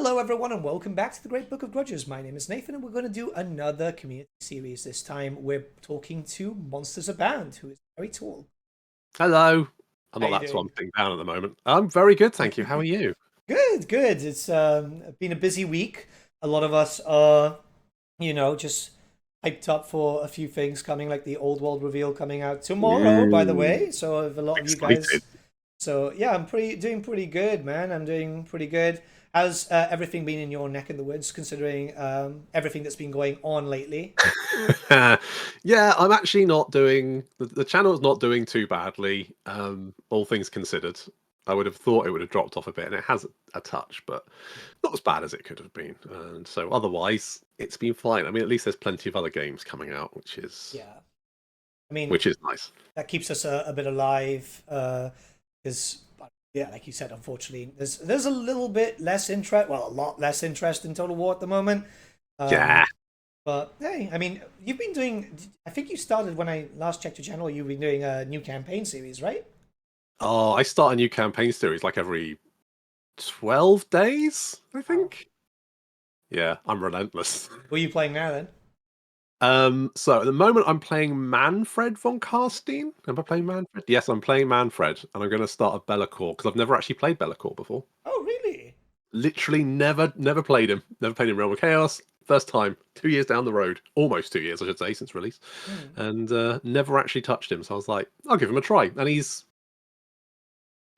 Hello, everyone, and welcome back to the Great Book of Grudges. My name is Nathan, and we're going to do another community series. This time, we're talking to MonstersAbound, who is very tall. Hello. I'm How not you that tall. doing? I'm sitting down at the moment. I'm very good, thank you. How are you? Good, good. It's been a busy week. A lot of us are, just hyped up for a few things coming, like the Old World reveal coming out tomorrow, by the Ooh, way. So, if a lot of you excited. guys. So yeah, I'm doing pretty good, man. I'm doing pretty good. How's everything been in your neck of the woods, considering everything that's been going on lately? Yeah, I'm actually not doing the channel's not doing too badly. All things considered, I would have thought it would have dropped off a bit, and it has a touch, but not as bad as it could have been. And so otherwise, it's been fine. I mean, at least there's plenty of other games coming out, Yeah, I mean which is nice. that keeps us a bit alive. Because yeah, like you said, unfortunately, there's a little bit less interest. Well, a lot less interest in Total War at the moment. Yeah. Um, but hey, I mean, you've been doing. I think you started when I last checked your channel. You've been doing a new campaign series, right? Oh, I start a new campaign series like every 12 days, I Wow. think. Yeah, I'm relentless. Who are you playing now then? So at the moment I'm playing Manfred von Karstein. Am I playing Manfred? Yes, I'm playing Manfred, and I'm going to start a Be'lakor because I've never actually played Be'lakor before. Oh, really? Literally never played him. Never played in Realm of Chaos. First time, 2 years down the road, almost 2 years, I should say, since release, Hmm. and never actually touched him. So I was like, I'll give him a try, and he's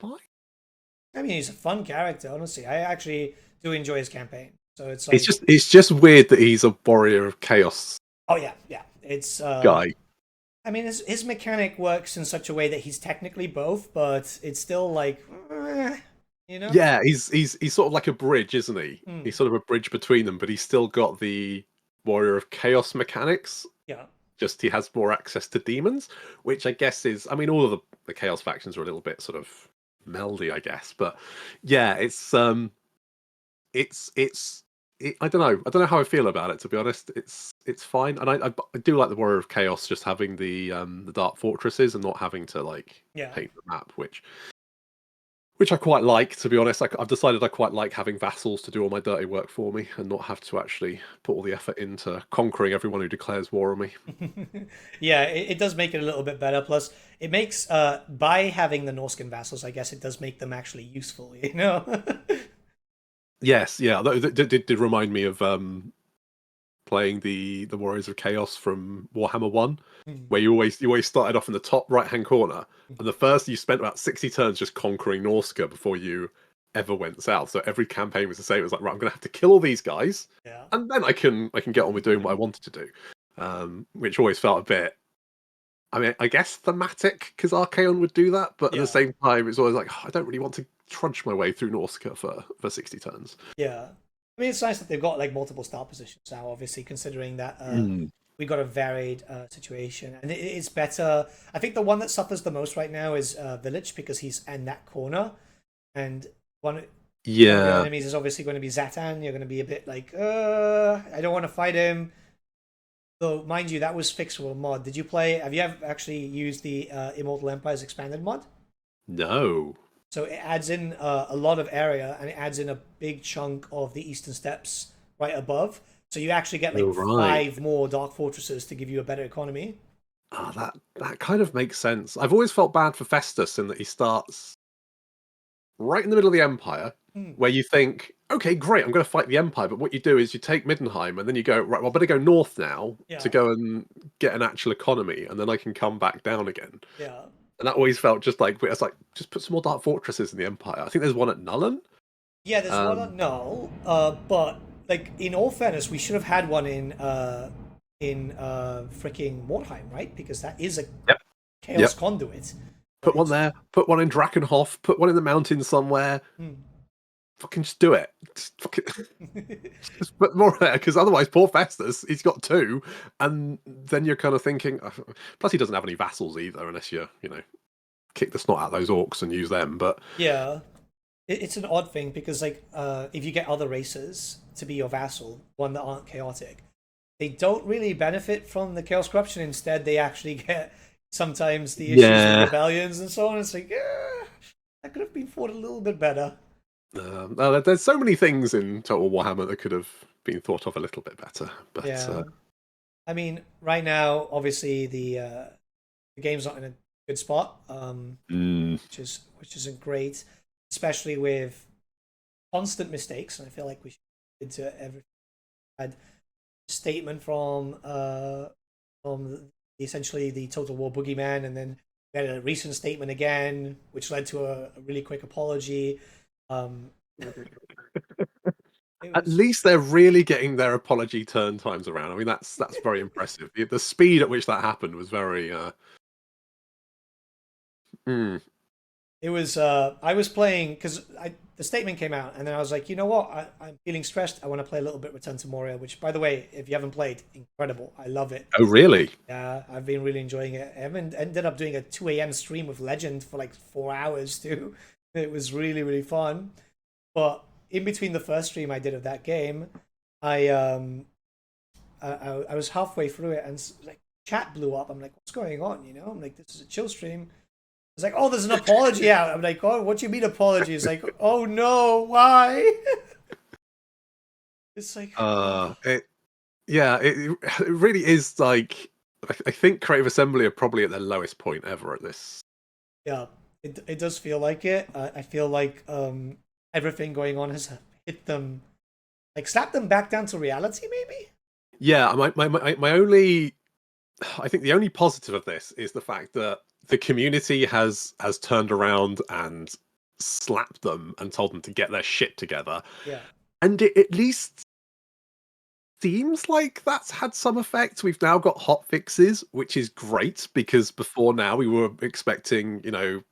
fine. I mean, he's a fun character, honestly. I actually do enjoy his campaign. So it's It's like, just it's just weird that he's a warrior of chaos oh yeah, yeah. It's guy. I mean, his mechanic works in such a way that he's technically both, but it's still like, you know? Yeah, he's sort of like a bridge, isn't he? Hmm. He's sort of a bridge between them, but he's still got the Warrior of Chaos mechanics. Yeah. Just he has more access to demons, which I guess is, I mean, all of the Chaos factions are a little bit sort of meldy, I guess. But yeah, it's I don't know. I don't know how I feel about it, to be honest. It's fine, and I do like the Warrior of Chaos just having the Dark Fortresses and not having to like Yeah. paint the map, which I quite like, to be honest. I've decided I quite like having vassals to do all my dirty work for me and not have to actually put all the effort into conquering everyone who declares war on me. Yeah, it does make it a little bit better. Plus, it makes by having the Norscan vassals, I guess it does make them actually useful, you know? Yes, yeah, that did remind me of playing the Warriors of Chaos from Warhammer 1, Hmm. where you always started off in the top right-hand corner, and the first you spent about 60 turns just conquering Norsca before you ever went south. So every campaign was the same. It was like, right, I'm gonna have to kill all these guys, Yeah. and then I can get on with doing what I wanted to do. Which always felt a bit, I mean, I guess thematic because Archaon would do that, but at the Yeah. same time, it's always like, oh, I don't really want to trudge my way through Norsca for 60 turns. Yeah. I mean, it's nice that they've got like multiple start positions now, obviously, considering that Mm. we got a varied situation. And it's better. I think the one that suffers the most right now is Village because he's in that corner. And one of your Yeah. enemies is obviously going to be Zatan. You're going to be a bit like, I don't want to fight him. Though, mind you, that was fixed with a mod. Did you play? Have you ever actually used the Immortal Empires expanded mod? No. So it adds in a lot of area and it adds in a big chunk of the Eastern Steppes right above. So you actually get Oh, like right. five more Dark Fortresses to give you a better economy. Ah, that kind of makes sense. I've always felt bad for Festus in that he starts right in the middle of the Empire, Hmm. where you think, okay, great, I'm going to fight the Empire. But what you do is you take Middenheim, and then you go, right, well, I better go north now to Yeah, go and get an actual economy, and then I can come back down again. yeah. And that always felt just like, it's like, just put some more Dark Fortresses in the Empire. I think there's one at Nullen. Yeah, there's one Um, on Null, but like in all fairness, we should have had one in freaking Mordheim, right? Because that is a yep, chaos yep. conduit. But Put one it's there, put one in Drakenhof, put one in the mountains somewhere. hmm. Fucking just do it. Just fucking just put more there, because otherwise, poor Festus, he's got two, and then you're kind of thinking. Plus, he doesn't have any vassals either, unless you kick the snot out of those orcs and use them. But Yeah. It's an odd thing because like if you get other races to be your vassal, one that aren't chaotic, they don't really benefit from the chaos corruption. Instead, they actually get sometimes the issues with yeah, rebellions and so on. It's like, that could have been fought a little bit better. There's so many things in Total Warhammer that could have been thought of a little bit better. But Yeah. I mean, right now, obviously the game's not in a good spot, which isn't great, especially with constant mistakes. And I feel like we should get into everything. Had a statement from essentially the Total War boogeyman, and then we had a recent statement again, which led to a really quick apology. It at was least they're really getting their apology turn times around. I mean, that's very impressive. The speed at which that happened was very. Mm, It was I was playing because the statement came out, and then I was like, you know what, I'm feeling stressed. I want to play a little bit Return to Moria, which, by the way, if you haven't played, incredible. I love it. oh, really? Yeah, I've been really enjoying it. I haven't ended up doing a 2 a.m. stream with Legend for like 4 hours too. It was really really fun. But in between the first stream I did of that game, I I was halfway through it, and like chat blew up. I'm like, what's going on? You know, I'm like, this is a chill stream. It's like, oh, there's an apology out. I'm like, oh, what do you mean apology? It's like, oh no, why? It's like, oh. It really is like. I think Creative Assembly are probably at their lowest point ever at this. Yeah, it does feel like it. I feel like everything going on has hit them, like slapped them back down to reality, maybe. Yeah, my only. I think the only positive of this is the fact that the community has turned around and slapped them and told them to get their shit together. Yeah, And it at least seems like that's had some effect. We've now got hot fixes, which is great because before now we were expecting,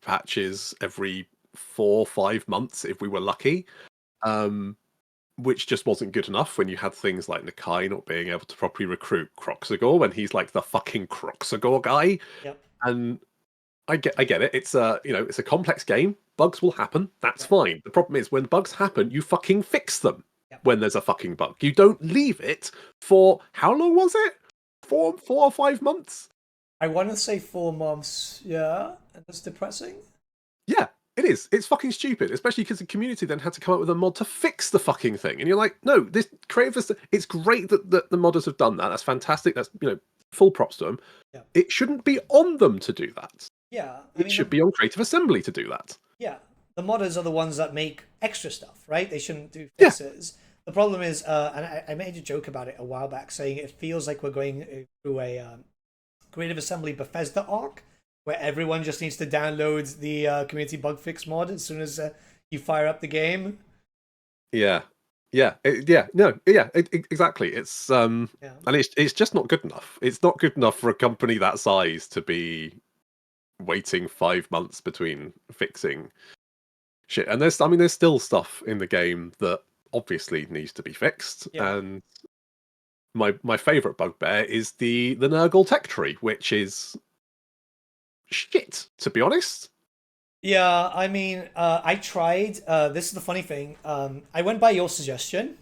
patches every 4 or 5 months if we were lucky. Which just wasn't good enough when you had things like Decay not being able to properly recruit Croxagore when he's like the fucking Croxagore guy. yep, And I get it. It's it's a complex game. Bugs will happen. That's yep, fine. The problem is when bugs happen, you fucking fix them yep. when there's a fucking bug. You don't leave it for how long was it? Four or 5 months? I want to say 4 months. Yeah, and that's depressing. Yeah, it is. It's fucking stupid, especially because the community then had to come up with a mod to fix the fucking thing. And you're like, no, this creative. It's great that the modders have done that. That's fantastic. That's full props to them. Yeah, It shouldn't be on them to do that. yeah. I It mean, should be on Creative Assembly to do that. yeah, the modders are the ones that make extra stuff, right? They shouldn't do Yeah. fixes. The problem is, and I made a joke about it a while back, saying it feels like we're going through a Creative Assembly Bethesda arc, where everyone just needs to download the community bug fix mod as soon as you fire up the game. Yeah. Exactly. It's Yeah, and it's just not good enough. It's not good enough for a company that size to be waiting 5 months between fixing shit. And there's still stuff in the game that obviously needs to be fixed. yeah. And my favorite bugbear is the Nurgle tech tree, which is shit, to be honest. Yeah, I mean, I tried. This is the funny thing. I went by your suggestion,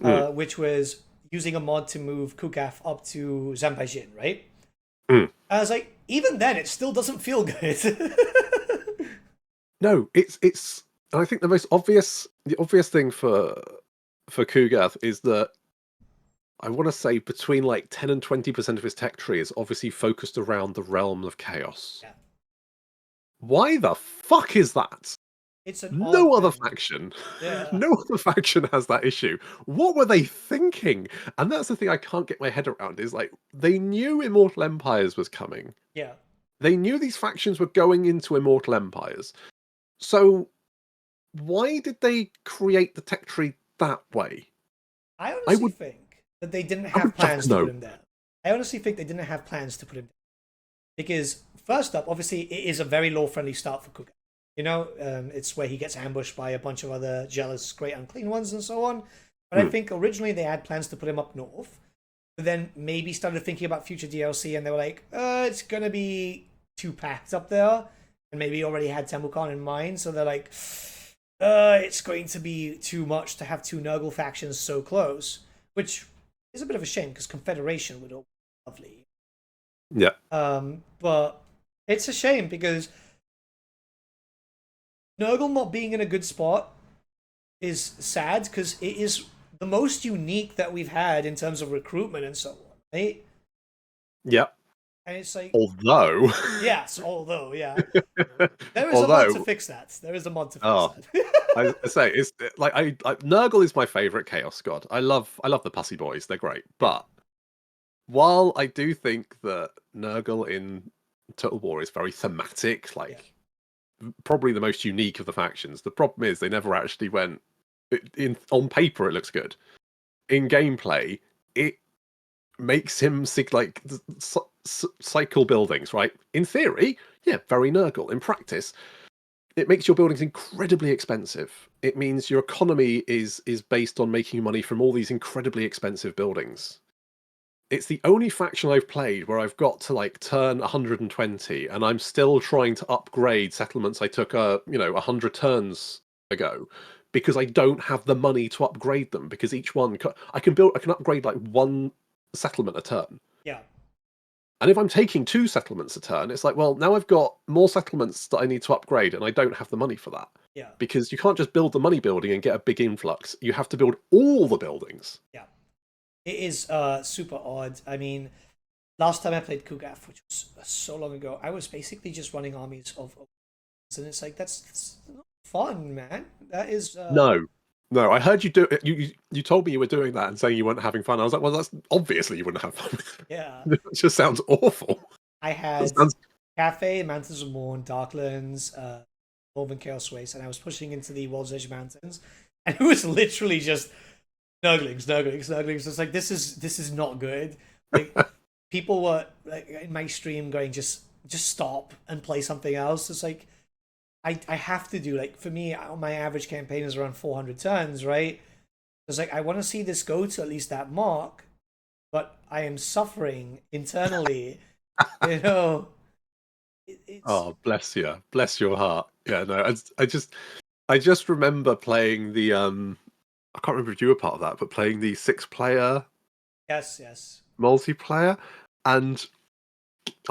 Mm, which was using a mod to move Kukaf up to Zanbaijin, right? mm. I was like, even then, it still doesn't feel good. No, it's. And I think the obvious thing for Kugath is that I want to say between like 10 and 20% of his tech tree is obviously focused around the realm of chaos. Yeah. Why the fuck is that? It's an odd No other thing. faction, Yeah, no other faction has that issue. What were they thinking? And that's the thing I can't get my head around. Is like they knew Immortal Empires was coming. yeah. They knew these factions were going into Immortal Empires. So why did they create the tech tree that way? I I honestly would, think that they didn't I have would love to plans to put know. him there. I honestly think they didn't have plans to put him there. Because, first up, obviously, it is a very law friendly start for Kuga. You know, it's where he gets ambushed by a bunch of other jealous, great, unclean ones and so on. But I Hmm. think originally they had plans to put him up north. But then maybe started thinking about future DLC and they were like, it's going to be too packed up there. And maybe already had Temukan in mind. So they're like, it's going to be too much to have two Nurgle factions so close. Which is a bit of a shame because Confederation would all be lovely. Yeah. But it's a shame because Nurgle not being in a good spot is sad because it is the most unique that we've had in terms of recruitment and so on, right? Yep. And it's like, Although, yes, although, yeah, there is a mod to although, fix that. There is a mod to fix oh, that. I say it's like Nurgle is my favorite Chaos God. I love the Pussy Boys. They're great. Yeah, But while I do think that Nurgle in Total War is very thematic, yeah, like probably the most unique of the factions, the problem is they never actually went in on paper. It looks good. In gameplay, it makes him like cycle buildings, right? In theory, yeah, very Nurgle. In practice, it makes your buildings incredibly expensive. It means your economy is based on making money from all these incredibly expensive buildings. It's the only faction I've played where I've got to like turn 120 and I'm still trying to upgrade settlements I took 100 turns ago because I don't have the money to upgrade them because each one I can upgrade like one settlement a turn. yeah, And if I'm taking 2 settlements a turn, it's like, well, now I've got more settlements that I need to upgrade, and I don't have the money for that. yeah, Because you can't just build the money building and get a big influx. You have to build all the buildings. yeah. It is super odd. I mean, last time I played Kugaf, which was so long ago, I was basically just running armies of and it's like that's not fun, man. That is No. No, I heard you do it. You told me you were doing that and saying you weren't having fun. I was like, well, that's obviously you wouldn't have fun with yeah. it. It just sounds awful. I It had sounds... Cafe, Mantis of Morn, Darklands, Northern Chaos Waste, and I was pushing into the World's Edge Mountains, and it was literally just snugglings. It's like this is not good. Like people were like in my stream going just stop and play something else. It's like I have to do like for me my average campaign is around 400 turns, right? It's like I want to see this go to at least that mark, but I am suffering internally. You know, it's Oh, bless you. Bless your heart. Yeah, no, I just remember playing the I can't remember if you were part of that, but playing the 6-player yes, multiplayer, and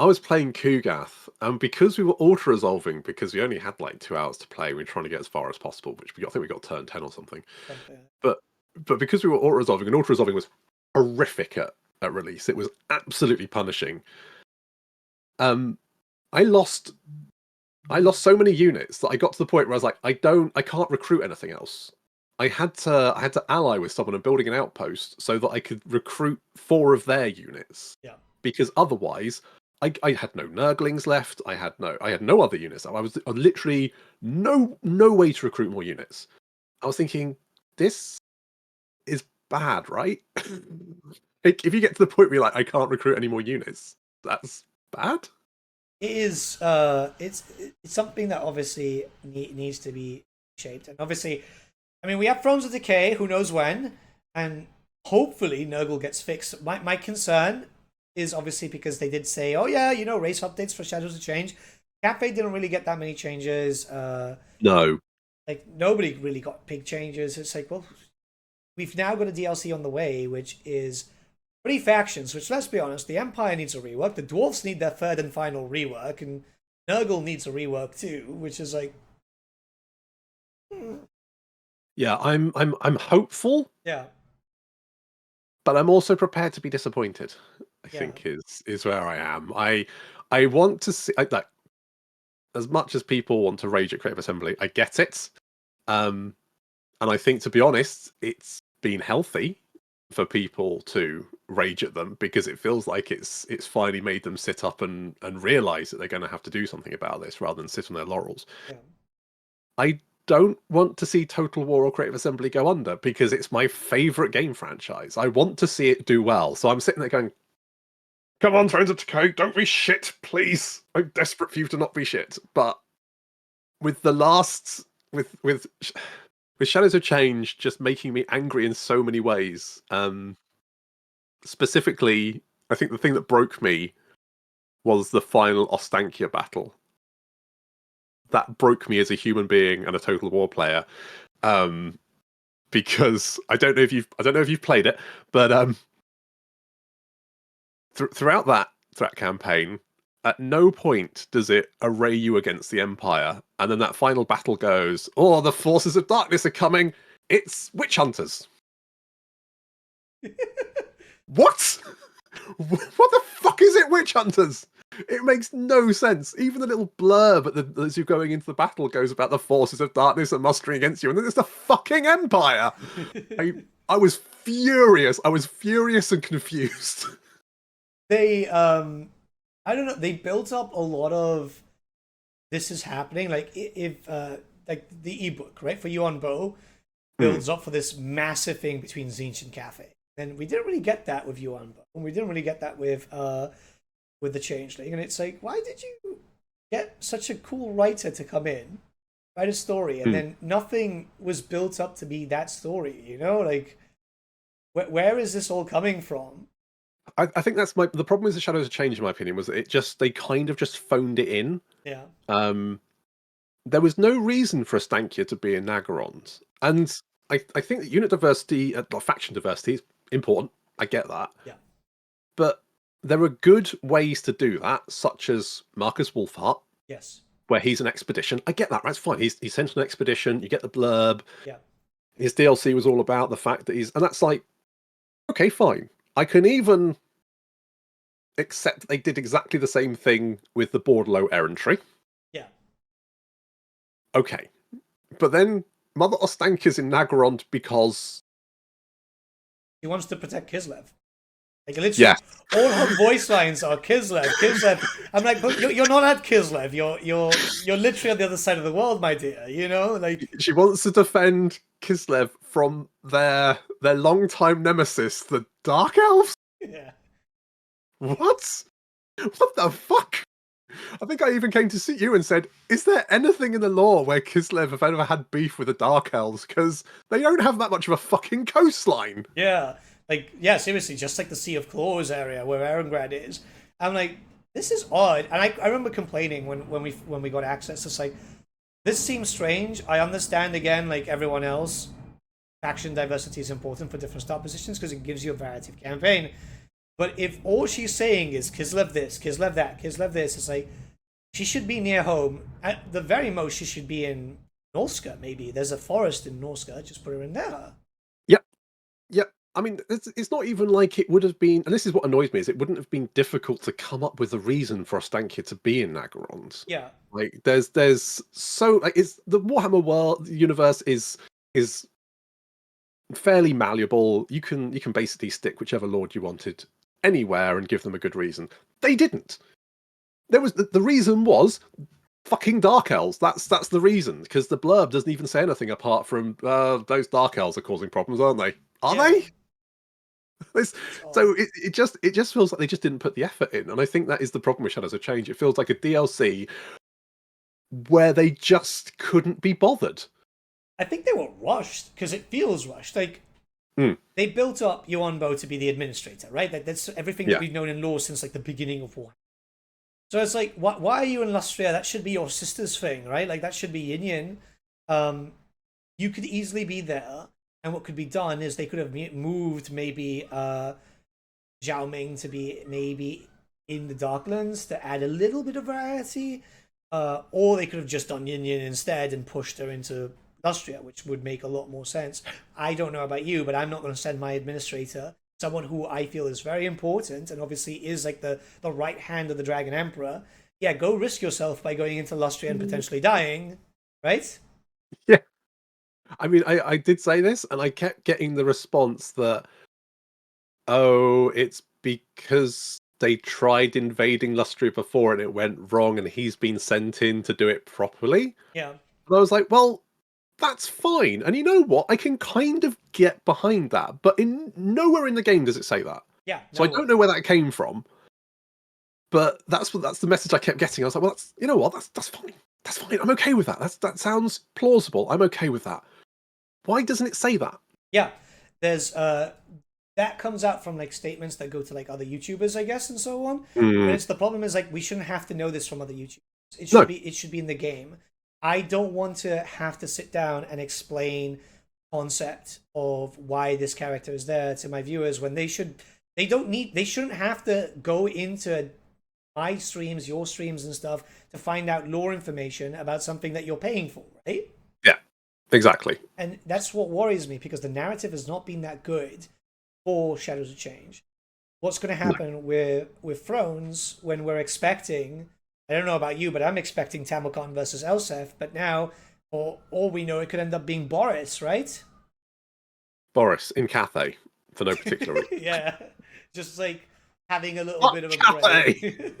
I was playing Kugath, and because we were auto-resolving, because we only had like 2 hours to play, we were trying to get as far as possible, which I think we got turn 10 or something. something. But because we were auto-resolving, and auto-resolving was horrific at release, it was absolutely punishing. Um, I lost so many units that I got to the point where I was like, I can't recruit anything else. I had to ally with someone and building an outpost so that I could recruit 4 of their units. Yeah. Because otherwise, I had no Nurglings left. I had no other units. I was literally no way to recruit more units. I was thinking, this is bad, right? Like, if you get to the point where you're like, I can't recruit any more units, that's bad. It is it's something that obviously needs to be shaped, and obviously I mean we have Thrones of Decay, who knows when, and hopefully Nurgle gets fixed. My concern is obviously because they did say, oh yeah, you know, race updates for Shadows of Change. Cafe didn't really get that many changes. No. Like nobody really got big changes. It's like, well, we've now got a DLC on the way, which is 3 factions, which let's be honest, the Empire needs a rework, the Dwarves need their third and final rework, and Nurgle needs a rework too, which is like, Yeah, I'm hopeful, yeah, but I'm also prepared to be disappointed. I yeah, think is where I am. I want to see like as much as people want to rage at Creative Assembly, I get it. And I think, to be honest, it's been healthy for people to rage at them because it feels like it's finally made them sit up and realize that they're going to have to do something about this rather than sit on their laurels. yeah. I don't want to see Total War or Creative Assembly go under because it's my favorite game franchise. I want to see it do well. So I'm sitting there going, come on, Thrones of Decay, don't be shit, please. I'm desperate for you to not be shit. But with the last, with Shadows of Change just making me angry in so many ways. Specifically, I think the thing that broke me was the final Ostankia battle. That broke me as a human being and a Total War player. Because I don't know if you've played it, but throughout that campaign, at no point does it array you against the Empire, and then that final battle goes, "Oh, the forces of darkness are coming." It's witch hunters. What? What the fuck is it, witch hunters? It makes no sense. Even the little blurb as you're going into the battle goes about the forces of darkness and mustering against you, and then it's the fucking Empire. I was furious. I was furious and confused. They, I don't know. They built up a lot of this is happening. Like if like the ebook, right, for you on Bo builds up for this massive thing between Zinch and Cafe. And we didn't really get that with you on Bo. And we didn't really get that with the Changeling. And it's like, why did you get such a cool writer to come in, write a story, and then nothing was built up to be that story, you know? Like, where is this all coming from? I think that's the problem with the Shadows of Change, in my opinion, was that they kind of just phoned it in. Yeah. There was no reason for a Stankia to be in Nagarond. And I think that unit diversity, faction diversity is important. I get that. Yeah. But there are good ways to do that, such as Marcus Wolfheart. Yes. Where he's an expedition. I get that, right? It's fine. He's sent an expedition. You get the blurb. Yeah. His DLC was all about the fact that and that's like, okay, fine. I can even accept they did exactly the same thing with the Bordello errantry. Yeah. Okay. But then Mother Ostanka's in Nagarond because he wants to protect Kislev. Like literally, all her voice lines are Kislev, Kislev. I'm like, but you're not at Kislev. You're literally on the other side of the world, my dear. You know, like she wants to defend Kislev from their longtime nemesis, the Dark Elves. Yeah. What? What the fuck? I think I even came to see you and said, is there anything in the lore where Kislev have ever had beef with the Dark Elves? Because they don't have that much of a fucking coastline. Yeah. Like, yeah, seriously, just like the Sea of Claws area where Erengrad is. I'm like, this is odd. And I remember complaining when we got access. It's like, this seems strange. I understand, again, like everyone else, faction diversity is important for different start positions because it gives you a variety of campaign. But if all she's saying is Kislev this, Kislev that, Kislev this, it's like, she should be near home. At the very most, she should be in Norska, maybe. There's a forest in Norska. Just put her in there. Yep. Yep. I mean, it's not even like it would have been, and this is what annoys me, is it wouldn't have been difficult to come up with a reason for Ostankia to be in Nagarond. Yeah. Like, there's so, like, it's the Warhammer world, the universe is fairly malleable. You can basically stick whichever lord you wanted anywhere and give them a good reason. They didn't. There was, the reason was fucking Dark Elves. That's the reason, because the blurb doesn't even say anything apart from, those Dark Elves are causing problems, aren't they? Are they? So it just feels like they just didn't put the effort in, and I think that is the problem with Shadows of Change. It feels like a DLC where they just couldn't be bothered. I think they were rushed because it feels rushed. Like they built up Yuan Bo to be the administrator, right? That's everything that we've known in lore since like the beginning of War. So it's like, why are you in Lustria? That should be your sister's thing, right? Like that should be Yin Yin. You could easily be there. And what could be done is they could have moved maybe Zhao Ming to be maybe in the Darklands to add a little bit of variety. Or they could have just done Yin Yin instead and pushed her into Lustria, which would make a lot more sense. I don't know about you, but I'm not going to send my administrator, someone who I feel is very important and obviously is like the right hand of the Dragon Emperor. Yeah, go risk yourself by going into Lustria and potentially dying, right? Yeah. I mean, I did say this, and I kept getting the response that, oh, it's because they tried invading Lustria before and it went wrong, and he's been sent in to do it properly. Yeah. And I was like, well, that's fine. And you know what? I can kind of get behind that, but nowhere in the game does it say that. Yeah. So I don't know where that came from, but that's the message I kept getting. I was like, well, you know what? That's fine. That's fine. I'm okay with that. That sounds plausible. I'm okay with that. Why doesn't it say that? Yeah, there's that comes out from like statements that go to like other YouTubers, I guess, and so on. And it's the problem is like we shouldn't have to know this from other YouTubers. It should be in the game. I don't want to have to sit down and explain concept of why this character is there to my viewers when they shouldn't have to go into my streams, your streams and stuff to find out lore information about something that you're paying for, right? Exactly. And that's what worries me, because the narrative has not been that good for Shadows of Change. What's going to No. happen with Thrones when we're expecting? I don't know about you, but I'm expecting Tamilkon versus Elsef. But now, for all we know, it could end up being Boris, right? Boris in Cathay for no particular reason. Yeah, just like having a little Fuck bit of a break. Cathay!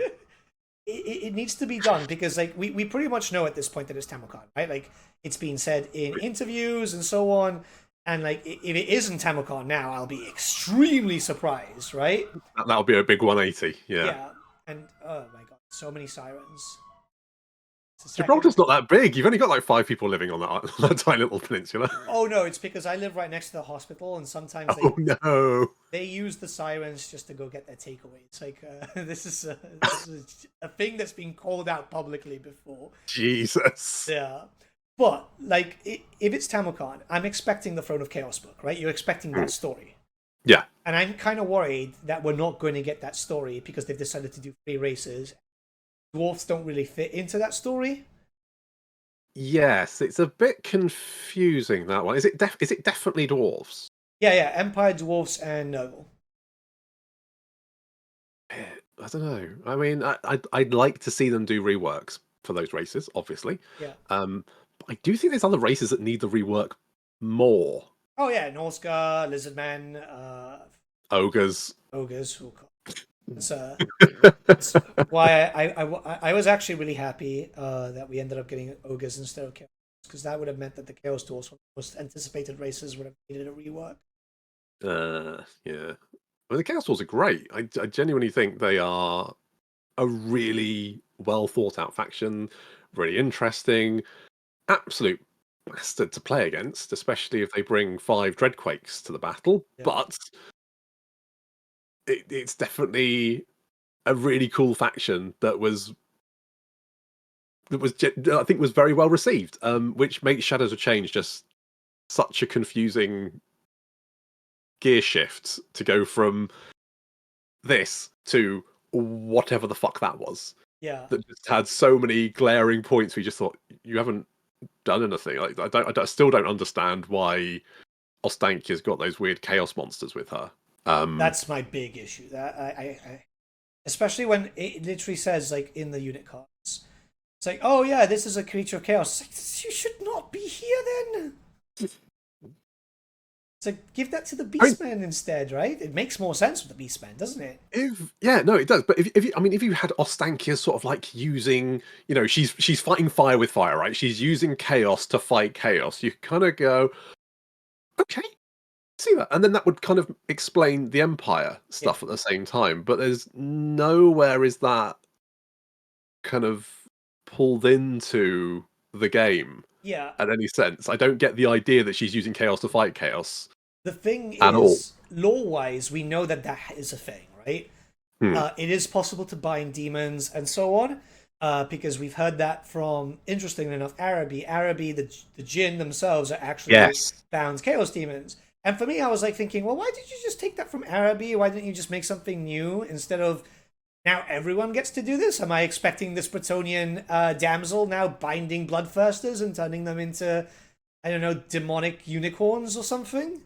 It needs to be done, because like we pretty much know at this point that it's Tamilkon, right? Like it's been said in interviews and so on. And like if it isn't Tamilkon now, I'll be extremely surprised, right? That'll be a big 180. Yeah. Yeah. And oh my god, so many sirens. Gibraltar's not that big. You've only got like 5 people living on that tiny little peninsula. Oh no, it's because I live right next to the hospital, and sometimes Oh no! they use the sirens just to go get their takeaway. It's like this is a thing that's been called out publicly before. Jesus. Yeah, but like if it's Tamilkon, I'm expecting the Throne of Chaos book, right? You're expecting that story. Yeah. And I'm kind of worried that we're not going to get that story because they've decided to do 3 races. Dwarfs don't really fit into that story. Yes, it's a bit confusing, that one. Is it definitely dwarves? Yeah, Empire, Dwarfs, and Nurgle. I don't know. I mean, I'd like to see them do reworks for those races, obviously. Yeah. But I do think there's other races that need the rework more. Oh yeah, Norska, Lizardmen, Ogres. Ogres. Oh, God. It's why I was actually really happy that we ended up getting Ogres instead of Chaos, because that would have meant that the Chaos Dwarfs, one of the most anticipated races, would have needed a rework. Yeah. I mean, the Chaos Dwarfs are great. I genuinely think they are a really well thought out faction, really interesting, absolute bastard to play against, especially if they bring 5 Dreadquakes to the battle. Yeah. But it's definitely a really cool faction that I think was very well received, which makes Shadows of Change just such a confusing gear shift to go from this to whatever the fuck that was. Yeah. That just had so many glaring points where you just thought, you haven't done anything. Like I still don't understand why Ostankia's got those weird chaos monsters with her. That's my big issue. That I especially when it literally says, like, in the unit cards, it's like, oh yeah, this is a creature of chaos. It's like, you should not be here then. It's like, give that to the Beastman instead, right? It makes more sense with the Beastman, doesn't it? No, it does. But if you had Ostankia sort of like using, she's fighting fire with fire, right? She's using chaos to fight chaos. You kind of go, okay, see that, and then that would kind of explain the Empire stuff at the same time. But there's nowhere is that kind of pulled into the game. Yeah. In any sense, I don't get the idea that she's using chaos to fight chaos. The thing at all. is, lore-wise, we know that is a thing, right? It is possible to bind demons and so on, because we've heard that from, interestingly enough, Araby. Araby, the Jinn themselves are actually bound chaos demons. And for me, I was like thinking, well, why did you just take that from Araby? Why didn't you just make something new instead of, now everyone gets to do this? Am I expecting this Bretonnian damsel now binding bloodthirsters and turning them into, I don't know, demonic unicorns or something?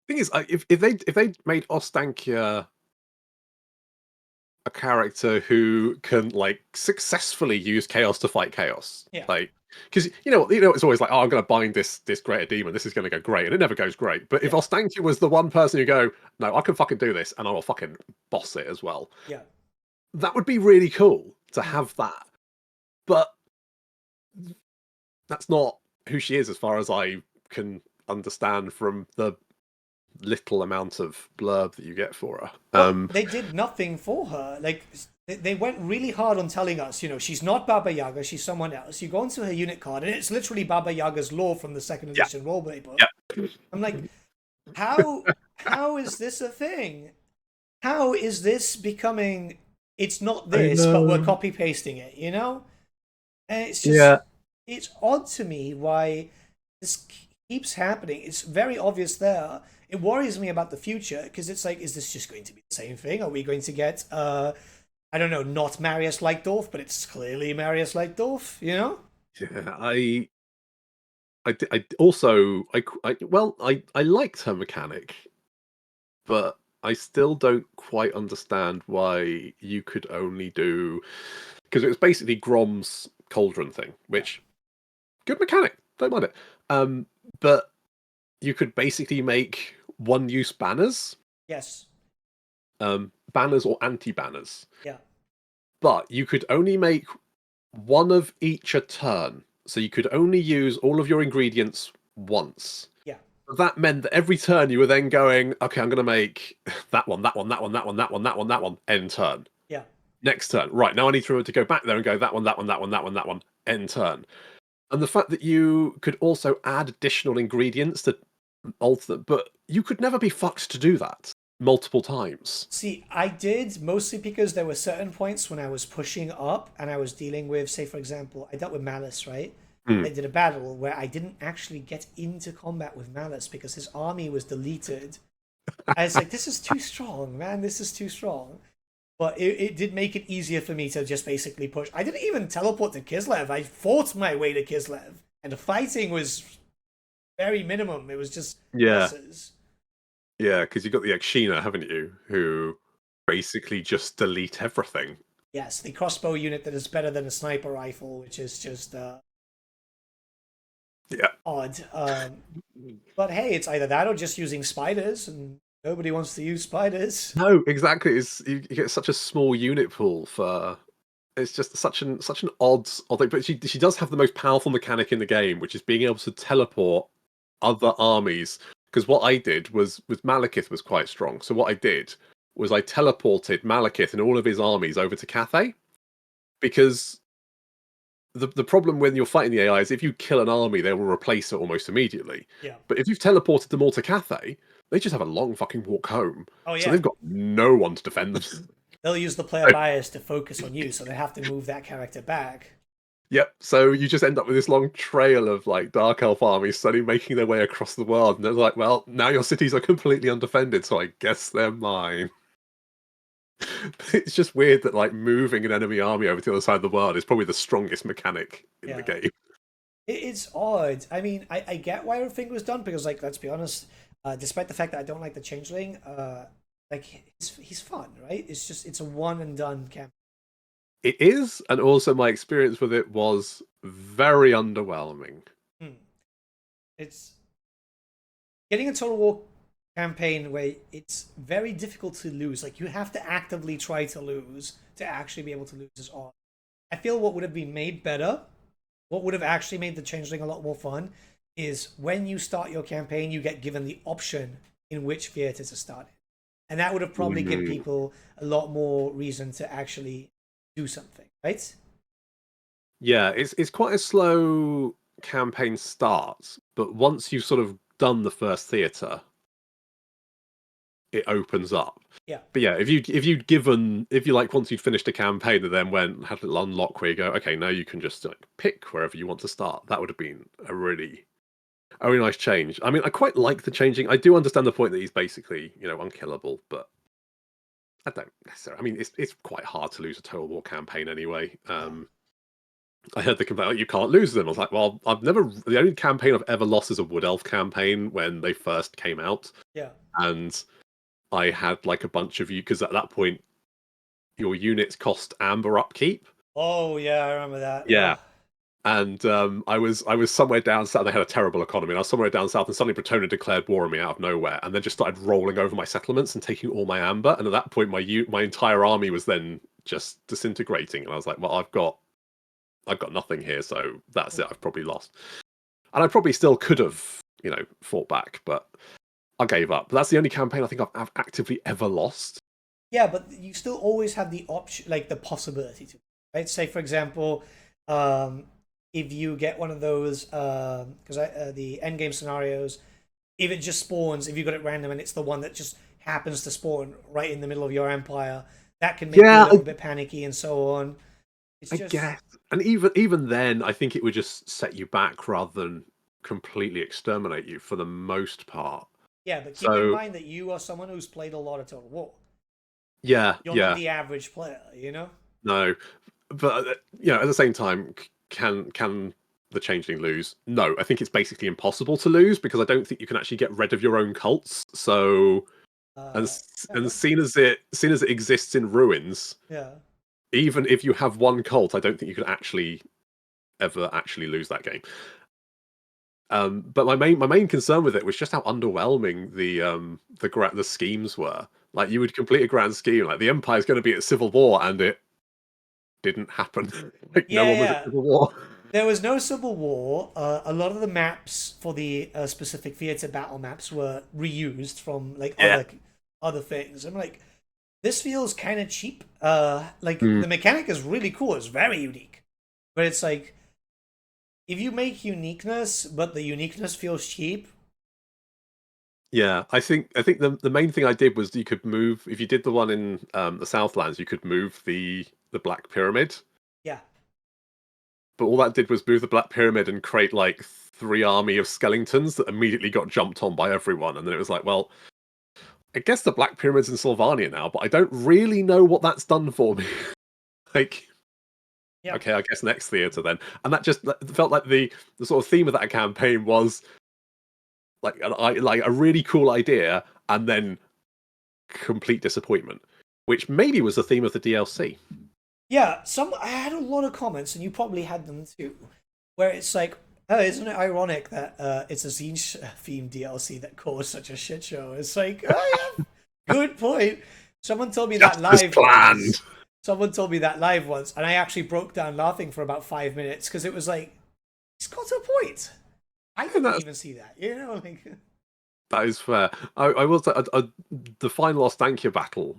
Thing is, if they made Ostankia a character who can like successfully use chaos to fight chaos, like, because it's always like, oh, I'm going to bind this greater demon, this is going to go great, and it never goes great. But if Ostankia was the one person who go, no, I can fucking do this, and I will fucking boss it as well. Yeah, that would be really cool to have that. But that's not who she is, as far as I can understand from the little amount of blurb that you get for her. Well, they did nothing for her. Like, they went really hard on telling us, she's not Baba Yaga, she's someone else. You go into her unit card, and it's literally Baba Yaga's lore from the 2nd edition roleplay book. I'm like, how is this a thing? How is this becoming? It's not this, but we're copy pasting it. And it's just it's odd to me why this keeps happening. It's very obvious there. It worries me about the future, because it's like, is this just going to be the same thing? Are we going to get, I don't know, not Marius Leitdorf, but it's clearly Marius Leitdorf, Yeah, I liked her mechanic, but I still don't quite understand why you could only do, because it was basically Grom's cauldron thing, which good mechanic, don't mind it. But you could basically make one-use banners, Yes. banners or anti-banners, Yeah. but you could only make one of each a turn, so you could only use all of your ingredients once. Yeah. That meant that every turn you were then going, okay, I'm going to make that one, that one, that one, that one, that one, that one, that one, end turn. Yeah. Next turn, right, now I need to go back there and go that one, that one, that one, that one, that one, end turn. And the fact that you could also add additional ingredients to alter them, but you could never be fucked to do that multiple times. See, I did mostly because there were certain points when I was pushing up and I was dealing with, say, for example, I dealt with Malice, right? I did a battle where I didn't actually get into combat with Malice because his army was deleted. I was like, this is too strong, man. This is too strong. But it did make it easier for me to just basically push. I didn't even teleport to Kislev. I fought my way to Kislev. And the fighting was very minimum. It was just bosses. Yeah, because you've got the Akshina, haven't you, who basically just delete everything. Yes, the crossbow unit that is better than a sniper rifle, which is just odd. But hey, it's either that or just using spiders, and nobody wants to use spiders. No, exactly. You get such a small unit pool for. It's just such an odd thing. But she does have the most powerful mechanic in the game, which is being able to teleport other armies. Because what I did was Malekith was quite strong. So what I did was I teleported Malekith and all of his armies over to Cathay. Because the problem when you're fighting the AI is if you kill an army, they will replace it almost immediately. Yeah. But if you've teleported them all to Cathay, they just have a long fucking walk home. Oh yeah. So they've got no one to defend them. They'll use the player bias to focus on you, so they have to move that character back. Yep. So you just end up with this long trail of like Dark Elf armies suddenly making their way across the world, and they're like, "Well, now your cities are completely undefended, so I guess they're mine." It's just weird that like moving an enemy army over to the other side of the world is probably the strongest mechanic in the game. It's odd. I mean, I get why everything was done because, like, let's be honest, despite the fact that I don't like the changeling, like he's fun, right? It's a one and done campaign. It is, and also my experience with it was very underwhelming. It's getting a Total War campaign where it's very difficult to lose. Like you have to actively try to lose to actually be able to lose is odd. I feel what would have been made better, what would have actually made the changeling a lot more fun, is when you start your campaign, you get given the option in which theater to start in. And that would have probably given people a lot more reason to actually do something, right? Yeah, it's quite a slow campaign start, but once you've sort of done the first theatre, it opens up. Yeah. But yeah, if you like once you'd finished a campaign and then had a little unlock where you go, okay, now you can just like pick wherever you want to start. That would have been a really nice change. I mean, I quite like the changing. I do understand the point that he's basically, unkillable, but I don't necessarily. I mean, it's quite hard to lose a Total War campaign anyway. I heard the complaint, like, you can't lose them. I was like, well, the only campaign I've ever lost is a Wood Elf campaign when they first came out. Yeah. And I had like a bunch of you, because at that point, your units cost amber upkeep. Oh, yeah, I remember that. Yeah. And I was somewhere down south. They had a terrible economy. And I was somewhere down south, and suddenly Bretona declared war on me out of nowhere, and then just started rolling over my settlements and taking all my amber. And at that point, my entire army was then just disintegrating. And I was like, well, I've got nothing here, so that's it. I've probably lost, and I probably still could have, fought back, but I gave up. But that's the only campaign I think I've actively ever lost. Yeah, but you still always have the option, like the possibility to, right? Say, for example, if you get one of those, because the end game scenarios, if it just spawns, if you got it random and it's the one that just happens to spawn right in the middle of your empire, that can make you a little bit panicky and so on. I guess, and even then, I think it would just set you back rather than completely exterminate you for the most part. Yeah, but keep in mind that you are someone who's played a lot of Total War. Yeah, you're not the average player, No, but at the same time, can the changeling lose? No, I think it's basically impossible to lose because I don't think you can actually get rid of your own cults. So, and seeing as it exists in ruins, yeah. even if you have one cult, I don't think you can ever actually lose that game. But my main concern with it was just how underwhelming the schemes were. Like, you would complete a grand scheme, like the Empire's going to be at civil war, and it didn't happen. Like, no one was at civil war. There was no civil war. A lot of the maps for the specific theater battle maps were reused from like other things. I'm like, this feels kind of cheap. Like the mechanic is really cool. It's very unique, but it's like, if you make uniqueness, but the uniqueness feels cheap. Yeah, I think the main thing I did was you could move, if you did the one in the Southlands, you could move the Black Pyramid. Yeah. But all that did was move the Black Pyramid and create like 3 army of skeletons that immediately got jumped on by everyone. And then it was like, well, I guess the Black Pyramid's in Sylvania now, but I don't really know what that's done for me. Like, okay, I guess next theatre then. And that just felt like the sort of theme of that campaign was like a really cool idea and then complete disappointment, which maybe was the theme of the DLC. Yeah, I had a lot of comments, and you probably had them too, where it's like, oh, isn't it ironic that it's a Zinch themed DLC that caused such a shit show? It's like, oh yeah, good point. Someone told me that live once. Someone told me that live once, and I actually broke down laughing for about 5 minutes because it was like, it's got to a point. I didn't even see that, you know? Like, that is fair. I will say, the final Ostankia battle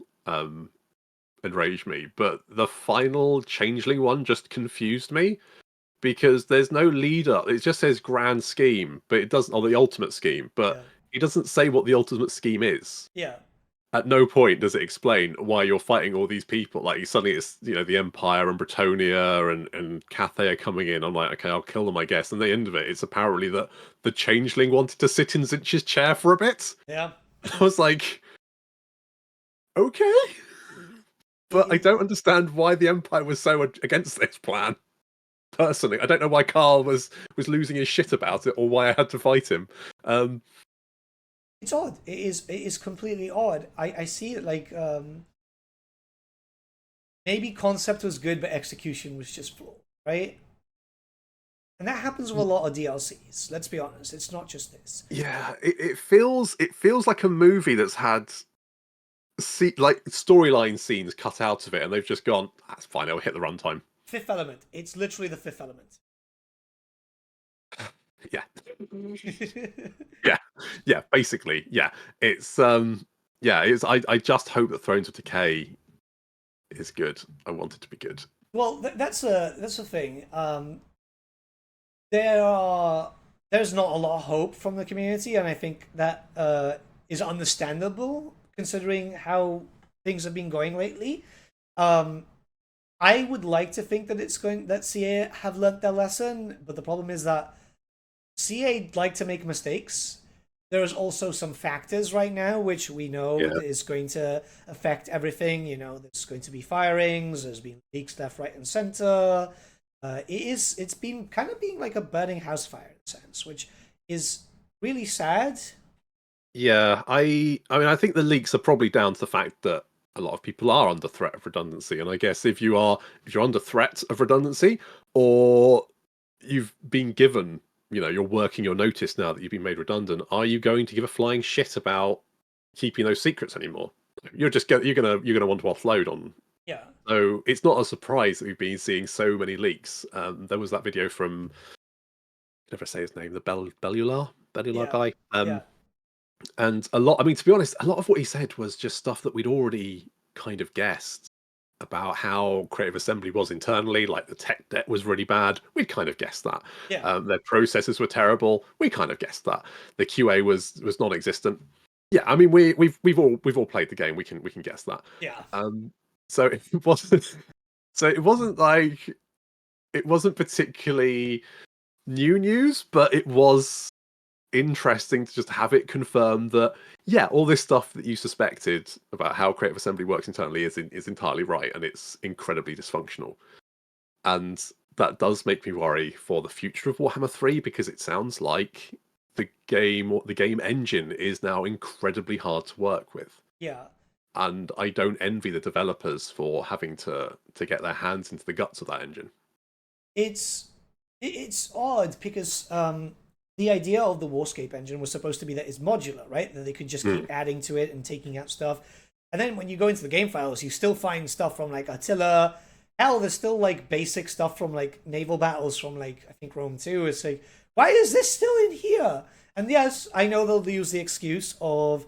enraged me, but the final Changeling one just confused me because there's no leader. It just says grand scheme, but it doesn't, or the ultimate scheme, but it doesn't say what the ultimate scheme is. Yeah. At no point does it explain why you're fighting all these people. Like, suddenly it's, the Empire and Bretonia and Cathay are coming in. I'm like, okay, I'll kill them, I guess. And the end of it, it's apparently that the Changeling wanted to sit in Zinch's chair for a bit. Yeah. I was like, okay. But I don't understand why the Empire was so against this plan. Personally, I don't know why Carl was losing his shit about it, or why I had to fight him. It's odd. It is completely odd. I see it like maybe concept was good, but execution was just flawed, right? And that happens with a lot of DLCs. Let's be honest. It's not just this. Yeah, it feels like a movie that's had like storyline scenes cut out of it, and they've just gone, that's fine, it'll hit the runtime. Fifth Element. It's literally the Fifth Element. Yeah. yeah, basically, yeah. It's I just hope that Thrones of Decay is good. I want it to be good. Well, that's the thing. There's not a lot of hope from the community, and I think that is understandable considering how things have been going lately. I would like to think that CA have learnt their lesson, but the problem is that CA like to make mistakes. There's also some factors right now which we know is going to affect everything. There's going to be firings. There's been leaks left, right, and center. It's been kind of being like a burning house fire in a sense, which is really sad. Yeah, I mean, I think the leaks are probably down to the fact that a lot of people are under threat of redundancy, and I guess if you're under threat of redundancy, or you've been given, you're working your notice now that you've been made redundant, are you going to give a flying shit about keeping those secrets anymore? You're gonna want to offload on. Yeah. So it's not a surprise that we've been seeing so many leaks. There was that video from, never say his name, the Bellular guy. And a lot, I mean, to be honest, a lot of what he said was just stuff that we'd already kind of guessed about how Creative Assembly was internally. Like, the tech debt was really bad. We'd kind of guessed that. Yeah. Their processes were terrible. We kind of guessed that. The QA was non-existent. Yeah, I mean, we've all played the game. We can guess that. Yeah. So it wasn't like, it wasn't particularly new news, but it was interesting to just have it confirmed that, yeah, all this stuff that you suspected about how Creative Assembly works internally is entirely right, and it's incredibly dysfunctional. And that does make me worry for the future of Warhammer 3, because it sounds like the game engine is now incredibly hard to work with. Yeah. And I don't envy the developers for having to get their hands into the guts of that engine. It's odd because the idea of the Warscape engine was supposed to be that it's modular, right? That they could just keep adding to it and taking out stuff. And then when you go into the game files, you still find stuff from like Attila. Hell, there's still like basic stuff from like naval battles from like I think Rome 2. It's like, why is this still in here? And yes, I know they'll use the excuse of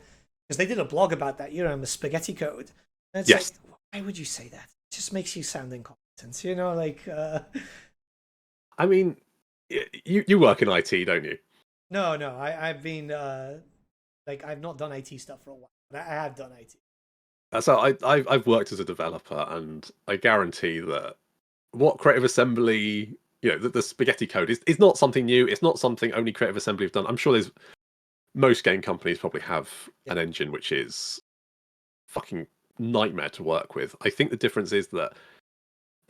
because they did a blog about that, you know, the spaghetti code. And it's Yes. like, why would you say that? It just makes you sound incompetent, you know, like I mean, you work in IT, don't you? no, I've been like I've not done IT stuff for a while, but I have done IT. So I've worked as a developer, and I guarantee that what Creative Assembly, the spaghetti code is not something new. It's not something only Creative Assembly have done. I'm sure there's most game companies probably have an engine which is fucking nightmare to work with. I think the difference is that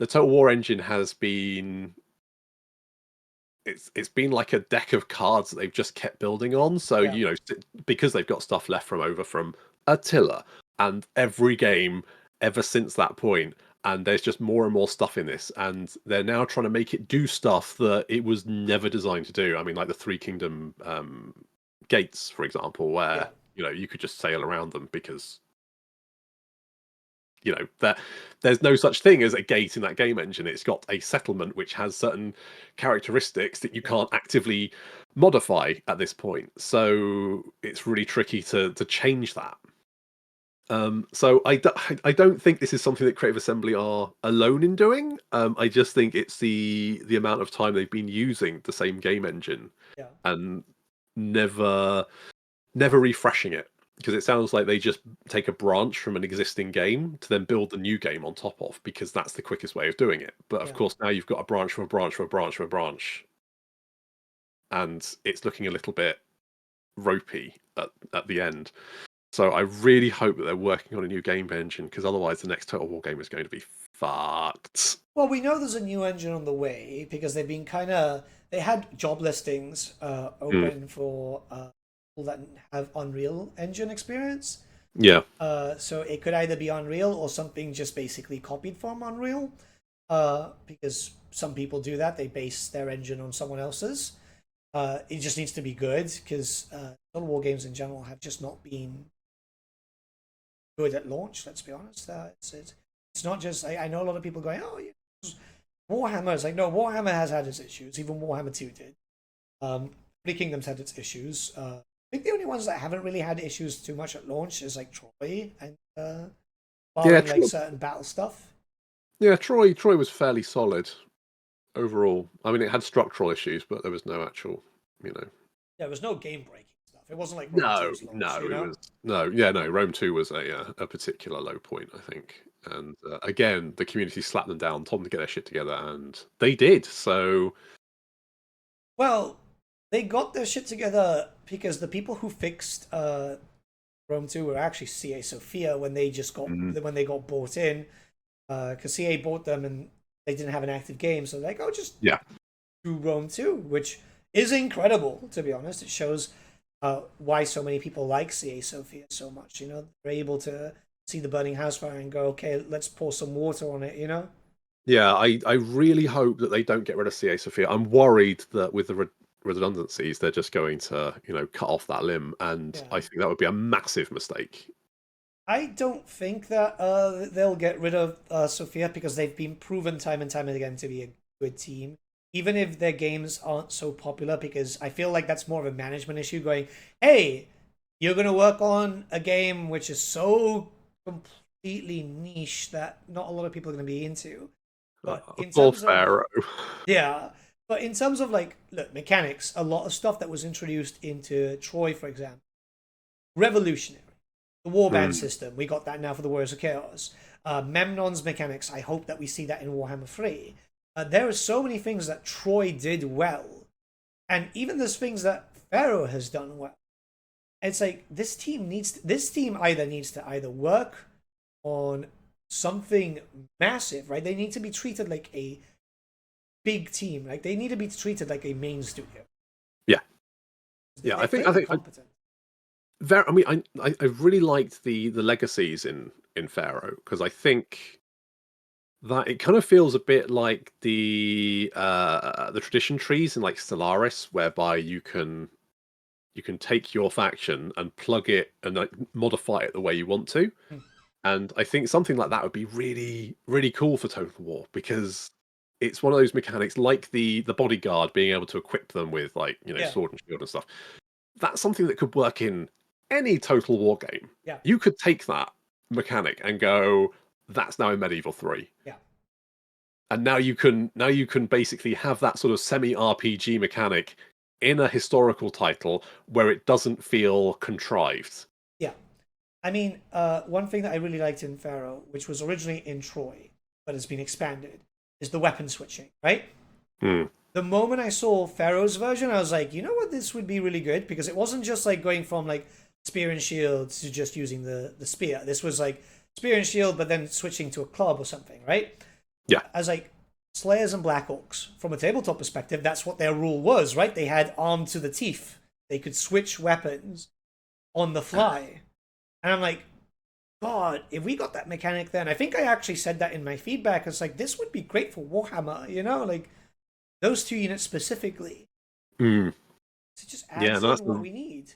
the Total War engine has been it's been like a deck of cards that they've just kept building on. So because they've got stuff left from Attila and every game ever since that point, and there's just more and more stuff in this, and they're now trying to make it do stuff that it was never designed to do. I mean, like the Three Kingdom gates, for example, where you could just sail around them because that there's no such thing as a gate in that game engine. It's got a settlement which has certain characteristics that you can't actively modify at this point. So it's really tricky to change that. So I don't think this is something that Creative Assembly are alone in doing. I just think it's the amount of time they've been using the same game engine and never refreshing it, because it sounds like they just take a branch from an existing game to then build the new game on top of, because that's the quickest way of doing it. But of course now you've got a branch from a branch from a branch from a branch, and it's looking a little bit ropey at the end. So I really hope that they're working on a new game engine, because otherwise the next Total War game is going to be fucked. Well, we know there's a new engine on the way because they've been they had job listings open for people that have Unreal Engine experience. Yeah. So it could either be Unreal or something just basically copied from Unreal, because some people do that. They base their engine on someone else's. It just needs to be good, because Total War games in general have just not been good at launch. Let's be honest. It's not just. I know a lot of people going, "Oh, yeah, Warhammer." It's like, no, Warhammer has had its issues. Even Warhammer 2 did. Three Kingdoms had its issues. I think the only ones that haven't really had issues too much at launch is like Troy and barring like certain battle stuff. Yeah, Troy was fairly solid overall. I mean, it had structural issues, but there was no actual, There was no game breaking stuff. It wasn't like No, Rome 2's launch, it was no. Rome 2 was a particular low point, I think. And again, the community slapped them down, told them to get their shit together, and they did. So, well, they got their shit together because the people who fixed Rome 2 were actually CA Sophia when they got bought in, because CA bought them and they didn't have an active game, so they're like, oh, just do Rome 2, which is incredible, to be honest. It shows why so many people like CA Sophia so much. They're able to see the burning house fire and go, okay, let's pour some water on it. Yeah, I really hope that they don't get rid of CA Sophia. I'm worried that with the redundancies, they're just going to cut off that limb, and I think that would be a massive mistake. I don't think that they'll get rid of Sophia, because they've been proven time and time again to be a good team, even if their games aren't so popular, because I feel like that's more of a management issue going, hey, you're going to work on a game which is so completely niche that not a lot of people are going to be into. But in terms of, but in terms of like, look, mechanics, a lot of stuff that was introduced into Troy, for example, revolutionary. The warband system, we got that now for the Warriors of Chaos. Memnon's mechanics, I hope that we see that in Warhammer 3. There are so many things that Troy did well, and even there's things that Pharaoh has done well. It's like this team either needs to work on something massive, right? They need to be treated like a big team. Like, they need to be treated like a main studio. Yeah. They're I think competent. I mean, I really liked the legacies in Pharaoh, because I think that it kind of feels a bit like the tradition trees in like Stellaris, whereby you can take your faction and plug it and like modify it the way you want to. Hmm. And I think something like that would be really, really cool for Total War, because it's one of those mechanics like the bodyguard being able to equip them with, like, Yeah. sword and shield and stuff. That's something that could work in any Total War game. Yeah. You could take that mechanic and go, that's now in Medieval 3. Yeah. And now you can basically have that sort of semi RPG mechanic in a historical title where it doesn't feel contrived. Yeah. I mean, one thing that I really liked in Pharaoh, which was originally in Troy, but has been expanded, is the weapon switching, right? The moment I saw Pharaoh's version, I was like, you know what, this would be really good, because it wasn't just like going from like spear and shield to just using the spear. This was like spear and shield, but then switching to a club or something, right? Yeah. I was like, Slayers and Black Orcs, from a tabletop perspective, that's what their rule was, right? They had armed to the teeth. They could switch weapons on the fly. And I'm like, God, if we got that mechanic then, I think I actually said that in my feedback. It's like, this would be great for Warhammer, you know? Like, those two units specifically. To just add in what we need.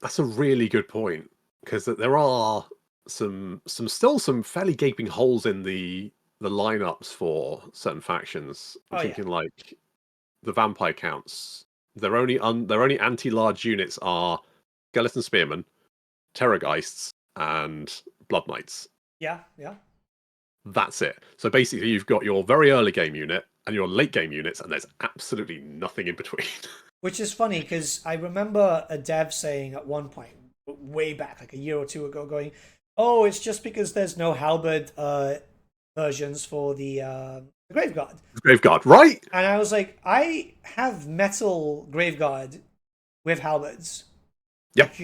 That's a really good point, because there are still some fairly gaping holes in the lineups for certain factions. I'm thinking like the vampire counts. Their only anti-large units are skeleton spearmen, terrorgeists, and blood knights. Yeah, yeah. That's it. So basically, you've got your very early game unit and your late game units, and there's absolutely nothing in between. Which is funny, because I remember a dev saying at one point, way back, like a year or two ago, going, "Oh, it's just because there's no halberd versions for the Graveguard." Graveguard, right? And I was like, I have metal Graveguard with halberds. Yep.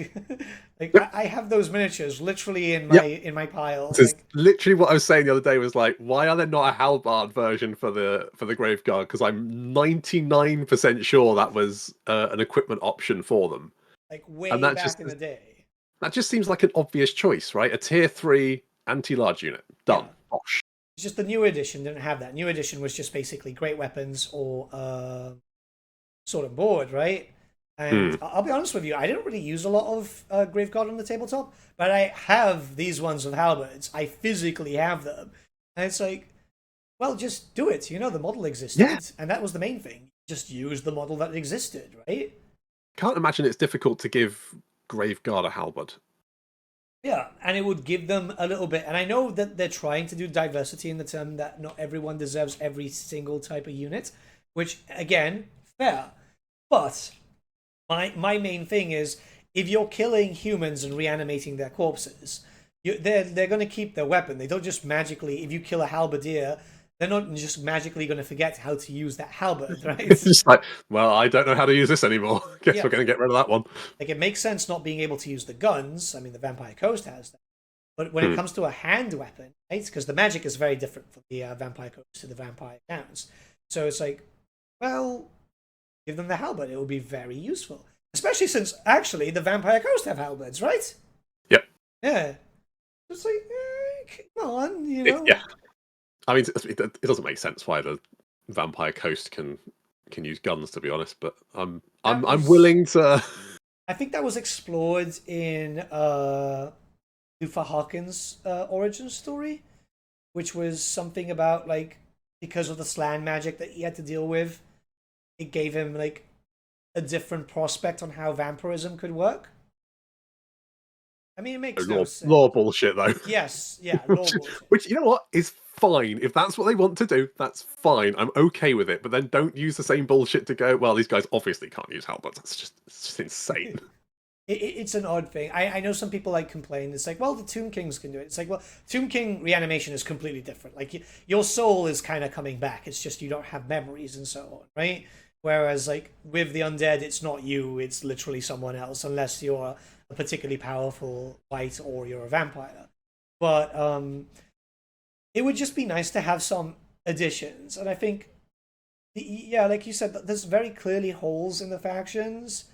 I have those miniatures literally in my pile. This is literally what I was saying the other day. Was like, why are there not a halberd version for the Graveguard? Because I'm 99% sure that was an equipment option for them. Like way back in the day. That just seems like an obvious choice, right? A tier 3 anti-large unit. Done. Yeah. Bosh. It's just the new edition didn't have that. New edition was just basically great weapons or sword and board, right? And I'll be honest with you, I didn't really use a lot of Graveguard on the tabletop, but I have these ones with halberds. I physically have them. And it's like, well, just do it. You know, the model existed. Yeah. And that was the main thing. Just use the model that existed, right? Can't imagine it's difficult to give Graveguard a halberd. Yeah, and it would give them a little bit. And I know that they're trying to do diversity in the term that not everyone deserves every single type of unit, which, again, fair. But my main thing is, if you're killing humans and reanimating their corpses, they're going to keep their weapon. They don't just magically, if you kill a halberdier, they're not just magically going to forget how to use that halberd, right? It's just like, well, I don't know how to use this anymore. Guess we're going to get rid of that one. Like, it makes sense not being able to use the guns. I mean, the Vampire Coast has that. But when it comes to a hand weapon, right? Because the magic is very different from the Vampire Coast to the Vampire Counts. So it's like, well, give them the halberd. It will be very useful. Especially since, actually, the Vampire Coast have halberds, right? Yep. Yeah. It's like, come on, you know? Yeah. I mean, it doesn't make sense why the Vampire Coast can use guns, to be honest. But I'm willing to. I think that was explored in Luther Harkin's origin story, which was something about, like, because of the slan magic that he had to deal with, it gave him like a different prospect on how vampirism could work. I mean, it makes no sense. Law bullshit, though. Yes, yeah, law bullshit. Which, you know what, is fine. If that's what they want to do, that's fine. I'm okay with it. But then don't use the same bullshit to go, well, these guys obviously can't use halberds. It's just insane. It's an odd thing. I know some people like complain. It's like, well, the Tomb Kings can do it. It's like, well, Tomb King reanimation is completely different. Like, your soul is kind of coming back. It's just you don't have memories and so on, right? Whereas, like, with the undead, it's not you. It's literally someone else, unless you're a particularly powerful wight or you're a vampire. But it would just be nice to have some additions. And I think Yeah, like you said, there's very clearly holes in the factions,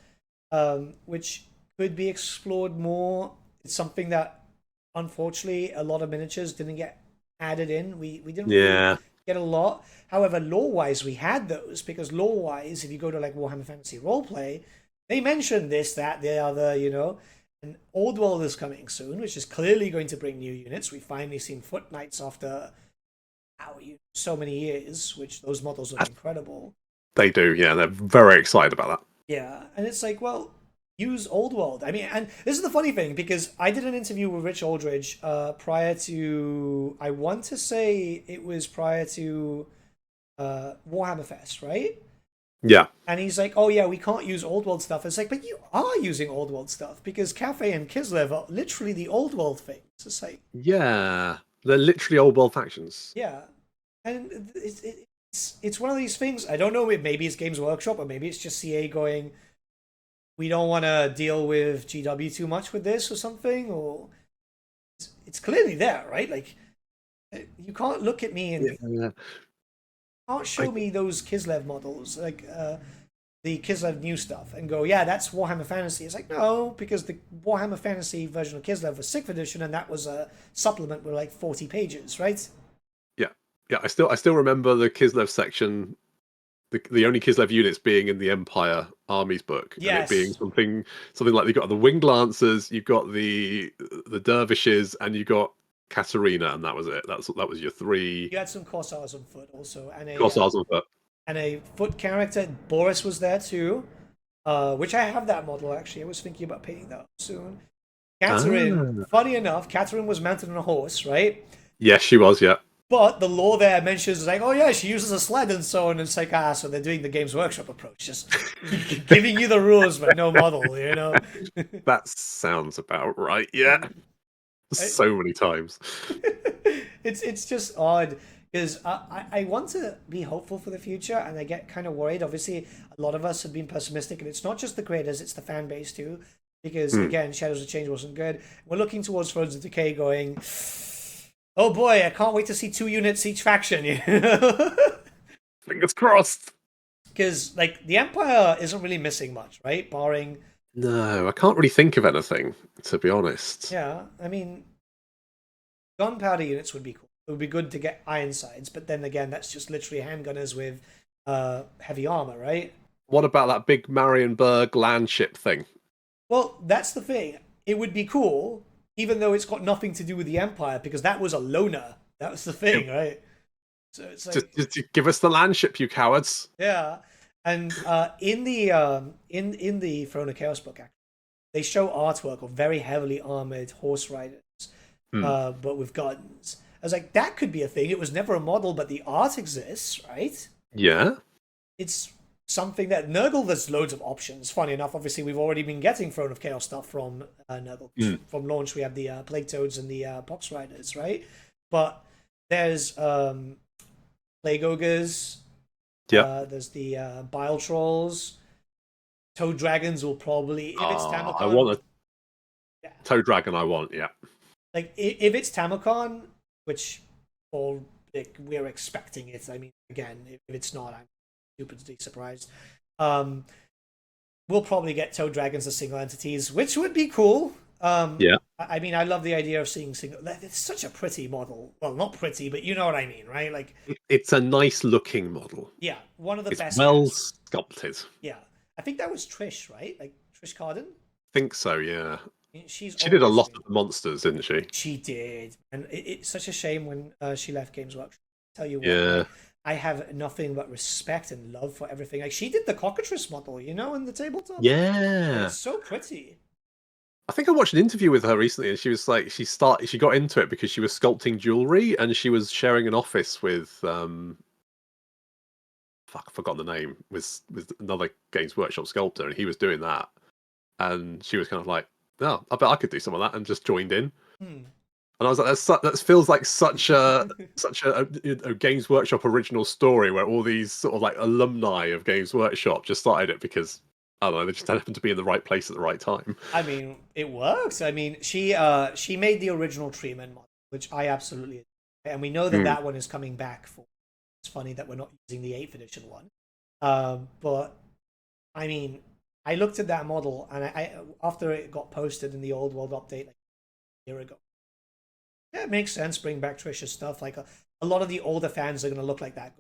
which could be explored more. It's something that, unfortunately, a lot of miniatures didn't get added in. We didn't really Yeah. get a lot. However, lore-wise, we had those because lore-wise, if you go to like Warhammer Fantasy Roleplay, they mention this, that, the other, you know. And Old World is coming soon, which is clearly going to bring new units. We've finally seen Foot Knights after so many years, which those models look incredible. They do, yeah. They're very excited about that. Yeah, and it's like, well, use Old World. I mean, and this is the funny thing because I did an interview with Rich Aldridge prior to, I want to say it was prior to Warhammer Fest, right? Yeah. And he's like, oh yeah, we can't use Old World stuff. It's like, but you are using Old World stuff because Cafe and Kislev are literally the Old World things. It's like, Yeah. They're literally old world factions. yeah, and it's one of these things. I don't know. Maybe it's Games Workshop or maybe it's just CA going, we don't want to deal with GW too much with this or something, or it's clearly there, right? Like, you can't look at me and Yeah. can't show me those Kislev models, like the Kislev new stuff, and go, yeah, that's Warhammer Fantasy. It's like, no, because the Warhammer Fantasy version of Kislev was 6th edition, and that was a supplement with like 40 pages, right? Yeah. Yeah. I still remember the Kislev section, the only Kislev units being in the Empire armies book, and it being Yes. something like you got the winged lancers, you got the dervishes, and you got Katarina, and that was it. That was your three You had some Corsairs on foot also, Corsairs on foot. and a foot character. Boris was there too, which I have that model actually. I was thinking about painting that up soon. Catherine, Ah. funny enough, Catherine was mounted on a horse, right? Yes, she was. Yeah. But the lore there mentions like, oh yeah, she uses a sled and so on. And it's like, so they're doing the Games Workshop approach, just giving you the rules but no model, you know? That sounds about right. Yeah. So many times. It's just odd because I want to be hopeful for the future and I get kind of worried. Obviously, a lot of us have been pessimistic, and it's not just the creators, it's the fan base too. Because again, Shadows of Change wasn't good. We're looking towards Thrones of Decay going, oh boy, I can't wait to see 2 units each faction. You know? Fingers crossed. Because like the Empire isn't really missing much, right? Barring, No, I can't really think of anything, to be honest. yeah, I mean, gunpowder units would be cool. It would be good to get Ironsides, but then again, that's just literally handgunners with heavy armor, right? What about that big Marienburg land ship thing? Well, that's the thing. It would be cool, even though it's got nothing to do with the Empire, because that was a loner. That was the thing, right? So it's like, Just give us the land ship, you cowards. yeah. And in the Throne of Chaos book, actually, they show artwork of very heavily armored horse riders, but with guns. I was like, that could be a thing. It was never a model, but the art exists, right? Yeah. It's something that Nurgle, there's loads of options. Funny enough, obviously, we've already been getting Throne of Chaos stuff from Nurgle. From launch, we have the Plague Toads and the Pox Riders, right? But there's Plague Ogres. Yeah. There's the Bile Trolls. Toad Dragons will probably, if it's Tamacon. I want a Toad Dragon, I want, yeah. Like, if it's Tamacon, which all we're expecting it. I mean, again, if it's not, I'm stupidly surprised. We'll probably get Toad Dragons as single entities, which would be cool. Yeah. I mean, I love the idea of seeing single. It's such a pretty model. Well, not pretty, but you know what I mean, right? Like, It's a nice looking model. yeah, one of the It's best. well sculpted. Yeah, I think that was Trish, right? Like Trish Carden. Think so, yeah. She did a lot of the monsters, didn't she? She did, and it's such a shame when she left Games Workshop. Tell you what, Yeah. I have nothing but respect and love for everything. Like, she did the cockatrice model, you know, in the tabletop. Yeah. It's so pretty. I think I watched an interview with her recently, and she was like, she got into it because she was sculpting jewelry, and she was sharing an office with fuck, I've forgotten the name, with another Games Workshop sculptor, and he was doing that, and she was kind of like, oh, I bet I could do some of that, and just joined in. And I was like, that feels like such a Games Workshop original story where all these sort of like alumni of Games Workshop just started it because, I don't know, they just happened to be in the right place at the right time. I mean, it works. I mean, she made the original Treeman model, which I absolutely adore. And we know that that one is coming back for It's funny that we're not using the 8th edition one. But I mean, I looked at that model, and I after it got posted in the Old World update like a year ago, yeah, it makes sense. Bring back Trish's stuff. Like a lot of the older fans are going to look like that.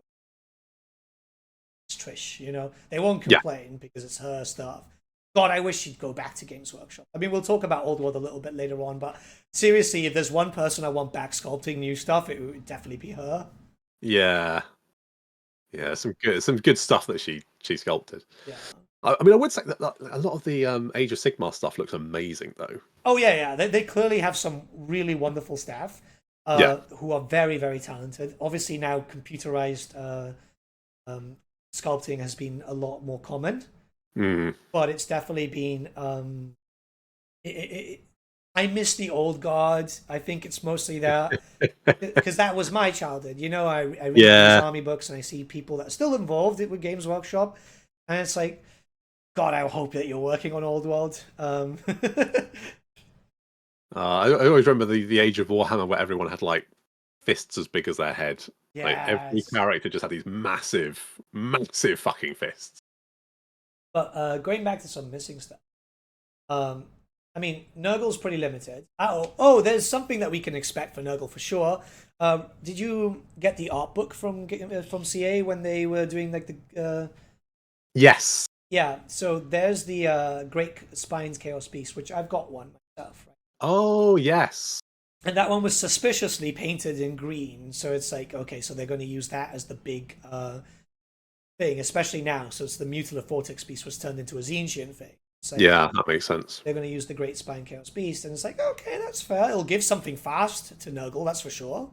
It's Trish, you know. They won't complain because it's her stuff. God, I wish she'd go back to Games Workshop. I mean, we'll talk about Old World a little bit later on, but seriously, if there's one person I want back sculpting new stuff, it would definitely be her. Yeah. Yeah, some good stuff that she sculpted. Yeah. I mean, I would say that a lot of the Age of Sigmar stuff looks amazing, though. Oh yeah. They clearly have some really wonderful staff who are very, very talented. Obviously now computerized sculpting has been a lot more common, but it's definitely been. I miss the old guard. I think it's mostly that because that was my childhood. You know, I read these army books and I see people that are still involved with Games Workshop, and it's like, God, I hope that you're working on Old World. I always remember the Age of Warhammer where everyone had like fists as big as their head. Yes. Like every character just had these massive fucking fists. But going back to some missing stuff. I mean, Nurgle's pretty limited. There's something that we can expect for Nurgle for sure. Did you get the art book from CA when they were doing like the? Yes. Yeah. So there's the Great Spines Chaos Beast, which I've got one myself. Right? Oh yes. And that one was suspiciously painted in green, so it's like, okay, so they're going to use that as the big thing, especially now. So it's the Mutilar Vortex Beast was turned into a Zenchian thing. So yeah, that makes sense. They're going to use the Great Spine Chaos Beast, and it's like, okay, that's fair. It'll give something fast to Nurgle, that's for sure.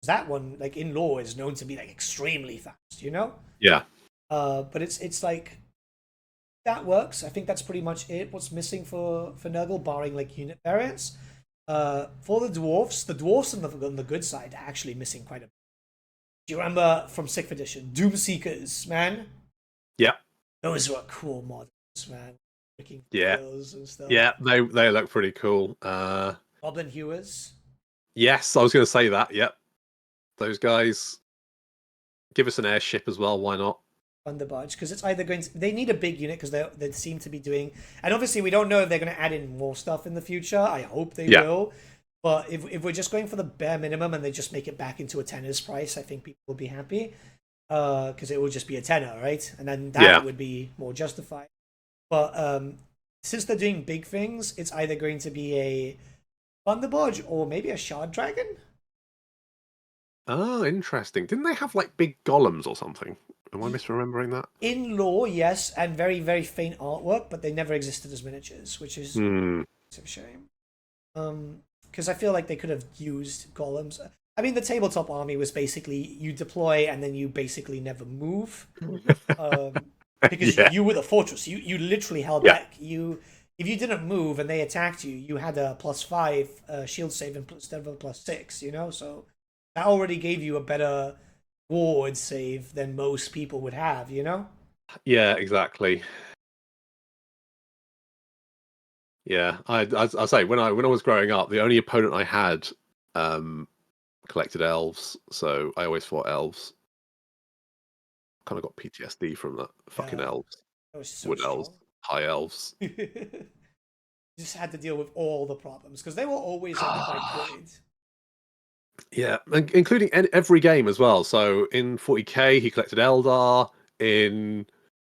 That one, like in lore, is known to be like extremely fast, you know? Yeah. But it's like that works. I think that's pretty much it. What's missing for Nurgle, barring like unit variants. For the dwarfs on the good side are actually missing quite a bit. Do you remember from 6th edition, Doomseekers, man? Yeah. Those were cool models, man. Yeah. And stuff. Yeah, they look pretty cool. Goblin Hewers. Yes, I was going to say that. Yep. Those guys. Give us an airship as well. Why not? Thunderbarge, because it's either going to, they need a big unit because they seem to be doing, and obviously we don't know if they're going to add in more stuff in the future. I hope they will, but if we're just going for the bare minimum and they just make it back into a tenner's price, I think people will be happy because it will just be a tenner, right? And then that would be more justified. But since they're doing big things, it's either going to be a Thunderbarge or maybe a Shard Dragon. Oh, interesting. Didn't they have like big golems or something? Am I misremembering that? In lore, yes, and very, very faint artwork, but they never existed as miniatures, which is a shame. Because I feel like they could have used golems. I mean, the tabletop army was basically you deploy and then you basically never move. Because you were the fortress. You literally held back. If you didn't move and they attacked you, you had a +5 shield save instead of a +6, you know? So that already gave you a better ward save than most people would have, you know? Yeah, exactly. Yeah, I say when I was growing up, the only opponent I had collected elves, so I always fought elves. Kind of got PTSD from that fucking elves, So wood strong. elves, high elves. Just had to deal with all the problems because they were always quite good. Yeah, including every game as well. So in 40k, he collected Eldar. In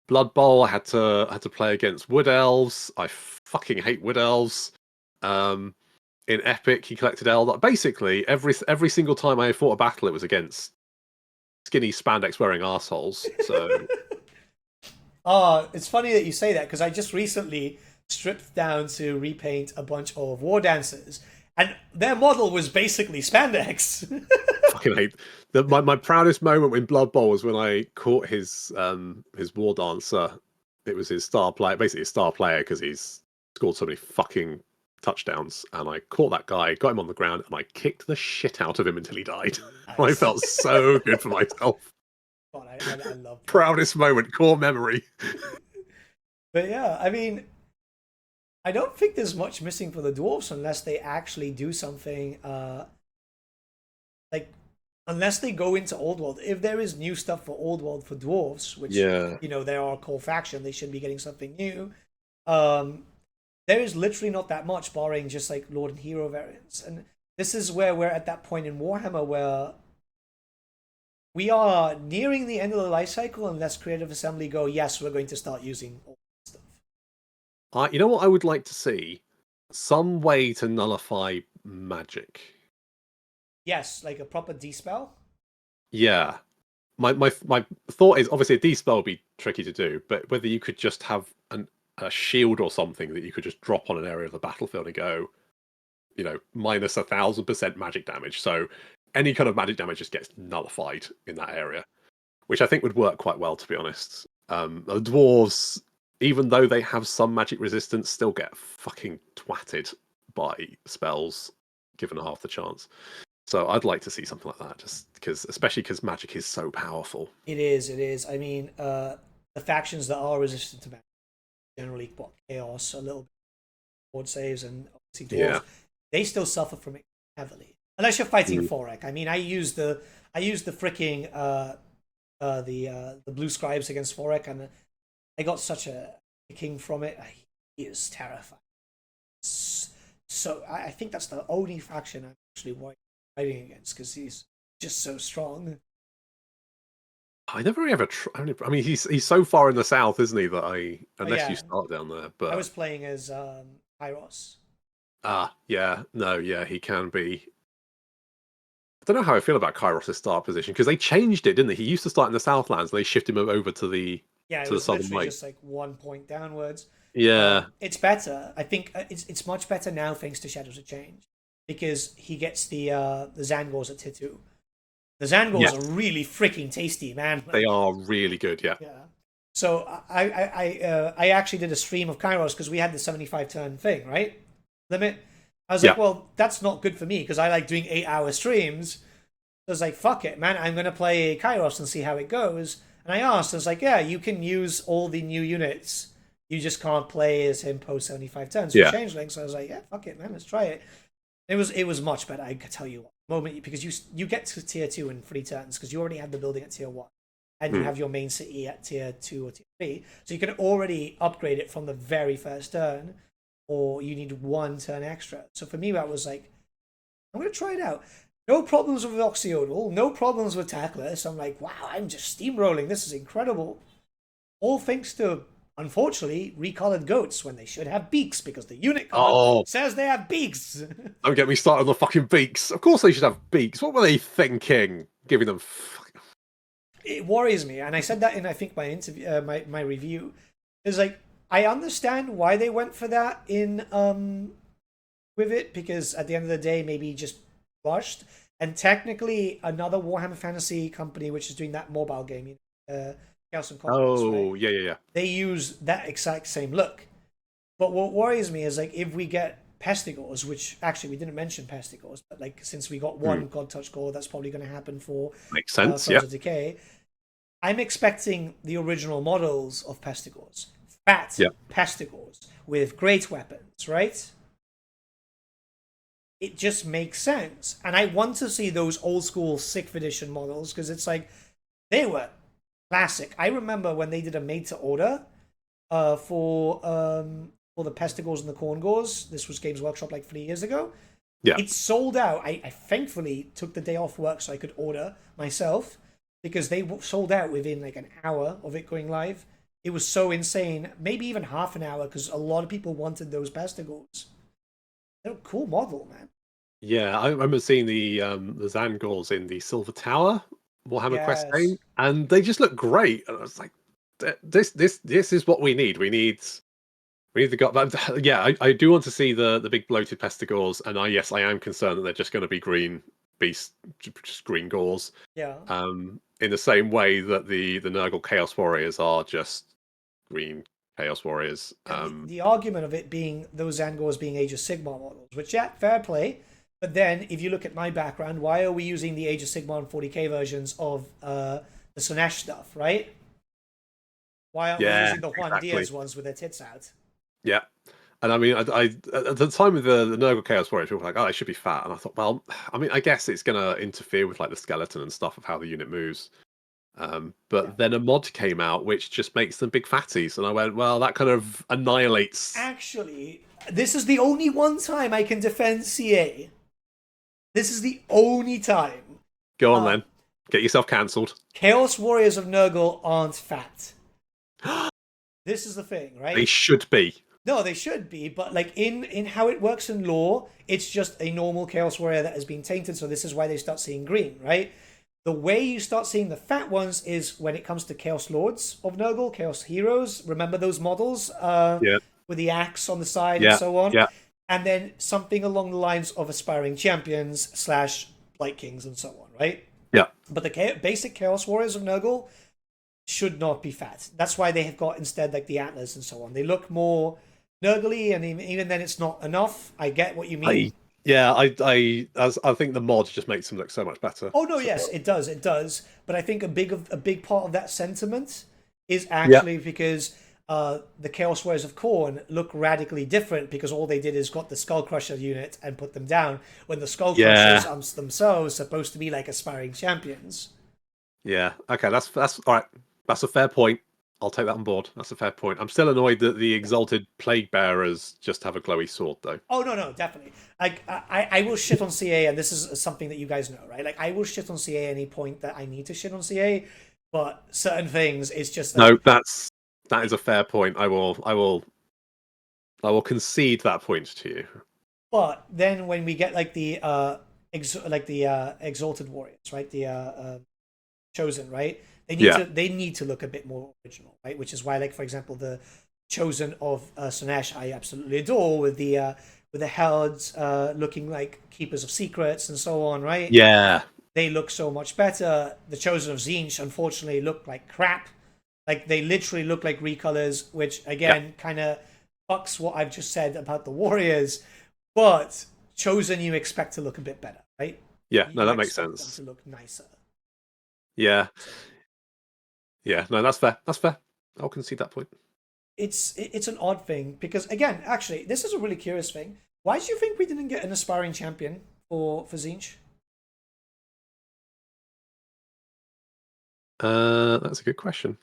Blood Bowl, I had to play against Wood Elves. I fucking hate Wood Elves. In Epic, he collected Eldar. Basically, every single time I fought a battle, it was against skinny spandex wearing assholes. So, it's funny that you say that because I just recently stripped down to repaint a bunch of war dancers. And their model was basically spandex. Fucking hate my proudest moment in Blood Bowl was when I caught his war dancer. It was his star player, basically his star player because he's scored so many fucking touchdowns. And I caught that guy, got him on the ground, and I kicked the shit out of him until he died. Nice. I felt so good for myself. God, I love that. Proudest moment, core memory. But yeah, I mean, I don't think there's much missing for the dwarves unless they actually do something like unless they go into Old World, if there is new stuff for Old World for dwarves, which Yeah. they're our core faction, they should be getting something new. There is literally not that much, barring just like Lord and Hero variants. And this is where we're at that point in Warhammer where we are nearing the end of the life cycle unless Creative Assembly go, yes, we're going to start using all this stuff. You know what I would like to see? Some way to nullify magic. Yes, like a proper dispel. Yeah. My thought is obviously a dispel would be tricky to do, but whether you could just have a shield or something that you could just drop on an area of the battlefield and go, minus 1,000% magic damage. So any kind of magic damage just gets nullified in that area, which I think would work quite well, to be honest. The dwarves, even though they have some magic resistance, still get fucking twatted by spells given half the chance. So I'd like to see something like that, just especially because magic is so powerful. It is. I mean, the factions that are resistant to magic generally chaos, a little bit board saves, and obviously dwarves, they still suffer from it heavily. Unless you're fighting Forek. I mean, I use the freaking the blue scribes against Forek, and I got such a kicking from it. He is terrifying. So I think that's the only faction I'm actually fighting against because he's just so strong. I never really ever. I mean, he's so far in the south, isn't he? That unless you start down there. But I was playing as Hyros. Yeah, no, yeah, he can be. I don't know how I feel about Kairos' start position because they changed it, didn't they? He used to start in the Southlands, and they shifted him over to the it was southern literally just like 1 point downwards. Yeah, it's better. I think it's much better now thanks to Shadows of Change because he gets the Zangors at tier 2. The Zangors are really freaking tasty, man. They are really good, yeah. Yeah. So I actually did a stream of Kairos because we had the 75 turn thing, right? Limit. I was like, well, that's not good for me because I like doing 8-hour streams. So I was like, fuck it, man. I'm going to play Kairos and see how it goes. And I asked, I was like, yeah, you can use all the new units. You just can't play as him post 75 turns for Changeling. So I was like, yeah, fuck it, man. Let's try it. It was much better, I could tell you what. Moment because you get to tier 2 in 3 turns because you already have the building at tier 1 and you have your main city at tier 2 or tier 3, so you can already upgrade it from the very first turn, or you need 1 turn extra. So for me that was like, I'm gonna try it out. No problems with Oxyodal, no problems with Tackler. So I'm like, wow, I'm just steamrolling, this is incredible, all thanks to, unfortunately, recolored goats when they should have beaks because the unit card says they have beaks. Don't get me started on the fucking beaks. Of course they should have beaks. What were they thinking? Giving them... It worries me, and I said that in, I think, my interview, my review. Is like, I understand why they went for that in with it, because at the end of the day, maybe just rushed. And technically, another Warhammer Fantasy company, which is doing that mobile game, Chaos and Conquest, right? Yeah. They use that exact same look. But what worries me is like if we get Pestigors, which actually we didn't mention Pestigors, but like since we got one God Touch Core, that's probably going to happen for makes sense. Decay. I'm expecting the original models of Pestigors, fat Pestigors with great weapons, right? It just makes sense, and I want to see those old school 6th edition models because it's like they were classic. I remember when they did a made to order for the Pestigors and the Corngors. This was Games Workshop like 3 years ago. Yeah, it sold out. I thankfully took the day off work so I could order myself because they sold out within like an hour of it going live. It was so insane, maybe even half an hour because a lot of people wanted those Pestigors. They're a cool model, man. Yeah, I remember seeing the Zangors in the Silver Tower Warhammer Quest game, and they just look great. And I was like, this is what we need. We need the god. But yeah, I do want to see the big bloated Pestigors, and I am concerned that they're just going to be green beasts, just green gores. Yeah. In the same way that the Nurgle Chaos Warriors are just green Chaos Warriors. The argument of it being those Zangors being Age of Sigmar models, which fair play. But then, if you look at my background, why are we using the Age of Sigmar and 40k versions of the Slaanesh stuff, right? Why aren't we using the Juan Diaz ones with their tits out? Yeah. And I mean, I at the time with the Nurgle Chaos Warriors, people were like, "Oh, it should be fat," and I thought, well, I mean, I guess it's going to interfere with like the skeleton and stuff of how the unit moves. But then a mod came out which just makes them big fatties, and I went, well, that kind of annihilates. Actually, this is the only one time I can defend CA. This is the only time. Go on then, get yourself cancelled. Chaos Warriors of Nurgle aren't fat. This is the thing, right? They should be. No, they should be, but like in how it works in lore, it's just a normal Chaos Warrior that has been tainted, so this is why they start seeing green, right? The way you start seeing the fat ones is when it comes to Chaos Lords of Nurgle, Chaos Heroes. Remember those models? Yeah. With the axe on the side Yeah. and so on? Yeah. And then something along the lines of Aspiring Champions / Blight Kings and so on, right? Yeah. But the basic Chaos Warriors of Nurgle should not be fat. That's why they have got instead like the antlers and so on. They look more Nurgle-y, and even then it's not enough. I get what you mean. I think the mod just makes them look so much better. Oh no, yes, it does. But I think a big part of that sentiment is actually because the Chaos Warriors of Khorne look radically different because all they did is got the Skull Crusher unit and put them down, when the Skull Crushers are themselves supposed to be like aspiring champions. Yeah. Okay, that's all right. That's a fair point. I'll take that on board. That's a fair point. I'm still annoyed that the Exalted Plague Bearers just have a glowy sword, though. Oh no, definitely. Like I will shit on CA, and this is something that you guys know, right? Like I will shit on CA any point that I need to shit on CA, but certain things it's just like, No, that is a fair point. I will concede that point to you. But then when we get like the Exalted Warriors, right? The Chosen, right? They need to look a bit more original, right? Which is why, like for example, the Chosen of Slaanesh I absolutely adore, with the Helds looking like keepers of secrets and so on, right? Yeah. They look so much better. The Chosen of Tzeentch unfortunately look like crap. Like they literally look like recolors, which again kind of fucks what I've just said about the Warriors. But Chosen you expect to look a bit better, right? Yeah, no, You that makes expect sense. them to look nicer. Yeah. Yeah, no, that's fair. That's fair. I'll concede that point. It's an odd thing because again, actually, this is a really curious thing. Why do you think we didn't get an aspiring champion for Tzeentch? That's a good question.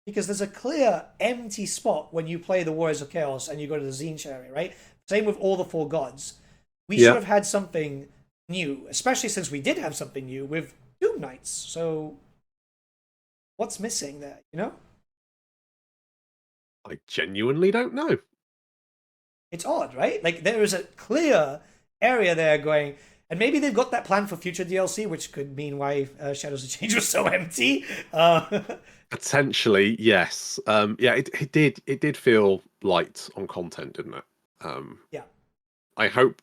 Because there's a clear empty spot when you play the Warriors of Chaos and you go to the Tzeentch area, right? Same with all the four gods. We should have had something new, especially since we did have something new with Doom Knights. So what's missing there, you know? I genuinely don't know. It's odd, right? Like there is a clear area there going, and maybe they've got that plan for future DLC, which could mean why Shadows of Change was so empty. Potentially, yes. Yeah, it did feel light on content, didn't it? Yeah. I hope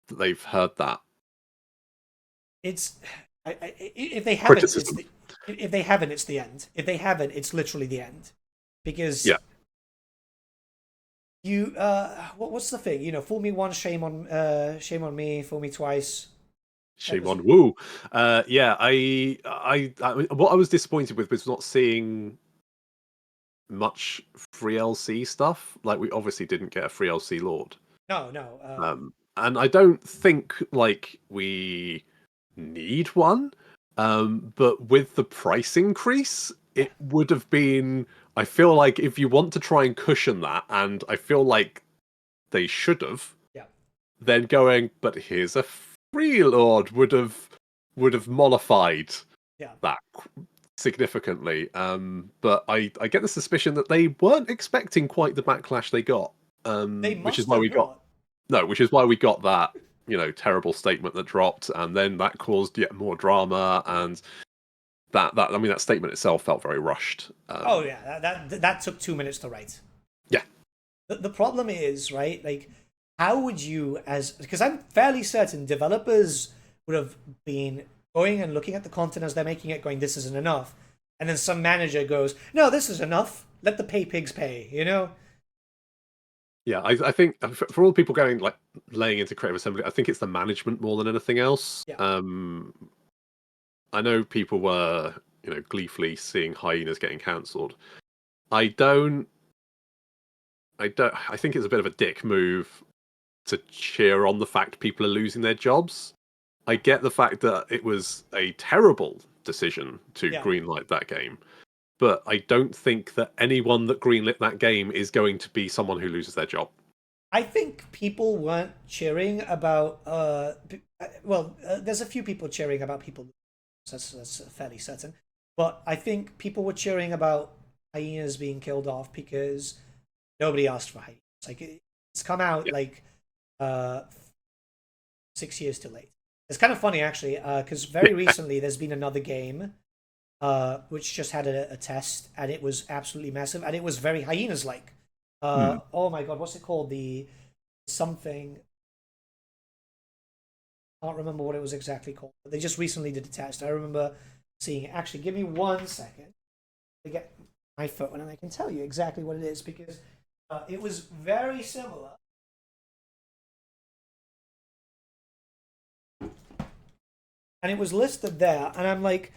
that they've heard that. If they haven't, if they haven't, it's the end. If they haven't, it's literally the end, because you what's the thing? You know, fool me once, shame on me. Fool me twice, shame on woo. Yeah, I what I was disappointed with was not seeing much free LC stuff. Like we obviously didn't get a free LC Lord. No. And I don't think like we need one. But with the price increase, it would have been. I feel like if you want to try and cushion that, and I feel like they should have. Yeah. Then going, but here's a free Lord would have mollified that significantly. But I get the suspicion that they weren't expecting quite the backlash they got. Which is why we got that, terrible statement that dropped, and then that caused yet more drama, and that statement itself felt very rushed. Oh yeah, that took 2 minutes to write. Yeah. The problem is, right, like, how would you, because I'm fairly certain developers would have been going and looking at the content as they're making it, going, this isn't enough, and then some manager goes, no, this is enough, let the pay pigs pay, you know? Yeah, I think for all people going like laying into creative assembly, I think it's the management more than anything else. Yeah. I know people were, gleefully seeing Hyenas getting cancelled. I don't I think it's a bit of a dick move to cheer on the fact people are losing their jobs. I get the fact that it was a terrible decision to greenlight that game, but I don't think that anyone that greenlit that game is going to be someone who loses their job. I think people weren't cheering about. There's a few people cheering about people. That's fairly certain. But I think people were cheering about hyenas being killed off because nobody asked for hyenas. Like it's come out like 6 years too late. It's kind of funny actually, because very recently there's been another game which just had a test and it was absolutely massive and it was very hyenas like. Oh my god, what's it called? The something. I can't remember what it was exactly called. But they just recently did a test. I remember seeing it. Actually, give me 1 second to get my phone and I can tell you exactly what it is because it was very similar. And it was listed there, and I'm like,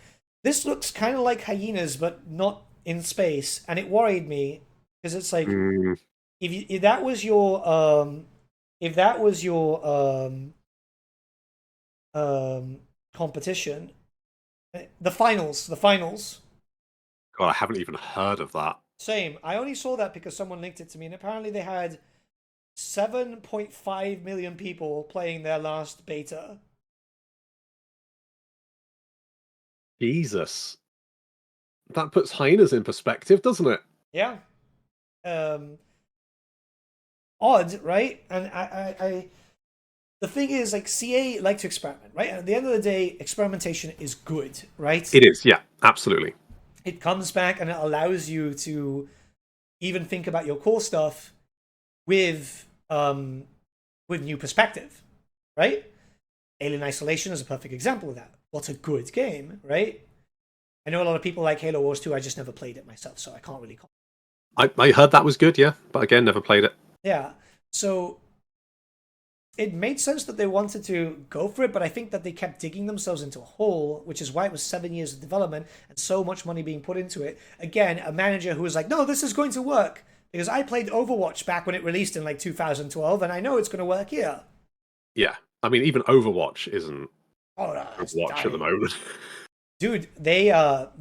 this looks kind of like hyenas, but not in space, and it worried me because it's like if that was your competition, the finals. God, I haven't even heard of that. Same. I only saw that because someone linked it to me, and apparently they had 7.5 million people playing their last beta. Jesus, that puts hyenas in perspective, doesn't it? Yeah. Odd, right? And I the thing is, like, CA like to experiment, right? And at the end of the day, experimentation is good, right? It is, yeah, absolutely. It comes back and it allows you to even think about your core stuff with new perspective, right? Alien Isolation is a perfect example of that. What's a good game, right? I know a lot of people like Halo Wars 2. I just never played it myself, so I can't really comment. I heard that was good, yeah, but again, never played it. Yeah, so it made sense that they wanted to go for it, but I think that they kept digging themselves into a hole, which is why it was 7 years of development and so much money being put into it. Again, a manager who was like, no, this is going to work, because I played Overwatch back when it released in like 2012, and I know it's going to work here. Yeah, I mean, even Overwatch isn't Overwatch at the moment. Dude, they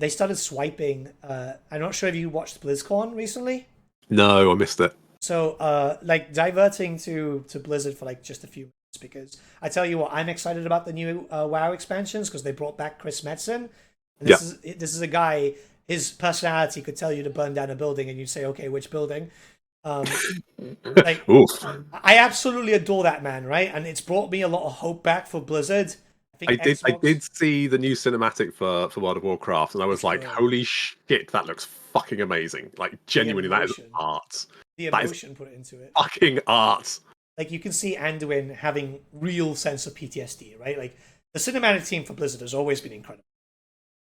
started swiping. I'm not sure if you watched BlizzCon recently. No, I missed it. So, like, diverting to Blizzard for like just a few minutes because I tell you what, I'm excited about the new WoW expansions because they brought back Chris Metzen. And this is a guy. His personality could tell you to burn down a building, and you'd say, "Okay, which building?" Like, I absolutely adore that man, right? And it's brought me a lot of hope back for Blizzard. I did see the new cinematic for World of Warcraft, and I was like, "Holy shit, that looks fucking amazing!" Like, genuinely, that is art. The emotion put into it. Fucking art. Like, you can see Anduin having real sense of PTSD, right? Like, the cinematic team for Blizzard has always been incredible.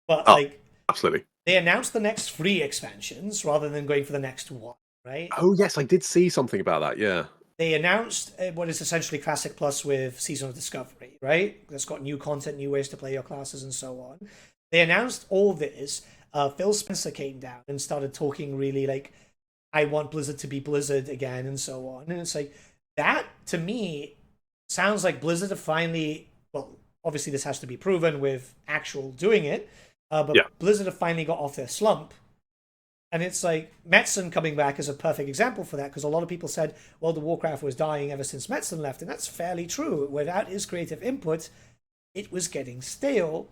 But, absolutely. They announced the next 3 expansions rather than going for the next 1, right? Oh, yes, I did see something about that, yeah. They announced what is essentially Classic Plus with Season of Discovery, right? That's got new content, new ways to play your classes, and so on. They announced all this. Phil Spencer came down and started talking really like, I want Blizzard to be Blizzard again, and so on. And it's like, that, to me, sounds like Blizzard have finally, well, obviously this has to be proven with actual doing it, but Blizzard have finally got off their slump. And it's like, Metzen coming back is a perfect example for that, because a lot of people said, well, the Warcraft was dying ever since Metzen left, and that's fairly true. Without his creative input, it was getting stale.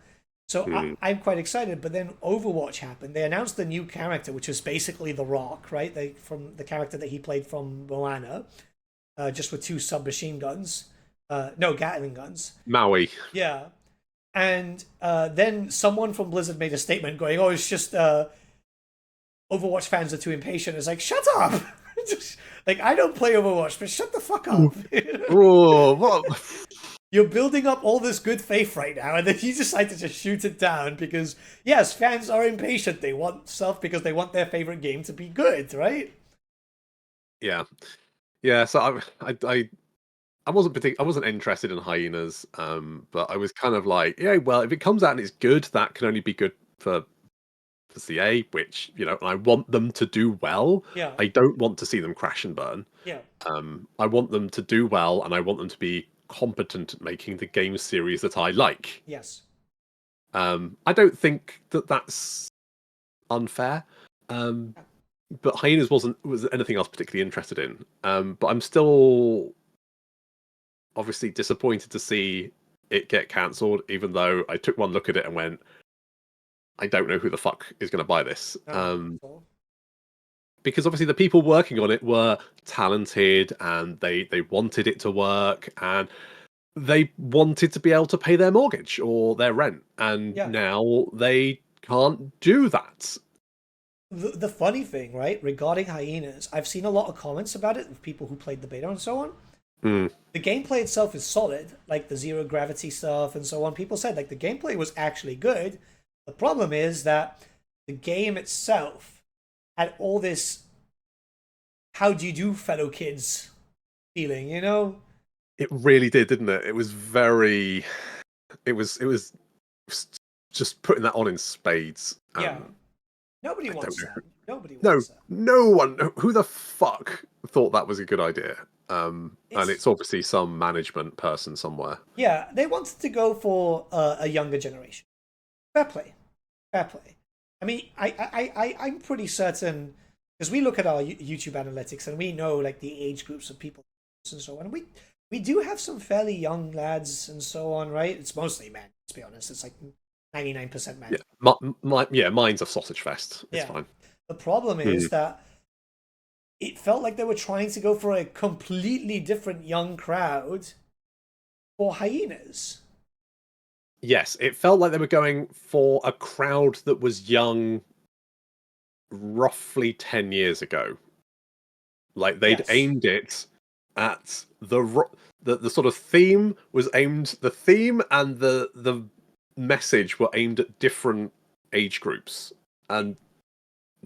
So I'm quite excited, but then Overwatch happened. They announced the new character, which was basically The Rock, right? From the character that he played from Moana, just with 2 submachine guns. No, Gatling guns. Maui. Yeah. And then someone from Blizzard made a statement going, oh, it's just... Overwatch fans are too impatient. It's like, shut up! Just, like, I don't play Overwatch, but shut the fuck up. Oh, what? You're building up all this good faith right now, and then you decide to just shoot it down because, yes, fans are impatient. They want stuff because they want their favorite game to be good, right? Yeah. Yeah, so I wasn't interested in Hyenas, but I was kind of like, yeah, well, if it comes out and it's good, that can only be good for for CA, which I want them to do well. Yeah. I don't want to see them crash and burn. Yeah. I want them to do well, and I want them to be competent at making the game series that I like. Yes. I don't think that that's unfair. But Hyenas was anything else particularly interested in. But I'm still obviously disappointed to see it get cancelled, even though I took one look at it and went, I don't know who the fuck is going to buy this. Because obviously the people working on it were talented and they wanted it to work and they wanted to be able to pay their mortgage or their rent. And now they can't do that. The funny thing, right, regarding Hyenas, I've seen a lot of comments about it with people who played the beta and so on. The gameplay itself is solid, like the zero gravity stuff and so on. People said like the gameplay was actually good. The problem is that the game itself had all this "how do you do, fellow kids" feeling, It really did, didn't it? It was very. It was just putting that on in spades. Nobody wants that. Nobody wants that. No one. Who the fuck thought that was a good idea? And it's obviously some management person somewhere. Yeah, they wanted to go for a younger generation. Fair play. Fair play. I mean, I'm pretty certain, because we look at our YouTube analytics and we know like the age groups of people and so on. We do have some fairly young lads and so on, right? It's mostly men, let's be honest. It's like 99% men. Mine's a sausage fest. It's fine. The problem is that it felt like they were trying to go for a completely different young crowd for Hyenas. Yes, it felt like they were going for a crowd that was young roughly 10 years ago. Like they'd aimed it at the sort of theme was aimed, the theme and the message were aimed at different age groups. And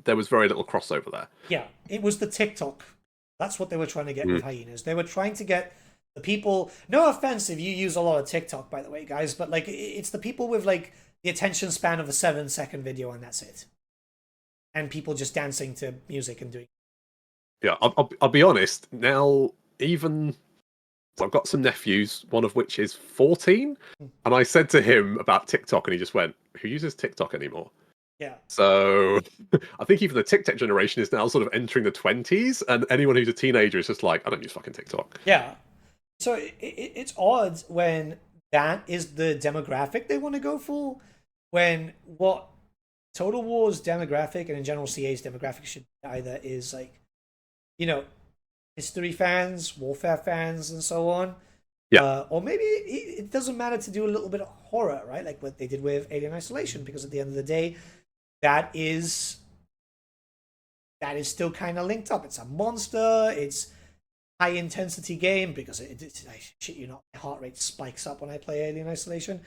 there was very little crossover there. Yeah, it was the TikTok. That's what they were trying to get with Hyenas. They were trying to get the people. No offense if you use a lot of TikTok, by the way, guys, but like it's the people with like the attention span of a 7-second video, and that's it. And people just dancing to music and doing. Yeah, I'll be honest. Now, even I've got some nephews, one of which is 14, and I said to him about TikTok, and he just went, "Who uses TikTok anymore?" Yeah. So I think even the TikTok generation is now sort of entering the 20s, and anyone who's a teenager is just like, I don't use fucking TikTok. Yeah. So it's odd when that is the demographic they want to go for, when what Total War's demographic and in general CA's demographic should either is like, history fans, warfare fans, and so on. Yeah. Or maybe it doesn't matter to do a little bit of horror, right? Like what they did with Alien Isolation, because at the end of the day, that is still kind of linked up. It's a monster. It's high intensity game because it's I shit you not, my heart rate spikes up when I play Alien Isolation.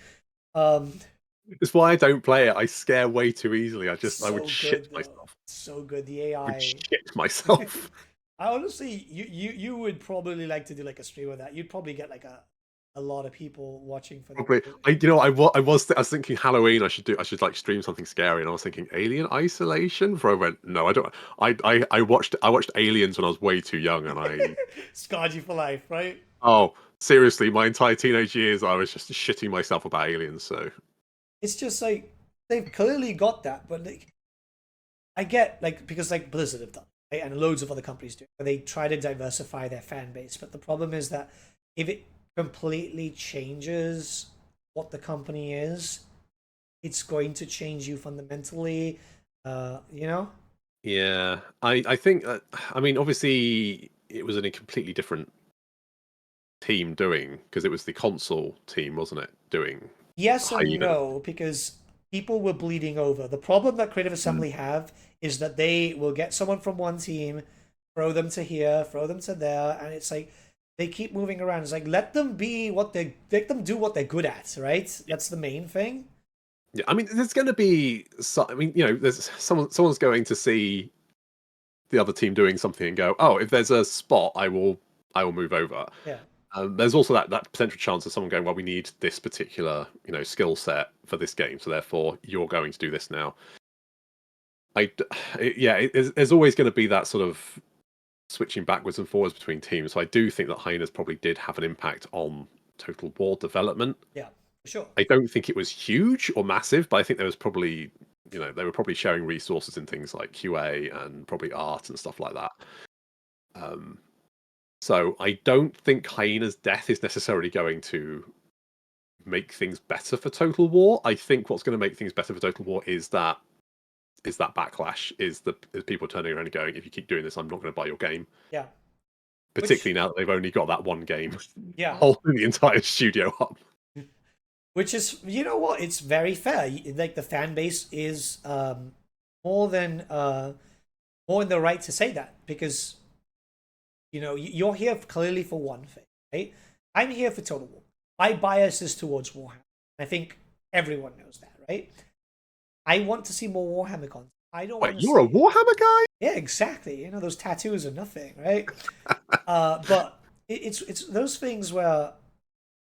It's why I don't play it. I scare way too easily. I would shit though. myself. So good. The AI. I would shit myself. I honestly, you would probably like to do like a stream of that. You'd probably get like a lot of people watching for Probably. that. I was thinking Halloween. I should like stream something scary, and I was thinking Alien Isolation. Before I went, no, I don't. I watched Aliens when I was way too young, and I scarred you for life, right? Oh, seriously, my entire teenage years, I was just shitting myself about Aliens. So it's just like they've clearly got that, but like I get like because like Blizzard have done, right? And loads of other companies do, where they try to diversify their fan base. But the problem is that if it completely changes what the company is, it's going to change you fundamentally. Yeah, I think I mean obviously it was in a completely different team doing because it was the console team, wasn't it? Doing yes and Hyenas. no, because people were bleeding over. The problem that Creative Assembly have is that they will get someone from one team, throw them to here, throw them to there, and it's like they keep moving around. It's like let them do what they're good at, right? That's the main thing. Yeah, I mean, there's going to be. I mean, there's someone's going to see the other team doing something and go, "Oh, if there's a spot, I will move over." Yeah. There's also that potential chance of someone going, "Well, we need this particular skill set for this game, so therefore you're going to do this now." there's always going to be that sort of switching backwards and forwards between teams. So I do think that Hyenas probably did have an impact on Total War development. Yeah, for sure. I don't think it was huge or massive, but I think there was probably, they were probably sharing resources in things like QA and probably art and stuff like that. So I don't think Hyena's death is necessarily going to make things better for Total War. I think what's going to make things better for Total War is that backlash, is people turning around and going, if you keep doing this, I'm not going to buy your game. Yeah. Particularly now that they've only got that one game. Yeah. Holding the entire studio up. Which is, you know what, it's very fair. Like, the fan base is more in the right to say that, because, you're here clearly for one thing, right? I'm here for Total War. My bias is towards Warhammer. I think everyone knows that, right? I want to see more Warhammer content. I don't. Wait, you're a Warhammer guy? Yeah, exactly. Those tattoos are nothing, right? But it's those things where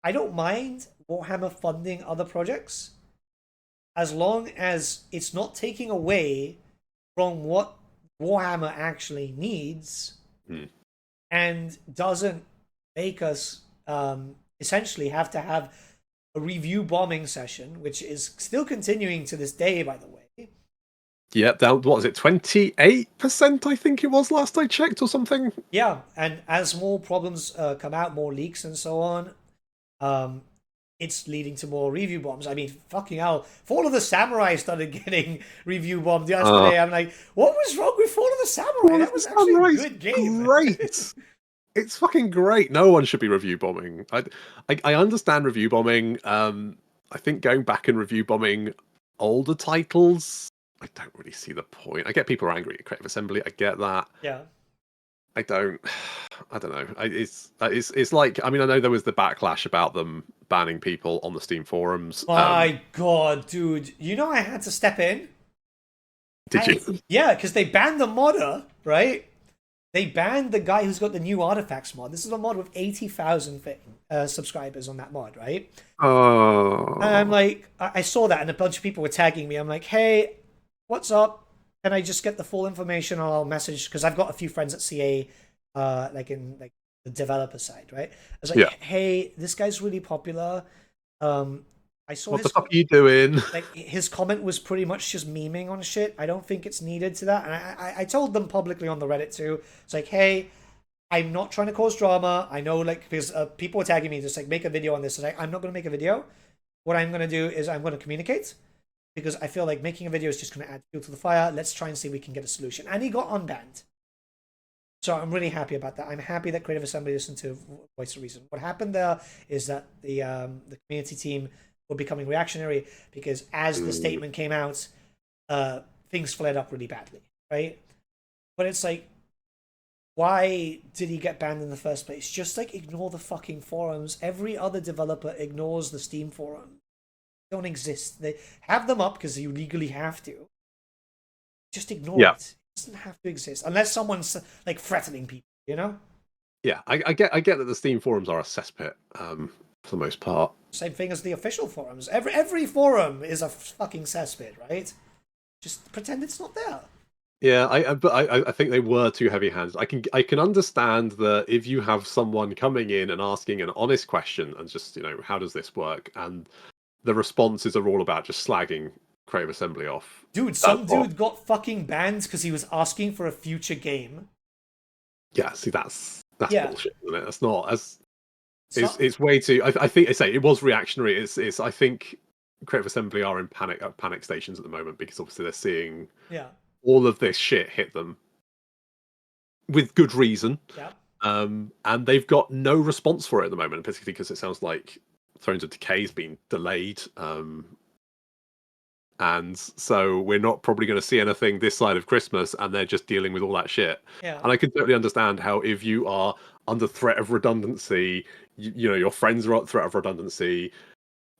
I don't mind Warhammer funding other projects, as long as it's not taking away from what Warhammer actually needs, and doesn't make us essentially have to have a review bombing session, which is still continuing to this day, by the way. Yeah, down, what was it, 28%, I think it was last I checked, or something? Yeah, and as more problems come out, more leaks and so on, it's leading to more review bombs. I mean, fucking hell, Fall of the Samurai started getting review bombed yesterday. I'm like, what was wrong with Fall of the Samurai? That was actually a good game. Great. It's fucking great. No one should be review bombing. I understand review bombing. I think going back and review bombing older titles, I don't really see the point. I get people are angry at Creative Assembly. I get that. Yeah. I don't know. It's like, I mean, I know there was the backlash about them banning people on the Steam forums. My God, dude. I had to step in. Did you? Yeah, because they banned the modder, right? They banned the guy who's got the new artifacts mod. This is a mod with 80,000 subscribers on that mod, right? Oh. And I'm like, I saw that, and a bunch of people were tagging me. I'm like, hey, what's up? Can I just get the full information, or I'll message, because I've got a few friends at CA, in the developer side, right? I was like, hey, this guy's really popular. I saw what the fuck are you doing? Like, his comment was pretty much just memeing on shit. I don't think it's needed to that. And I told them publicly on the Reddit too. It's like, hey, I'm not trying to cause drama. I know, like, because people were tagging me, just like, make a video on this. And I'm not going to make a video. What I'm going to do is I'm going to communicate, because I feel like making a video is just going to add fuel to the fire. Let's try and see if we can get a solution. And he got unbanned. So I'm really happy about that. I'm happy that Creative Assembly listened to Voice of Reason. What happened there is that the community team were becoming reactionary, because as the statement came out, things flared up really badly, right? But it's like, why did he get banned in the first place? Just like, ignore the fucking forums. Every other developer ignores the Steam forum. They don't exist. They have them up because you legally have to. Just ignore it. It doesn't have to exist unless someone's like threatening people, Yeah, I get that the Steam forums are a cesspit, for the most part. Same thing as the official forums. Every forum is a fucking cesspit, right? Just pretend it's not there. Yeah, but I think they were too heavy-handed. I can understand that if you have someone coming in and asking an honest question and just, how does this work? And the responses are all about just slagging Creative Assembly off. Dude, some dude got fucking banned because he was asking for a future game. Yeah, see, that's bullshit, isn't it? That's not as... It's way too... I think, it was reactionary. It's I think Creative Assembly are in panic stations at the moment, because obviously they're seeing all of this shit hit them with good reason. Yeah. And they've got no response for it at the moment, particularly because it sounds like Thrones of Decay has been delayed. And so we're not probably going to see anything this side of Christmas, and they're just dealing with all that shit. Yeah. And I can totally understand how, if you are under threat of redundancy, your friends are at threat of redundancy,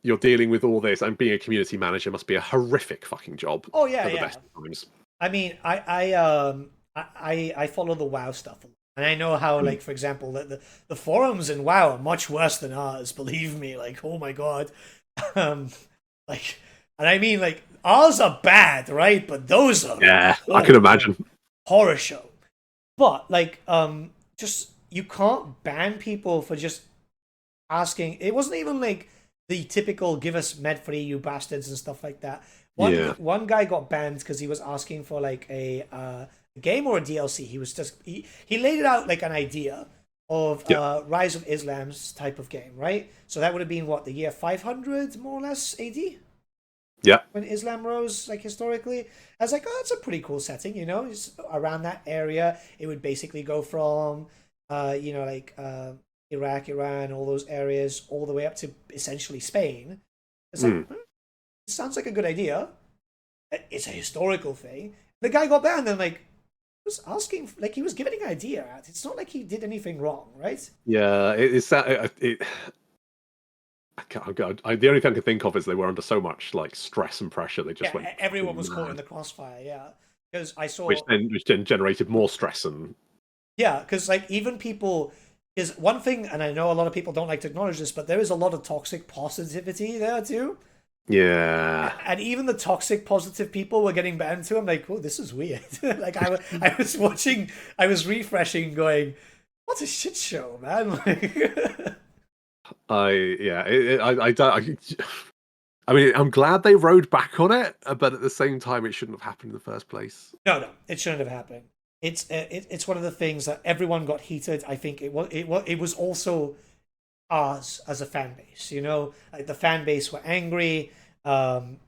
you're dealing with all this, and being a community manager must be a horrific fucking job. Oh yeah, at the best of times. I mean, I follow the WoW stuff a lot. And I know how, like, for example, the forums in WoW are much worse than ours, believe me. Like, oh my god. Like, And I mean, like, ours are bad, right? But those are, Yeah, I oh can man, imagine. horror show. But like, just you can't ban people for just asking. It wasn't even like the typical "give us med free, you bastards" and stuff like that. Yeah. One guy got banned because he was asking for like a game or a DLC. He was just he laid it out like an idea of Yeah. Rise of Islam's type of game, right? So that would have been what, the year 500 more or less AD Yeah. when Islam rose, like historically. I was like, oh, that's a pretty cool setting, you know. It's around that area. It would basically go from, like Iraq, Iran, all those areas, all the way up to essentially Spain. It's like, it sounds like a good idea. It's a historical thing. The guy got banned, and like was asking, like he was giving an idea out. It's not like he did anything wrong, right? Yeah. It's that. The only thing I can think of is they were under so much like stress and pressure. They just went Everyone was mad, caught in the crossfire. Yeah, because I saw, which then generated more stress and yeah, because like even people is one thing, and I know a lot of people don't like to acknowledge this, but there is a lot of toxic positivity there too. yeah. And even the toxic positive people were getting banned too. I'm like, oh, this is weird. Like I was watching, I was refreshing, going, what a shit show, man. Like, I don't. I mean, I'm glad they rode back on it, but at the same time, it shouldn't have happened in the first place. no, it shouldn't have happened. It's one of the things that everyone got heated. I think it was also us as a fan base. You know, like the fan base were angry, and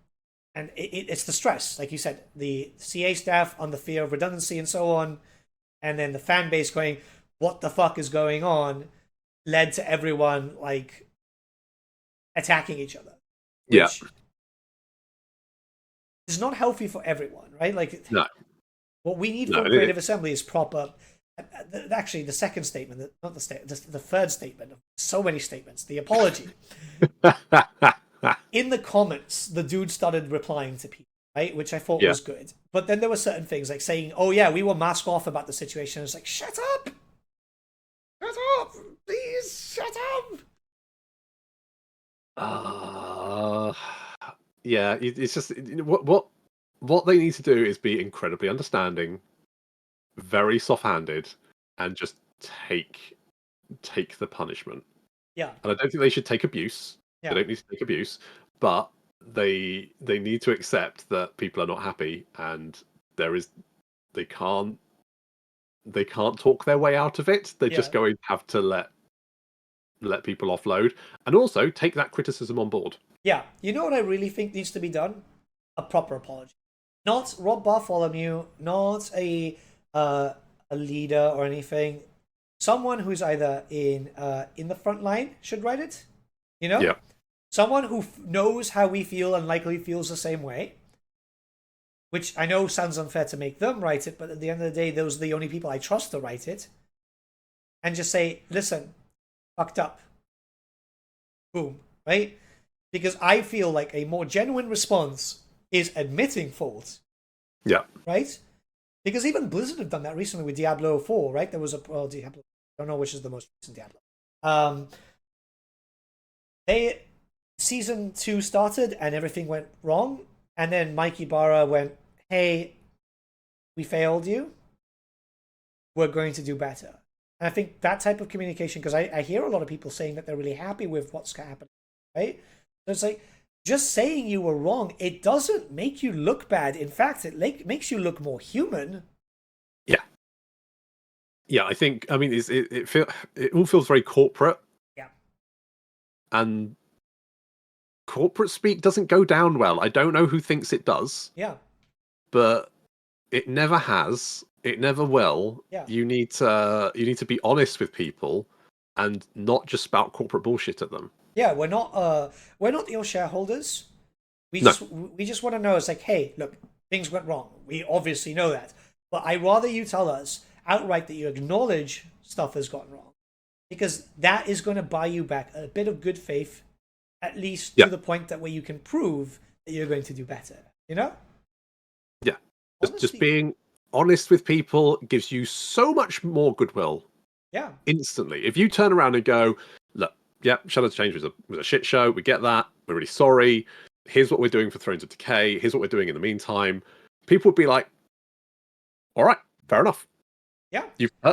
it's the stress, like you said, the CA staff on the fear of redundancy and so on, and then the fan base going, "What the fuck is going on?" led to everyone like attacking each other, Yeah. which is not healthy for everyone, right? Like, No. what we need No, from Creative Assembly is proper. Actually, the second statement, not the the third statement. So many statements. The apology. In the comments, the dude started replying to people, right, which I thought Yeah. was good. But then there were certain things like saying, "Oh yeah, we will mask off about the situation." It's like, shut up, please, shut up. Yeah. It's just what they need to do is be incredibly understanding, very soft-handed, and just take the punishment. Yeah, And I don't think they should take abuse. yeah, They don't need to take abuse, but they need to accept that people are not happy, and they can't talk their way out of it. They're yeah, just going to have to let people offload, and also take that criticism on board. yeah. You know what I really think needs to be done? A proper apology. Not Rob Bartholomew, not a leader or anything. Someone who's either in the front line should write it. You know, Yeah. someone who knows how we feel and likely feels the same way. Which I know sounds unfair to make them write it, but at the end of the day, those are the only people I trust to write it. And just say, listen, fucked up. Boom, right? Because I feel like a more genuine response is admitting fault, Yeah. right? Because even Blizzard have done that recently with Diablo 4, right? There was Diablo, I don't know which is the most recent Diablo. They season 2 started and everything went wrong, and then Mike Ibarra went, "Hey, we failed you. We're going to do better." And I think that type of communication, because I hear a lot of people saying that they're really happy with what's happening, right? So it's like, just saying you were wrong, it doesn't make you look bad. In fact, it makes you look more human. Yeah. Yeah. I think. I mean, it all feels very corporate. Yeah. And corporate speak doesn't go down well. I don't know who thinks it does. Yeah. But it never has. It never will. Yeah. You need to be honest with people and not just spout corporate bullshit at them. Yeah, we're not your shareholders. We No. just want to know, it's like, hey, look, things went wrong. We obviously know that. But I'd rather you tell us outright that you acknowledge stuff has gone wrong. Because that is going to buy you back a bit of good faith, at least to the point that where you can prove that you're going to do better. You know? Yeah. Just being honest with people gives you so much more goodwill. Yeah. Instantly. If you turn around and go, look, yeah, Shadow's Change was a shit show. We get that. We're really sorry. here's what we're doing for Thrones of Decay, here's what we're doing in the meantime, people would be like, all right, fair enough. Yeah.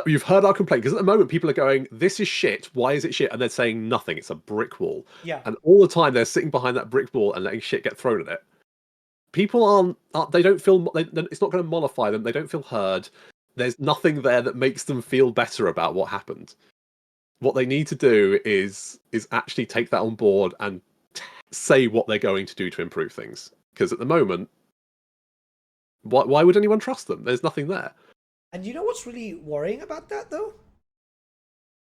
You've heard our complaint, because at the moment people are going, this is shit, why is it shit? And they're saying nothing, it's a brick wall. Yeah. And all the time they're sitting behind that brick wall and letting shit get thrown at it. People aren't they don't feel, it's not going to mollify them, they don't feel heard. There's nothing there that makes them feel better about what happened. What they need to do is actually take that on board and say what they're going to do to improve things. Because at the moment, why would anyone trust them? There's nothing there. And you know what's really worrying about that, though?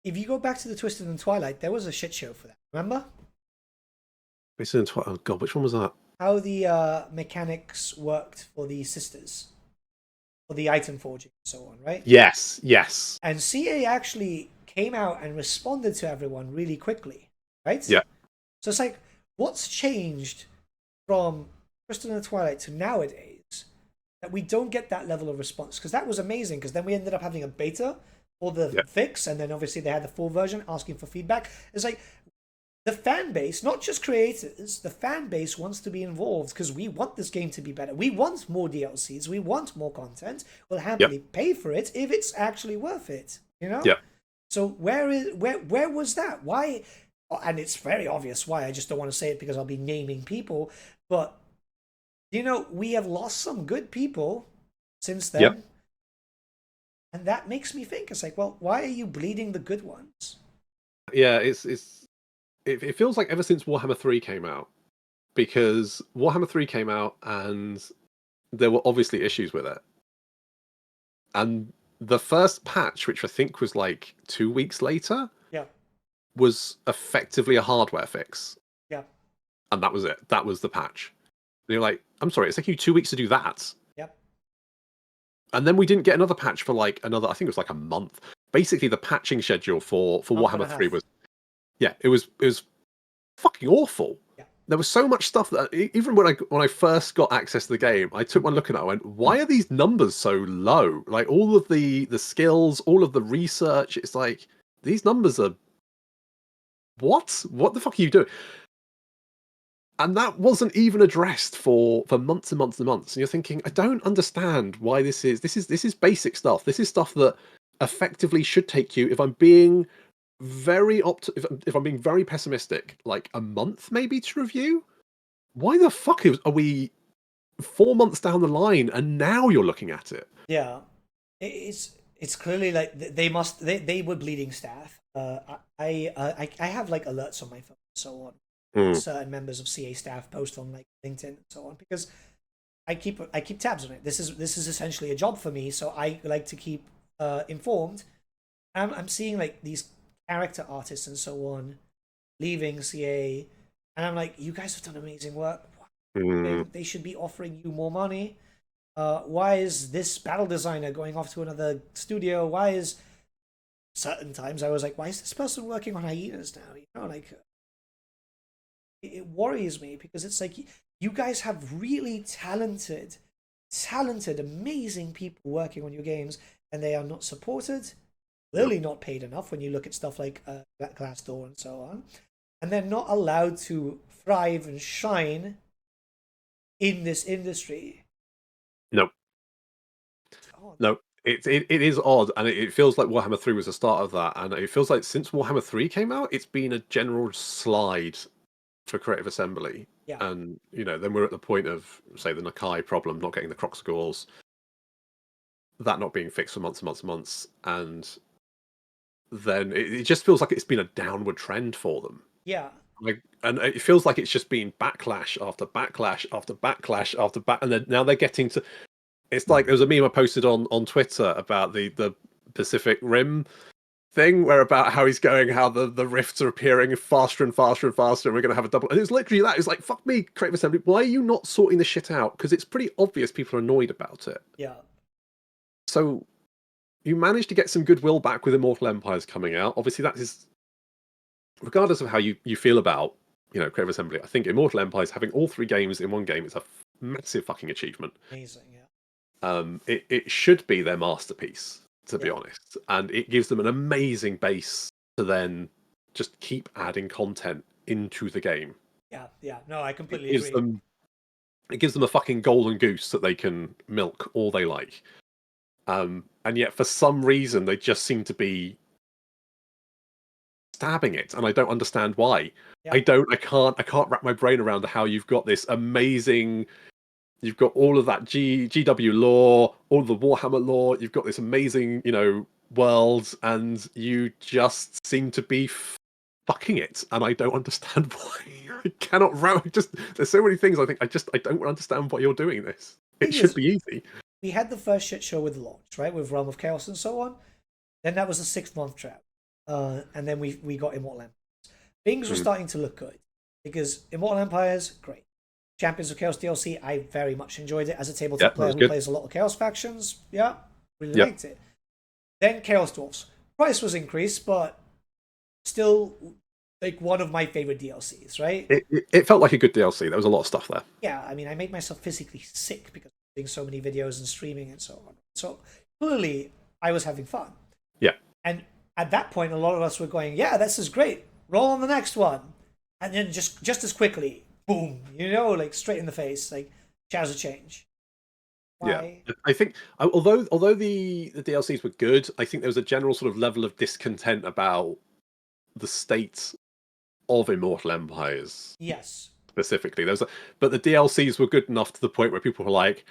If you go back to the Twisted and Twilight, there was a shit show for that. Remember? Oh god, which one was that? How the mechanics worked for the sisters, for the item forging and so on, right? Yes, yes. And CA actually came out and responded to everyone really quickly, right? Yeah. So it's like, what's changed from Twisted and Twilight to nowadays that we don't get that level of response? Because that was amazing, because then we ended up having a beta for the fix, and then obviously they had the full version asking for feedback. It's like, the fan base, not just creators, the fan base wants to be involved, because we want this game to be better. We want more DLCs. We want more content. We'll happily pay for it if it's actually worth it. You know? Yeah. So where was that? Why? And it's very obvious why. I just don't want to say it because I'll be naming people. But you know, we have lost some good people since then. Yep. And that makes me think, it's like, well, why are you bleeding the good ones? Yeah, it feels like ever since Warhammer 3 came out, because Warhammer 3 came out and there were obviously issues with it. And the first patch, which I think was like 2 weeks later, was effectively a hardware fix. Yeah. And that was it. That was the patch. And you're like, I'm sorry, it's taking you 2 weeks to do that. Yep. And then we didn't get another patch for like another, I think it was like a month. Basically, the patching schedule for Warhammer 3 was, it was fucking awful. Yeah. There was so much stuff that even when I first got access to the game, I took one look at it. I went, "Why are these numbers so low? Like all of the skills, all of the research. It's like these numbers are what? What the fuck are you doing?" And that wasn't even addressed for months and months and months. And you're thinking, I don't understand why this is basic stuff. This is stuff that effectively should take you, if I'm being if I'm being very pessimistic, like a month maybe to review. Why the fuck are we 4 months down the line and now you're looking at it? Yeah, it's clearly like they were bleeding staff. I have like alerts on my phone and so on. Certain members of CA staff post on like LinkedIn and so on, because I keep tabs on it. This is essentially a job for me, so I like to keep informed. I'm seeing like these character artists and so on leaving CA, and I'm like, you guys have done amazing work. They should be offering you more money. Why is this battle designer going off to another studio? Why is certain times I was like, why is this person working on Hyenas now? You know, like it worries me, because it's like you guys have really talented, amazing people working on your games, and they are not supported. Clearly not paid enough when you look at stuff like Glassdoor and so on, and they're not allowed to thrive and shine in this industry. No. No, it is odd, and it feels like Warhammer 3 was the start of that, and it feels like since Warhammer 3 came out, it's been a general slide for Creative Assembly. Yeah. And, you know, then we're at the point of, say, the Nakai problem, not getting the Croc scores, that not being fixed for months and months and months, and then it just feels like it's been a downward trend for them. Yeah. Like, and it feels like it's just been backlash after backlash after backlash after and then now they're getting to. It's like there was a meme I posted on Twitter about the Pacific Rim thing, where about how he's going, how the rifts are appearing faster and faster and faster, and we're going to have a double. And it's literally that. It's like, fuck me, Creative Assembly. Why are you not sorting this shit out? Because it's pretty obvious people are annoyed about it. Yeah. So you managed to get some goodwill back with Immortal Empires coming out. Obviously, that is, regardless of how you feel about, you know, Creative Assembly, I think Immortal Empires having all 3 games in one game is a massive fucking achievement. Amazing, yeah. It should be their masterpiece, to be honest, and it gives them an amazing base to then just keep adding content into the game. Yeah. No, I It completely gives agree. them it gives them a fucking golden goose that they can milk all they like. And yet for some reason they just seem to be stabbing it, and I don't understand why. Yeah. I can't wrap my brain around how you've got this amazing. You've got all of that GW lore, all the Warhammer lore. You've got this amazing, world, and you just seem to be fucking it, and I don't understand why. I cannot wrap. Just there's so many things. I think I don't understand why you're doing this. It Thing should is, be easy. we had the first shit show with launch, right, with Realm of Chaos and so on. Then that was the 6 month trap, and then we got Immortal Empires. Things were Mm. starting to look good because Immortal Empires, great. Champions of Chaos DLC, I very much enjoyed it as a Yeah, tabletop that player was who good. plays a lot of Chaos factions. Yeah, really Yeah. liked it. Then Chaos Dwarfs. Price was increased, but still like one of my favorite DLCs, right? It felt like a good DLC. There was a lot of stuff there. Yeah, I mean, I made myself physically sick because of doing so many videos and streaming and so on. So clearly, I was having fun. Yeah. And at that point, a lot of us were going, "Yeah, this is great. Roll on the next one," and then just as quickly, boom, like straight in the face, like Shadows of Change. Why? Yeah, I think although the DLCs were good, I think there was a general sort of level of discontent about the state of Immortal Empires Yes. specifically. But the DLCs were good enough to the point where people were like,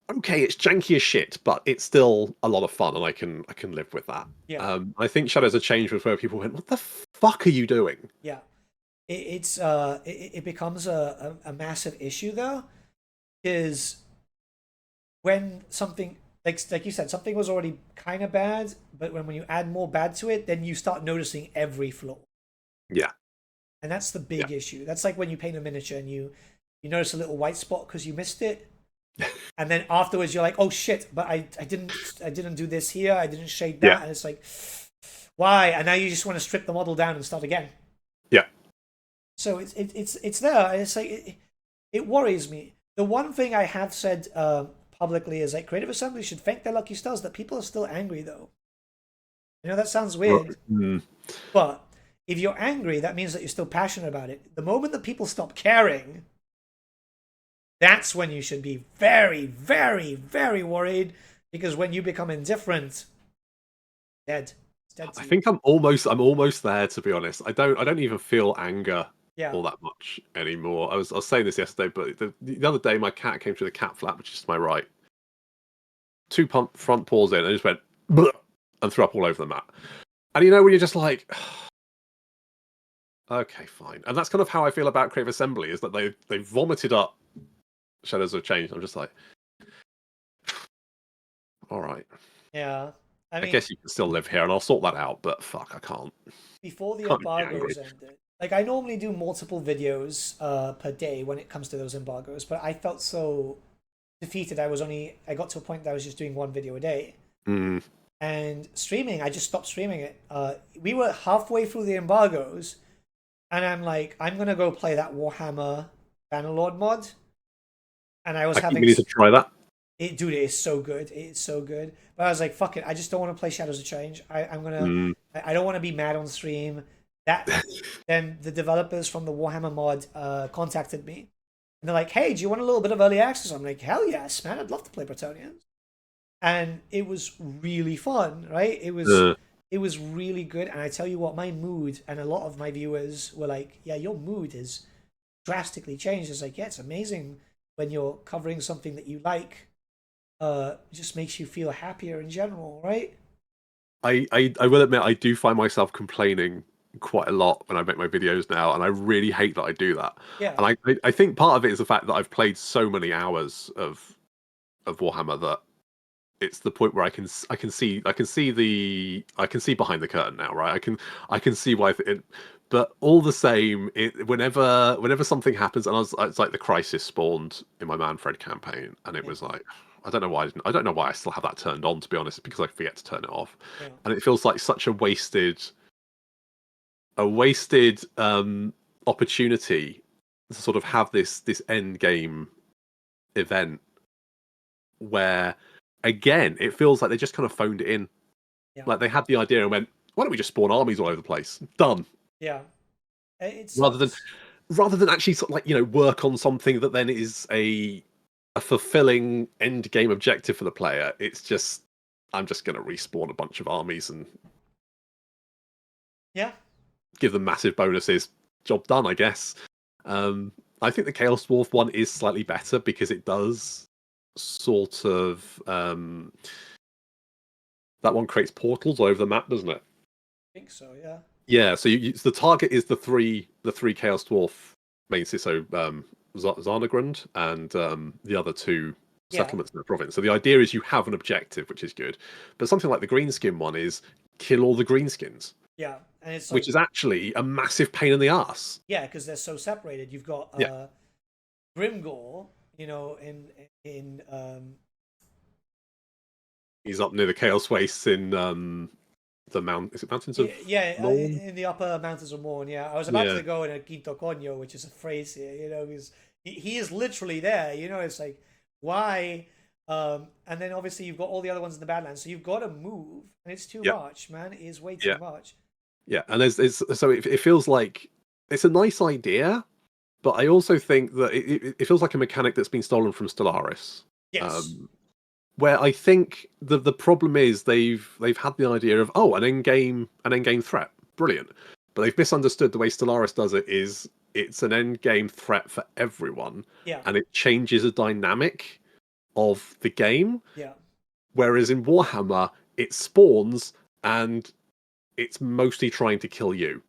"Okay, it's janky as shit, but it's still a lot of fun, and I can live with that." Yeah. I think Shadows of Change was where people went, "What the fuck are you doing?" Yeah. It becomes a massive issue though, is when something like you said, something was already kind of bad, but when you add more bad to it, then you start noticing every flaw. Yeah, And that's the yeah, big issue. That's like when you paint a miniature and you notice a little white spot because you missed it, and then afterwards you're like, oh shit, but I didn't do this here, I didn't shade yeah, that, and it's like, why? And now you just want to strip the model down and start again. yeah. So it's there. And it's like it worries me. The one thing I have said publicly is like Creative Assembly should thank their lucky stars that people are still angry though. That sounds weird, Mm. but if you're angry, that means that you're still passionate about it. The moment that people stop caring, that's when you should be very, very, very worried, because when you become indifferent, dead. It's dead to I you. think I'm almost there, to be honest. I don't even feel anger Yeah. all that much anymore. I was saying this yesterday, but the other day my cat came through the cat flap, which is to my right. Two front paws in, and just went "Bleh," and threw up all over the mat. And when you're just like, okay, fine. And that's kind of how I feel about Creative Assembly, is that they vomited up Shadows of Change. I'm just like, all right. Yeah. I I mean, guess you can still live here, and I'll sort that out. But fuck, I can't. before the Can't be angry. embargoes ended, like I normally do multiple videos per day when it comes to those embargoes, but I felt so defeated. I got to a point that I was just doing one video a day. Mm. And streaming, I just stopped streaming it. We were halfway through the embargoes, and I'm like, I'm gonna go play that Warhammer Bannerlord mod. And I was I think having we need to try that. dude, it is so good. It's so good. But I was like, fuck it. I just don't want to play Shadows of Change. I'm gonna. Mm. I don't want to be mad on stream. That then the developers from the Warhammer mod contacted me, and they're like, "Hey, do you want a little bit of early access?" I'm like, "Hell yes, man! I'd love to play Bretonnians." And it was really fun, right? It was really good. And I tell you what, my mood, and a lot of my viewers were like, "Yeah, your mood has drastically changed." It's like, yeah, it's amazing when you're covering something that you like. It just makes you feel happier in general, right? I will admit I do find myself complaining quite a lot when I make my videos now, and I really hate that I do that. Yeah, And I think part of it is the fact that I've played so many hours of Warhammer that it's the point where I can see behind the curtain now, right? I can see why. But all the same, whenever something happens, and it's like the Crisis spawned in my Manfred campaign, and it yeah, was like, I don't know why I still have that turned on, to be honest, because I forget to turn it off, yeah, and it feels like such a wasted opportunity to sort of have this end game event where, again, it feels like they just kind of phoned it in. yeah, Like they had the idea and went, "Why don't we just spawn armies all over the place? Done." yeah. It Rather than sucks. rather than actually sort of like, work on something that then is a fulfilling end game objective for the player, it's just, I'm just going to respawn a bunch of armies and Yeah. give them massive bonuses. Job done, I guess. I think the Chaos Dwarf one is slightly better because it does sort of that one creates portals all over the map, doesn't it? I think so, yeah. Yeah, so so the target is the three Chaos Dwarf mainly, so Zarnagrund and the other two settlements in the province. So the idea is you have an objective, which is good. But something like the Greenskin one is kill all the Greenskins. Yeah, and it's which is actually a massive pain in the ass. Yeah, because they're so separated. You've got Grimgore, in he's up near the Chaos Wastes in the mount. Is it Mountains of Morn? in the upper mountains of Morn. Yeah, I was about to go in a Quinto Coño, which is a phrase here. Because he is literally there. It's like why. And then obviously you've got all the other ones in the Badlands, so you've got to move, and it's too much, man. It is way too much. Yeah, and so it feels like it's a nice idea, but I also think that it feels like a mechanic that's been stolen from Stellaris. Yes. Where I think the problem is they've had the idea of an end game threat, brilliant, but they've misunderstood the way Stellaris does it. Is it's an end game threat for everyone, and it changes the dynamic of the game. Yeah. Whereas in Warhammer, it spawns and it's mostly trying to kill you.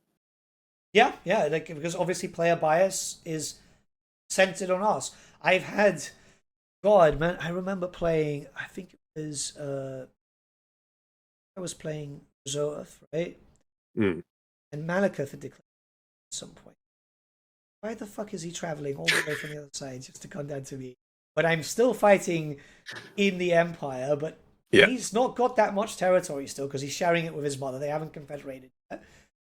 Yeah, because obviously player bias is centered on us. I've had, God, man, I remember playing. I think it was I was playing Zoeth, right? And Malekith had declared at some point. Why the fuck is he traveling all the way from the other side just to come down to me? But I'm still fighting in the Empire, but he's not got that much territory still because he's sharing it with his mother. They haven't confederated yet.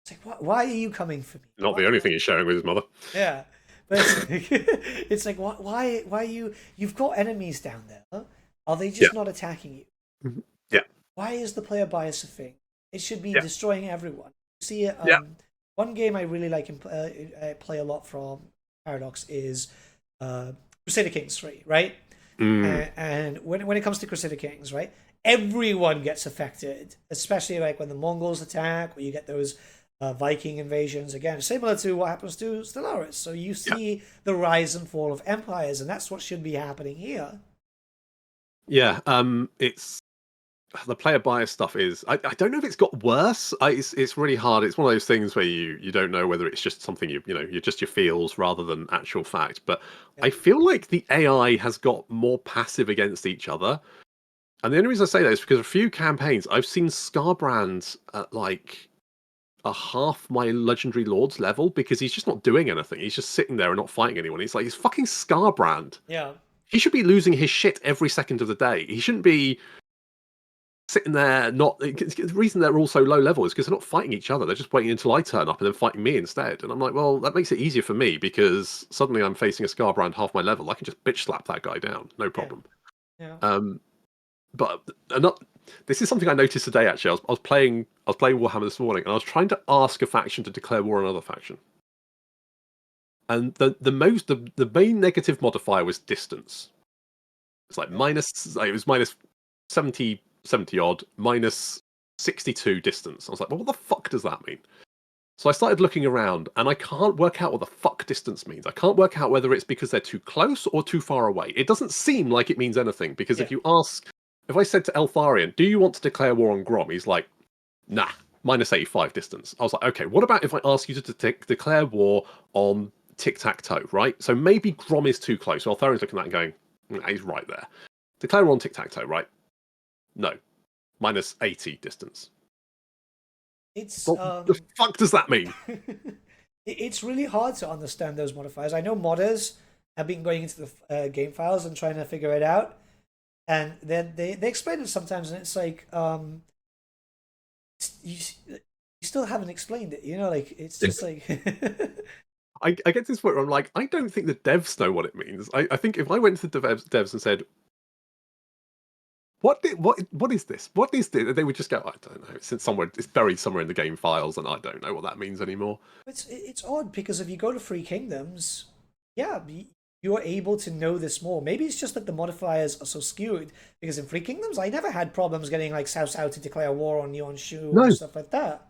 It's like, why are you coming for me? Not the only thing he's sharing with his mother. Yeah, but it's like, why you? You've got enemies down there. Are they just not attacking you? Yeah. Why is the player bias a thing? It should be destroying everyone. See, one game I really like and play a lot from Paradox is Crusader Kings 3, right? And when it comes to Crusader Kings, right, everyone gets affected, especially like when the Mongols attack, where you get those Viking invasions again, similar to what happens to Stellaris. So you see the rise and fall of empires, and that's what should be happening here. Yeah, it's the player bias stuff is. I don't know if it's got worse. It's really hard. It's one of those things where you don't know whether it's just something you're just your feels rather than actual fact. But I feel like the AI has got more passive against each other. And the only reason I say that is because a few campaigns I've seen Scarbrand at like a half my legendary lord's level because he's just not doing anything. He's just sitting there and not fighting anyone. He's fucking Scarbrand. Yeah. He should be losing his shit every second of the day. He shouldn't be sitting there the reason they're all so low level is because they're not fighting each other. They're just waiting until I turn up and then fighting me instead. And I'm like, well, that makes it easier for me because suddenly I'm facing a Scarbrand half my level. I can just bitch slap that guy down, no problem. Yeah. But this is something I noticed today. Actually, I was playing Warhammer this morning, and I was trying to ask a faction to declare war on another faction. And the main negative modifier was distance. It's like it was minus 70 odd, minus 62 distance. I was like, well, what the fuck does that mean? So I started looking around, and I can't work out what the fuck distance means. I can't work out whether it's because they're too close or too far away. It doesn't seem like it means anything, because if I said to Eltharion, do you want to declare war on Grom? He's like, nah, minus 85 distance. I was like, okay, what about if I ask you to declare war on Tic-Tac-Toe, right? So maybe Grom is too close. So Eltharion's looking at that and going, nah, he's right there. Declare war on Tic-Tac-Toe, right? No. Minus 80 distance. It's what the fuck does that mean? It's really hard to understand those modifiers. I know modders have been going into the game files and trying to figure it out, and then they explain it sometimes, and it's like you still haven't explained it. Like it's just like. I get to this point where I'm like, I don't think the devs know what it means. I think if I went to the devs and said, what is this? What is this? They would just go, I don't know. It's buried somewhere in the game files, and I don't know what that means anymore. It's odd because if you go to Free Kingdoms, yeah, you're able to know this more. Maybe it's just that the modifiers are so skewed because in Free Kingdoms, I never had problems getting like South to declare war on you on Shu No. and stuff like that.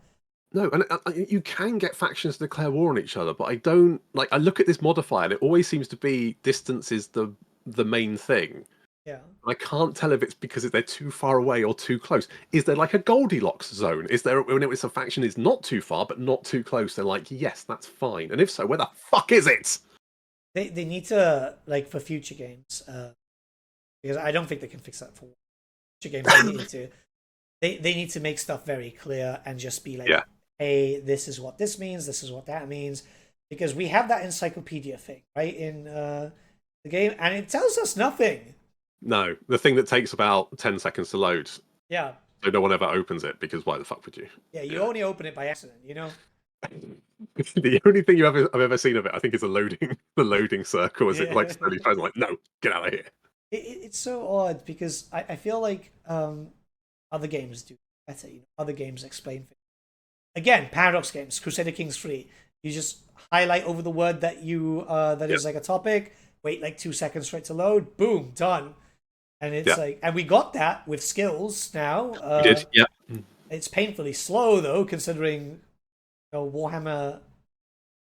No, and you can get factions to declare war on each other, but I don't like. I look at this modifier, and it always seems to be distance is the main thing. Yeah. I can't tell if it's because they're too far away or too close. Is there like a Goldilocks zone? Is there when it's a faction is not too far but not too close? They're like, yes, that's fine. And if so, where the fuck is it? They need to, like, for future games, because I don't think they can fix that for future games. They need to make stuff very clear and just be like, Yeah. hey, this is what this means, this is what that means, because we have that encyclopedia thing right in the game, and it tells us nothing. No, the thing that takes about 10 seconds to load. Yeah. So no one ever opens it because why the fuck would you? Yeah, you only open it by accident, you know. The only thing I've ever seen of it, I think, is the loading circle as it like Yeah. slowly tries like, no, get out of here. It's so odd because I feel like other games do better. You know, other games explain things. Again, Paradox games, Crusader Kings 3. You just highlight over the word that you that is like a topic. Wait like 2 seconds for it to load. Boom, done. And it's like, and we got that with skills now. We did, yeah. It's painfully slow though, considering Warhammer.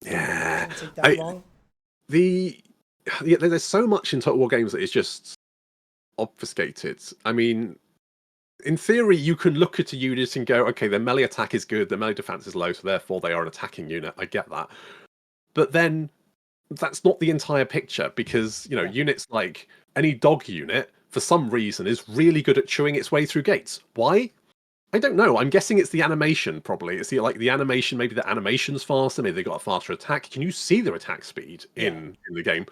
Yeah, Doesn't take that long. There's so much in Total War games that is just obfuscated. I mean, in theory, you can look at a unit and go, okay, their melee attack is good, their melee defense is low, so therefore they are an attacking unit. I get that, but then that's not the entire picture because units like any dog unit for some reason is really good at chewing its way through gates. Why? I don't know. I'm guessing it's the animation, probably. It's the animation, maybe the animation's faster, maybe they got a faster attack. Can you see their attack speed in the game?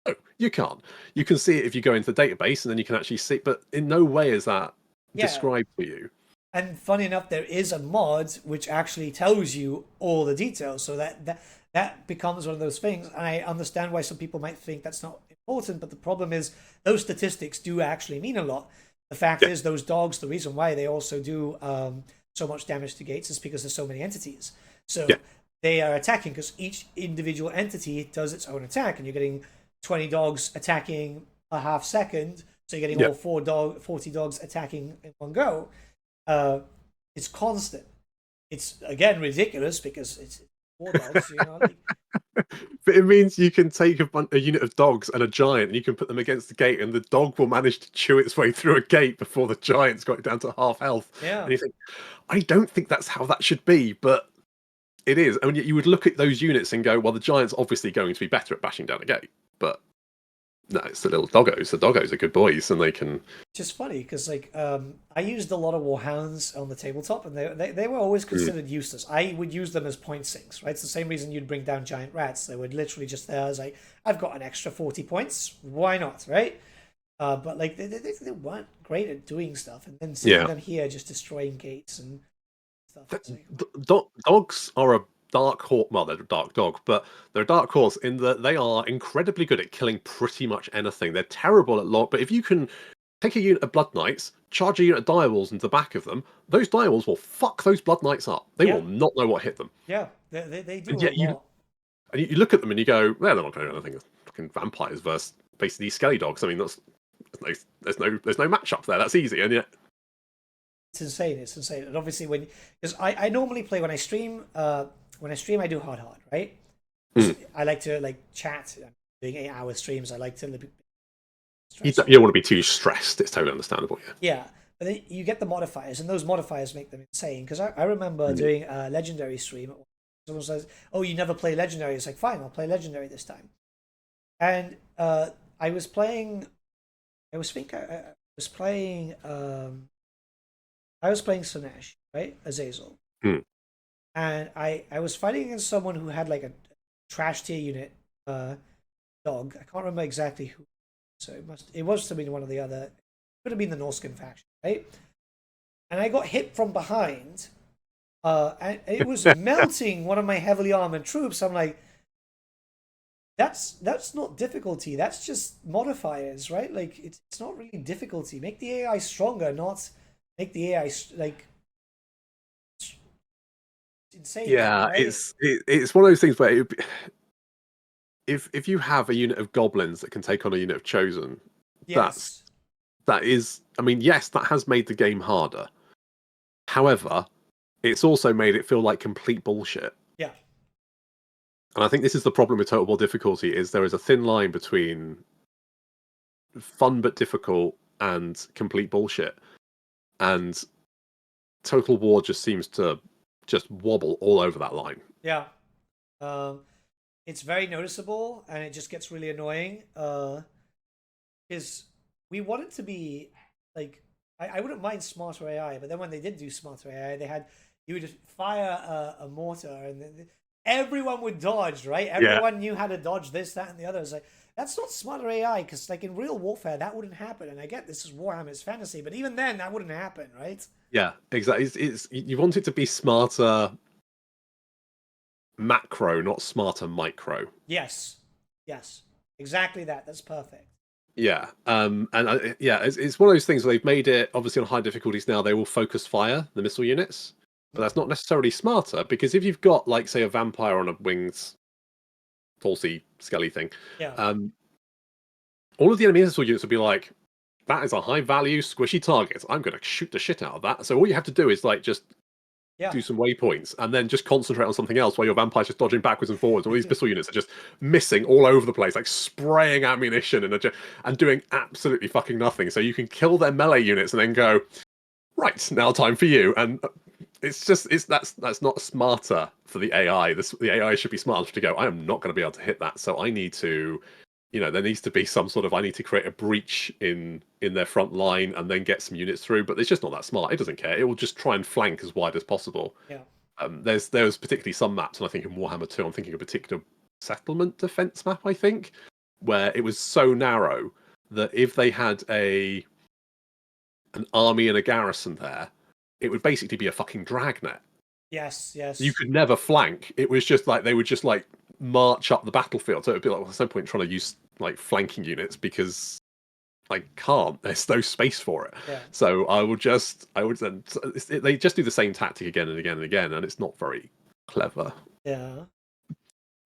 No, you can't. You can see it if you go into the database and then you can actually see, but in no way is that described to you. And funny enough, there is a mod which actually tells you all the details, so that becomes one of those things. And I understand why some people might think that's not important, but the problem is those statistics do actually mean a lot. The fact is, those dogs, the reason why they also do so much damage to gates is because there's so many entities. So they are attacking because each individual entity does its own attack, and you're getting 20 dogs attacking a half second, so you're getting all 40 dogs attacking in one go. It's constant. It's, again, ridiculous because it's 4 dogs, But it means you can take a unit of dogs and a giant and you can put them against the gate and the dog will manage to chew its way through a gate before the giant's got it down to half health. Yeah. And you think, I don't think that's how that should be, but it is. I mean, you would look at those units and go, well, the giant's obviously going to be better at bashing down a gate. But no, it's the little doggos. The doggos are good boys and they can... Just funny because I used a lot of Warhounds on the tabletop and they were always considered useless. I would use them as point sinks, right? It's the same reason you'd bring down giant rats. They would literally just there as like, I've got an extra 40 points. Why not, right? But like they weren't great at doing stuff, and then seeing them here just destroying gates and stuff. Dogs are a dark horse. Well, they're a dark dog, but they're a dark horse in that they are incredibly good at killing pretty much anything. They're terrible at lot, but if you can take a unit of Blood Knights, charge a unit of direwolves into the back of them, those direwolves will fuck those Blood Knights up. They will not know what hit them. Yeah, they do and a lot. And you look at them and you go, well, they're not going to do anything. Fucking vampires versus basically skelly dogs. I mean, there's no matchup there. That's easy, and yet it's insane. It's insane. And obviously, because I normally play when I stream. When I stream, I do hard, right? I like to chat. I'm doing 8-hour streams. I like to. You don't want to be too stressed. It's totally understandable. Yeah, but then you get the modifiers, and those modifiers make them insane. Because I remember doing a legendary stream. Someone says, "Oh, you never play legendary." It's like, fine, I'll play legendary this time. And I was playing. I was playing Sinesh, right? Azazel. And I was fighting against someone who had like a trash tier unit dog. I can't remember exactly who. So it was to be one of the other. It could have been the Norscan faction, right? And I got hit from behind. And it was melting one of my heavily armored troops. I'm like, That's not difficulty. That's just modifiers, right? Like it's not really difficulty. Make the AI stronger, not make the AI like insane, Yeah, right? it's one of those things where if you have a unit of goblins that can take on a unit of chosen, that's Yes. that is, I mean, yes, that has made the game harder. However, it's also made it feel like complete bullshit. Yeah. And I think this is the problem with Total War difficulty: is there is a thin line between fun but difficult and complete bullshit. And Total War just seems to just wobble all over that line. Yeah. Um, it's very noticeable, and it just gets really annoying. Because we want it to be like I wouldn't mind smarter AI, but then when they did do smarter AI, they had you would fire a mortar, and then everyone would dodge, right? Yeah. Everyone knew how to dodge this, that, and the other. It's like that's not smarter AI, because like in real warfare, that wouldn't happen. And I get this is Warhammer, it's fantasy, but even then, that wouldn't happen, right? Yeah, exactly. It's you want it to be smarter macro, not smarter micro. Yes, yes, exactly that. That's perfect. Yeah, and yeah, it's one of those things where they've made it obviously on high difficulties now. They will focus fire the missile units, but that's not necessarily smarter because if you've got like say a vampire on a winged, horsey, skelly thing, Yeah, um, all of the enemy missile units will be like, that is a high value squishy target. I'm going to shoot the shit out of that. So all you have to do is like just yeah, do some waypoints and then just concentrate on something else while your vampire's just dodging backwards and forwards. All these missile units are just missing all over the place, like spraying ammunition and doing absolutely fucking nothing. So you can kill their melee units and then go, right, now time for you. And that's not smarter for the AI. The AI should be smart enough to go, I am not going to be able to hit that. So I need to, there needs to be some sort of, I need to create a breach in their front line and then get some units through. But it's just not that smart. It doesn't care. It will just try and flank as wide as possible. yeah. There's particularly some maps, and I think in Warhammer 2, I'm thinking a particular settlement defense map, I think, where it was so narrow that if they had an army and a garrison there, it would basically be a fucking dragnet. Yes, You yes. could never flank. It was just like they would just like march up the battlefield. So it'd be like, well, there's no point trying to use like flanking units because I can't. There's no space for it. Yeah. So they just do the same tactic again and again and again, and it's not very clever. Yeah.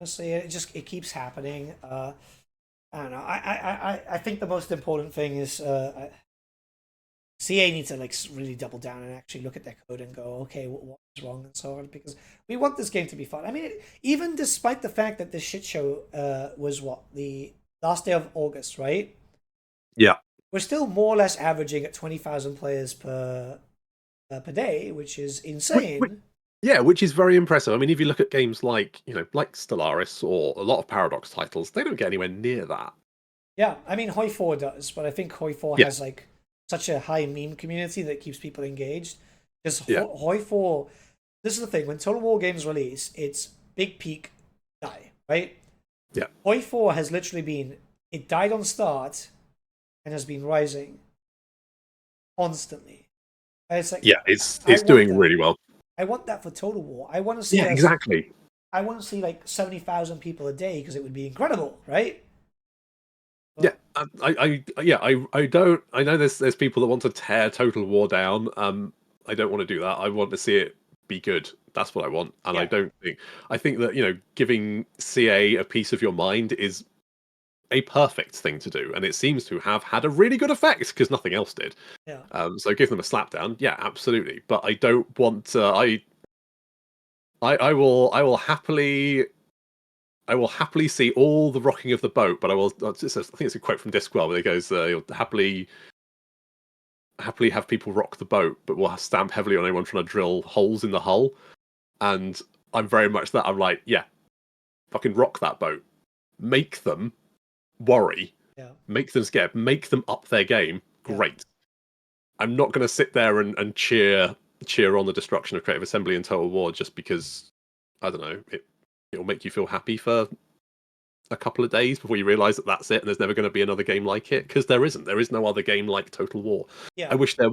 Honestly, it keeps happening. I don't know. I think the most important thing is CA needs to like really double down and actually look at their code and go, okay, what is wrong and so on, because we want this game to be fun. I mean, even despite the fact that this shit show was what the last day of August, right? Yeah. We're still more or less averaging at 20,000 players per day, which is insane. Yeah, which is very impressive. I mean, if you look at games like, like Stellaris or a lot of Paradox titles, they don't get anywhere near that. Yeah, I mean, Hoi 4 does, but I think Hoi 4 Yeah. has like such a high meme community that keeps people engaged. Because Yeah. Hoi 4, this is the thing, when Total War games release, it's big peak, die, right? Yeah. Hoi 4 has literally been, it died on start and has been rising constantly. And it's like, Yeah, it's I want doing that. really well. I want that for Total War. I want to see Yeah, exactly. I want to see like 70,000 people a day because it would be incredible, right? Yeah, I don't. I know there's people that want to tear Total War down. I don't want to do that. I want to see it be good. That's what I want. And Yeah. I think that giving CA a piece of your mind is a perfect thing to do, and it seems to have had a really good effect because nothing else did. Yeah. So give them a slap down. Yeah, absolutely. But I don't want. I will happily see all the rocking of the boat, but I think it's a quote from Discworld where it goes, "You'll happily have people rock the boat, but we'll stamp heavily on anyone trying to drill holes in the hull." And I'm very much that. I'm like, yeah, fucking rock that boat, make them worry, Yeah. make them scared, make them up their game. Yeah. Great. I'm not going to sit there and cheer on the destruction of Creative Assembly and Total War just because I don't know it'll make you feel happy for a couple of days before you realize that that's it and there's never going to be another game like it, because there isn't. There is no other game like Total War. Yeah. I wish there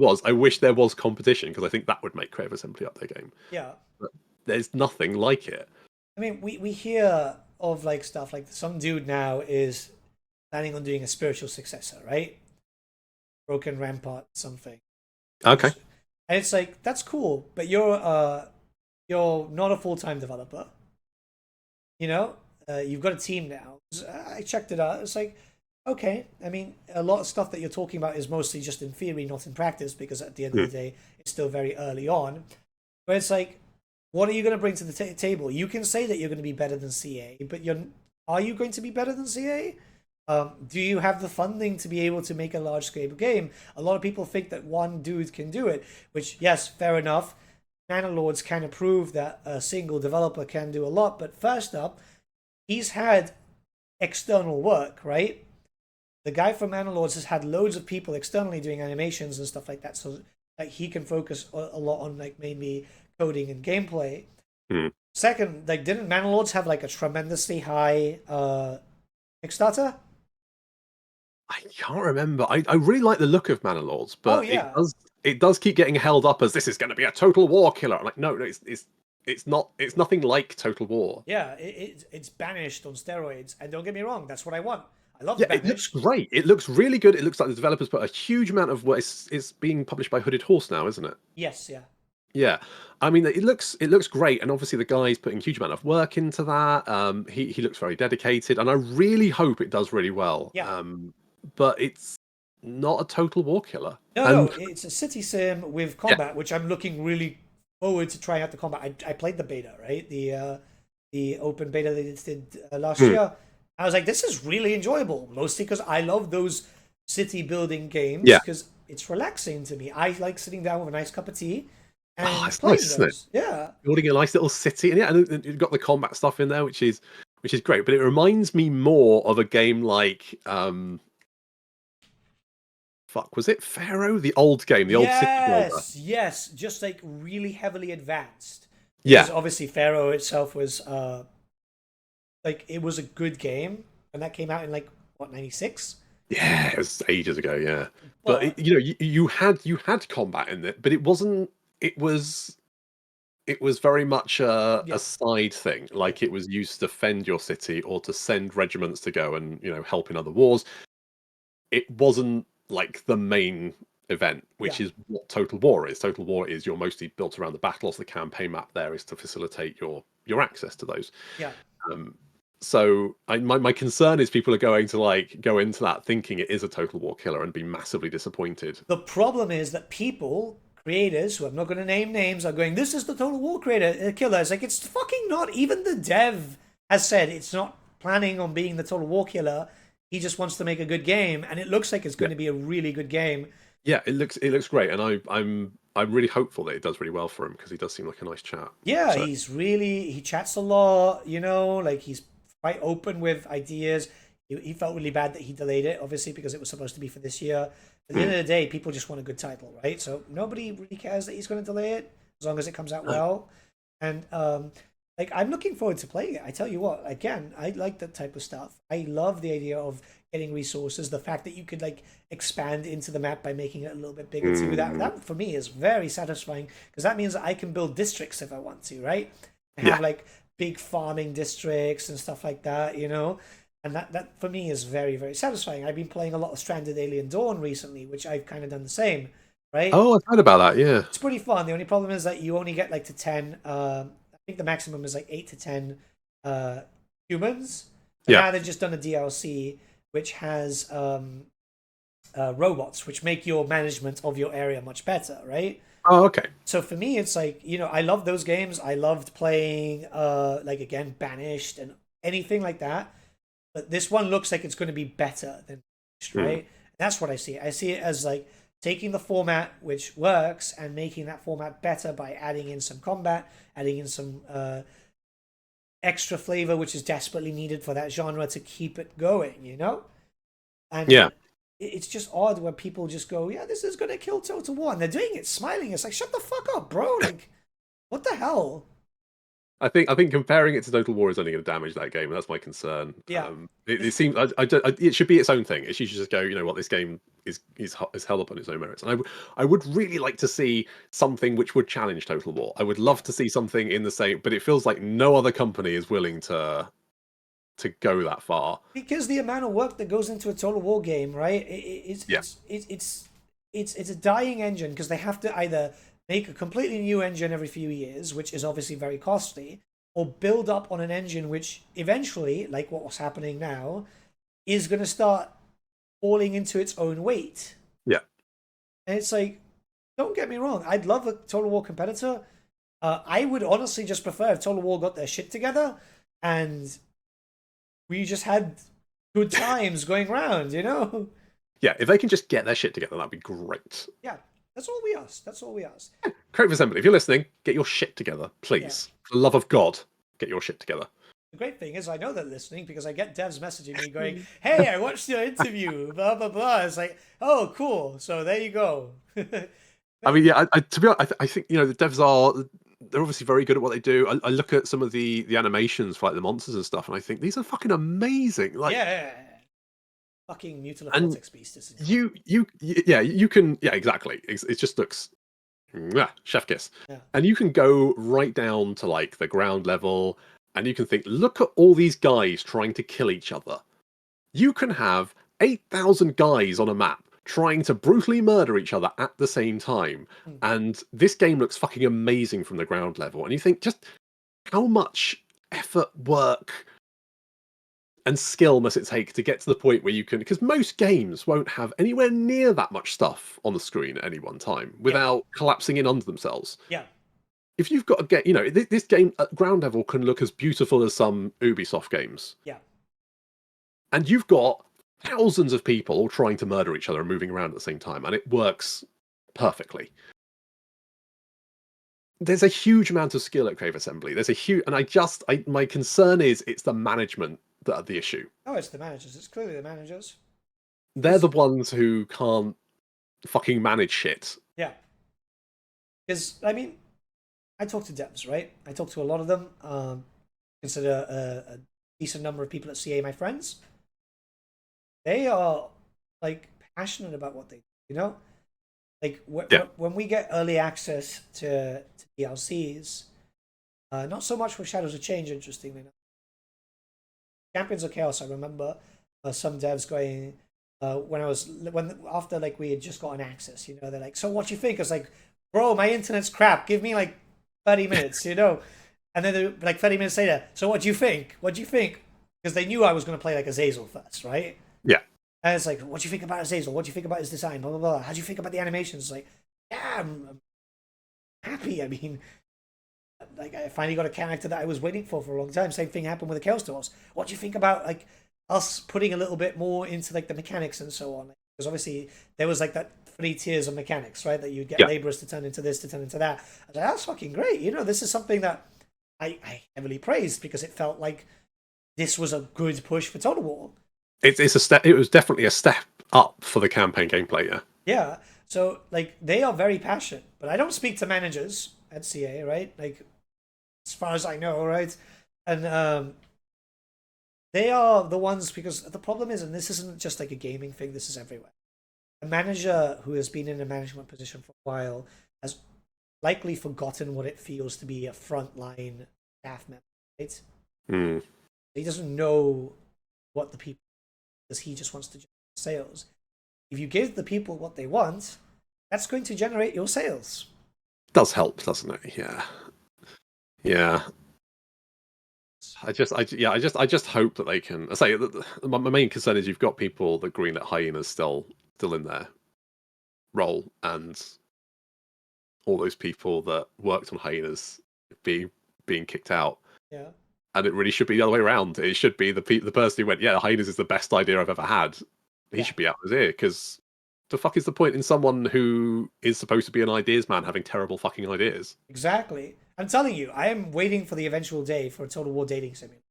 was competition, because I think that would make Creative Assembly up their game. Yeah. But there's nothing like it. I mean, we hear of like stuff like some dude now is planning on doing a spiritual successor, right? Broken Rampart something. Okay. And it's like that's cool, but you're not a full-time developer. You know, you've got a team now. I checked it out. It's like, okay. I mean, a lot of stuff that you're talking about is mostly just in theory, not in practice, because at the end of the day, it's still very early on. But it's like, what are you going to bring to the table? You can say that you're going to be better than CA, but are you going to be better than CA? Do you have the funding to be able to make a large-scale game? A lot of people think that one dude can do it, which, yes, fair enough. Nanolords kind of prove that a single developer can do a lot, but first up, he's had external work, right? The guy from Nanolords has had loads of people externally doing animations and stuff like that, so that he can focus a lot on like maybe coding and gameplay. Second, like didn't Nanolords have like a tremendously high Kickstarter? I can't remember. I really like the look of Manor but Oh yeah, it does keep getting held up as this is going to be a Total War killer. I'm like, no, it's not. It's nothing like Total War. yeah. It's Banished on steroids, and don't get me wrong, that's what I want. I love Yeah, Banished. it looks great. It looks really good. It looks like the developers put a huge amount of work. It's being published by Hooded Horse now, isn't it? Yes, yeah. Yeah, I mean, it looks great, and obviously the guy's putting a huge amount of work into that. He looks very dedicated, and I really hope it does really well. Yeah. But it's not a Total War killer. No, it's a city sim with Yeah, combat, which I'm looking really forward to trying out the combat. I played the beta, right? The open beta they did last year. I was like, this is really enjoyable, mostly because I love those city building games yeah. because it's relaxing to me. I like sitting down with a nice cup of tea and Oh, it's playing nice, isn't it? those. Yeah. Building a nice little city, and yeah, and you've got the combat stuff in there, which is great. But it reminds me more of a game like fuck, was it Pharaoh? The old game, the old city builder. Yes, just like really heavily advanced. Yeah, Because obviously Pharaoh itself was like it was a good game when that came out in like what 96. yeah, it was ages ago. Yeah, but But you know, you had combat in it, but it wasn't. It was very much a yeah, side thing. yeah, Like it was used to defend your city or to send regiments to go and help in other wars. It wasn't like the main event, yeah, which is what Total War is. Total War is you're mostly built around the battles. The campaign map there is to facilitate your access to those. yeah. Um, so my concern is people are going to like go into that thinking it is a Total War killer and be massively disappointed. The problem is that people, creators, who I'm not going to name names, are going, "This is the Total War creator killer." It's like it's fucking not. Even the dev has said it's not planning on being the Total War killer. He just wants to make a good game, and it looks like it's going to be a really good game. Yeah, it looks great, and I'm really hopeful that it does really well for him because he does seem like a nice chap. Yeah, So he chats a lot, like he's quite open with ideas. He felt really bad that he delayed it, obviously, because it was supposed to be for this year. At the end of the day, people just want a good title, right? So nobody really cares that he's going to delay it as long as it comes out well. And like I'm looking forward to playing it. I tell you what, again, I like that type of stuff. I love the idea of getting resources, the fact that you could like expand into the map by making it a little bit bigger too. That for me is very satisfying because that means that I can build districts if I want to, right? I have like big farming districts and stuff like that, and that for me is very, very satisfying. I've been playing a lot of Stranded Alien Dawn recently, which I've kind of done the same, right? oh, I've heard about that. Yeah, It's pretty fun. The only problem is that you only get like to 10. I think the maximum is like 8 to 10 humans. But now they've just done a DLC which has robots, which make your management of your area much better, right? oh, okay. So for me, it's like, I love those games. I loved playing, like, again, Banished and anything like that. But this one looks like it's going to be better than Banished, right? That's what I see. I see it as, like, taking the format which works and making that format better by adding in some combat, adding in some extra flavor, which is desperately needed for that genre to keep it going, And it's just odd when people just go, yeah, this is going to kill Total War. And they're doing it smiling. It's like, shut the fuck up, bro. Like, what the hell? I think comparing it to Total War is only going to damage that game, and that's my concern. Yeah. It seems it should be its own thing. It should just go. You know what? This game is held up on its own merits, and I would really like to see something which would challenge Total War. I would love to see something in the same, but it feels like no other company is willing to to go that far. Because the amount of work that goes into a Total War game, right? It's a dying engine because they have to either make a completely new engine every few years, which is obviously very costly, or build up on an engine which eventually, like what was happening now, is going to start falling into its own weight. Yeah. And it's like, don't get me wrong, I'd love a Total War competitor. I would honestly just prefer if Total War got their shit together and we just had good times going round, you know? Yeah, if they can just get their shit together, that'd be great. Yeah, that's all we ask. That's all we ask. Creative Assembly, if you're listening, get your shit together, please. Yeah. For the love of God, get your shit together. The great thing is I know they're listening because I get devs messaging me going, hey, I watched your interview, blah, blah, blah. It's like, oh, cool. So there you go. I mean, yeah, to be honest, I think, the devs they're obviously very good at what they do. I look at some of the animations for like the monsters and stuff, and I think these are fucking amazing. Like, yeah. Fucking Mutilavortex Beast. You can, exactly. It just looks, chef kiss. Yeah. And you can go right down to like the ground level, and you can think, look at all these guys trying to kill each other. You can have 8,000 guys on a map trying to brutally murder each other at the same time. And this game looks fucking amazing from the ground level. And you think just how much effort, work, and skill must it take to get to the point where you can, because most games won't have anywhere near that much stuff on the screen at any one time without collapsing in under themselves. Yeah. If you've got to get, this game at ground level can look as beautiful as some Ubisoft games. Yeah. And you've got thousands of people all trying to murder each other and moving around at the same time, and it works perfectly. There's a huge amount of skill at Creative Assembly. There's a huge, and my concern is it's the management that are the issue. Oh, it's the managers. It's clearly the managers. They're the ones who can't fucking manage shit. Yeah. Because, I mean, I talk to devs, right? I talk to a lot of them. Consider a decent number of people at CA my friends. They are, like, passionate about what they do, you know? Like, when we get early access to DLCs, not so much for Shadows of Change, interestingly enough. Champions of Chaos, I remember some devs going, after, like, we had just gotten access, you know, they're like, so what do you think? I was like, bro, my internet's crap. Give me, like, 30 minutes, you know? And then they're like 30 minutes later, so what do you think? What do you think? Because they knew I was going to play, like, Azazel first, right? Yeah. And it's like, what do you think about Azazel? What do you think about his design? Blah, blah, blah. How do you think about the animations? Like, yeah, I'm happy. I mean, like, I finally got a character that I was waiting for a long time. Same thing happened with the Chaos Dwarfs. What do you think about, like, us putting a little bit more into, like, the mechanics and so on? Because obviously there was, like, that 3 tiers of mechanics, right? That you'd get laborers to turn into this, to turn into that. I was like, that's fucking great. You know, this is something that I heavily praised because it felt like this was a good push for Total War. It's a step. It was definitely a step up for the campaign gameplay. Yeah. Yeah. So, like, they are very passionate, but I don't speak to managers at CA, right? Like, as far as I know, right? And they are the ones, because the problem is, and this isn't just like a gaming thing, this is everywhere. A manager who has been in a management position for a while has likely forgotten what it feels to be a frontline staff member, right? He doesn't know what the people, because he just wants to generate sales. If you give the people what they want, that's going to generate your sales. Does help, doesn't it? Yeah. Yeah. I just hope that they can. I say my main concern is you've got people that greenlit Hyenas still in their role, and all those people that worked on Hyenas being kicked out. Yeah. And it really should be the other way around. It should be the person who went, yeah, Hyenas is the best idea I've ever had. He should be out of his ear, because the fuck is the point in someone who is supposed to be an ideas man having terrible fucking ideas? Exactly. I'm telling you, I am waiting for the eventual day for a Total War dating simulator.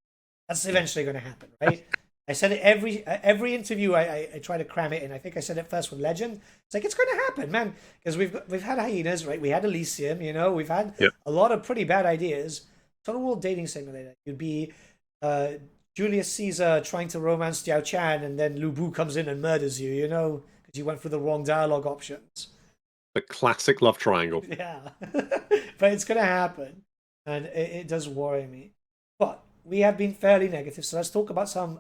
That's eventually going to happen, right? I said it every interview. I try to cram it in. I think I said it first with Legend. It's like, it's going to happen, man, because we've had Hyenas, right? We had Elysium, you know, we've had a lot of pretty bad ideas. Total War dating simulator. You'd be Julius Caesar trying to romance Jiao Chan, and then Lu Bu comes in and murders you, you know, because you went through the wrong dialogue options. The classic love triangle. Yeah. But it's going to happen, and it does worry me. But we have been fairly negative. So let's talk about some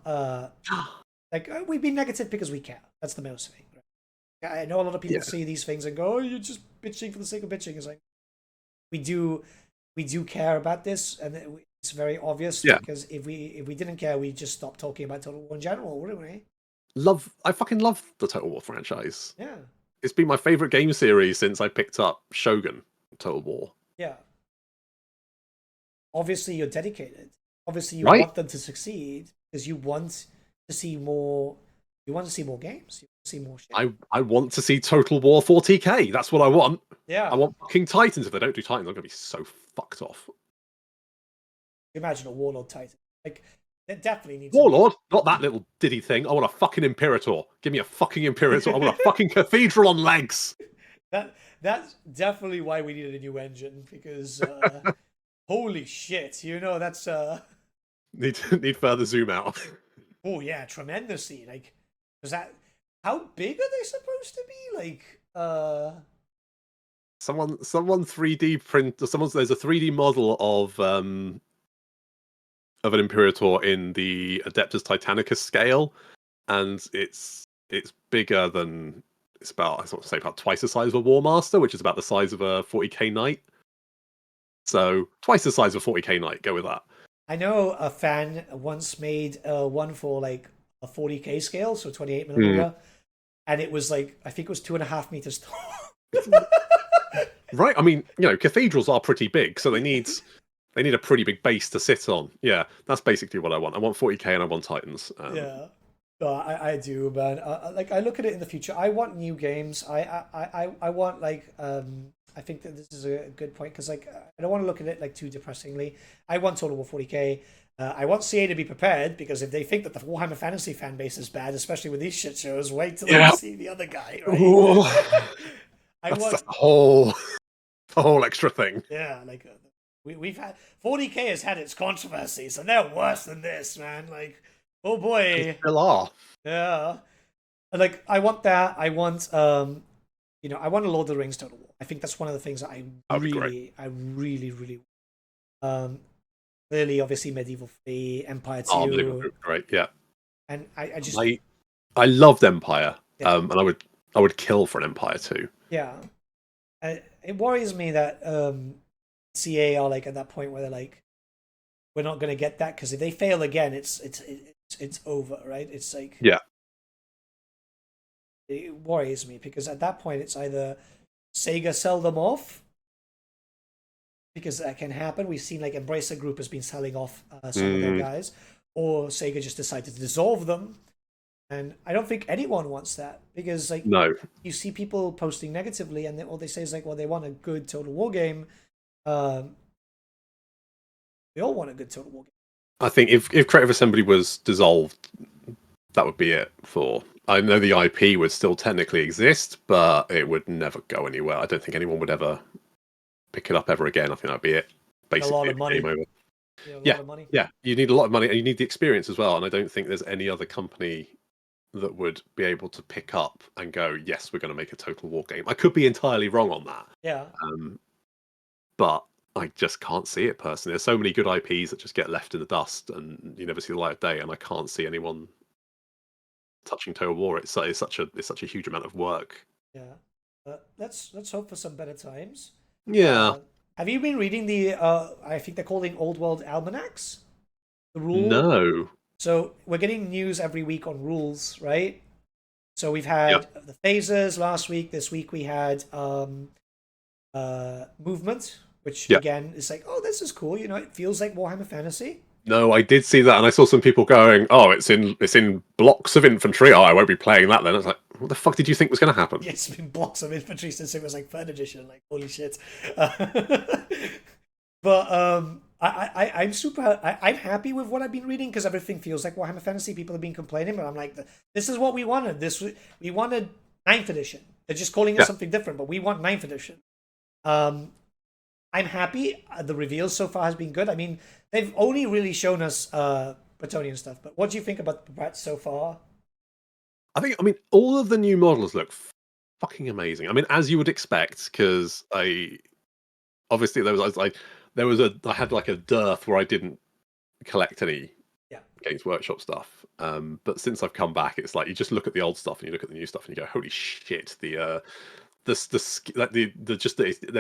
we've been negative because we care. That's the most thing. Right? I know a lot of people see these things and go, "Oh, you're just bitching for the sake of bitching." It's like we do care about this, and it's very obvious because if we didn't care, we'd just stop talking about Total War in general, wouldn't we? I fucking love the Total War franchise. Yeah. It's been my favorite game series since I picked up Shogun Total War. Yeah. Obviously, you're dedicated. Obviously, you want them to succeed because you want to see more. You want to see more games. You want to see more shit. I want to see Total War 40k. That's what I want. Yeah. I want fucking Titans. If they don't do Titans, I'm gonna be so fucked off. Imagine a Warlord Titan. Like, it definitely needs Warlord, not that little diddy thing. I want a fucking Imperator. Give me a fucking Imperator. I want a fucking Cathedral on legs. That's definitely why we needed a new engine because holy shit, you know that's need further zoom out. Oh yeah, tremendously. Like, is that how big are they supposed to be? Like, someone 3D print. There's a 3D model of an Imperator in the Adeptus Titanicus scale, and it's bigger than it's about. I sort of say about twice the size of a War Master, which is about the size of a 40k Knight. So twice the size of a 40k Knight. Go with that. I know a fan once made one for like a 40k scale, so 28 millimeter, and it was like I think it was 2.5 meters tall. Right. I mean, cathedrals are pretty big, so they need a pretty big base to sit on. Yeah, that's basically what I want. I want 40k and I want Titans. Yeah, I do, man. Like I look at it in the future. I want new games. I want like I think that this is a good point because like I don't want to look at it like too depressingly. I want Total War 40k. I want CA to be prepared because if they think that the Warhammer Fantasy fan base is bad, especially with these shit shows, wait till they see the other guy. Right? That's a whole extra thing. Yeah, like we've had 40k has had its controversies, and they're worse than this, man. Like, oh boy, they still are. Yeah, like I want that. I want I want a Lord of the Rings Total War. I think that's one of the things that I really clearly, obviously, Medieval 3, Empire 2. Oh, Medieval 3, great, yeah. And I just I loved Empire, and I would kill for an Empire 2. Yeah, it worries me that CA are like at that point where they're like, we're not going to get that because if they fail again, it's over, right? It's like it worries me because at that point it's either Sega sell them off because that can happen. We've seen like Embracer Group has been selling off some of their guys, or Sega just decided to dissolve them. And I don't think anyone wants that because like you see people posting negatively and all they say is like, well, they want a good Total War game. We all want a good Total War game. I think if Creative Assembly was dissolved, that would be it for. I know the IP would still technically exist, but it would never go anywhere. I don't think anyone would ever pick it up ever again. I think that'd be it. Basically, a lot of money. Game over. Yeah, you need a lot of money and you need the experience as well. And I don't think there's any other company that would be able to pick up and go, yes, we're going to make a Total War game. I could be entirely wrong on that. Yeah. But I just can't see it personally. There's so many good IPs that just get left in the dust and you never see the light of day. And I can't see anyone touching Total War. It's such a huge amount of work. Yeah. Let's hope for some better times. Yeah. Have you been reading the I think they're calling Old World Almanacs? The rule? No. So we're getting news every week on rules, right? So we've had the phases last week. This week we had movement, which again is like, oh, this is cool. It feels like Warhammer Fantasy. No, I did see that, and I saw some people going, "Oh, it's in blocks of infantry. Oh, I won't be playing that then." I was like, "What the fuck did you think was going to happen?" Yeah, it's been blocks of infantry since it was like 3rd edition. Like, holy shit! But I'm I'm happy with what I've been reading because everything feels like Warhammer Fantasy. People have been complaining, but I'm like, this is what we wanted. We wanted 9th edition. They're just calling it something different, but we want 9th edition. I'm happy. The reveals so far has been good. I mean, they've only really shown us Bretonnian stuff, but what do you think about the Brats so far? I mean, all of the new models look fucking amazing. I mean, as you would expect, because I had like a dearth where I didn't collect any Yeah. Games Workshop stuff. But since I've come back, it's like you just look at the old stuff and you look at the new stuff and you go, holy shit! They're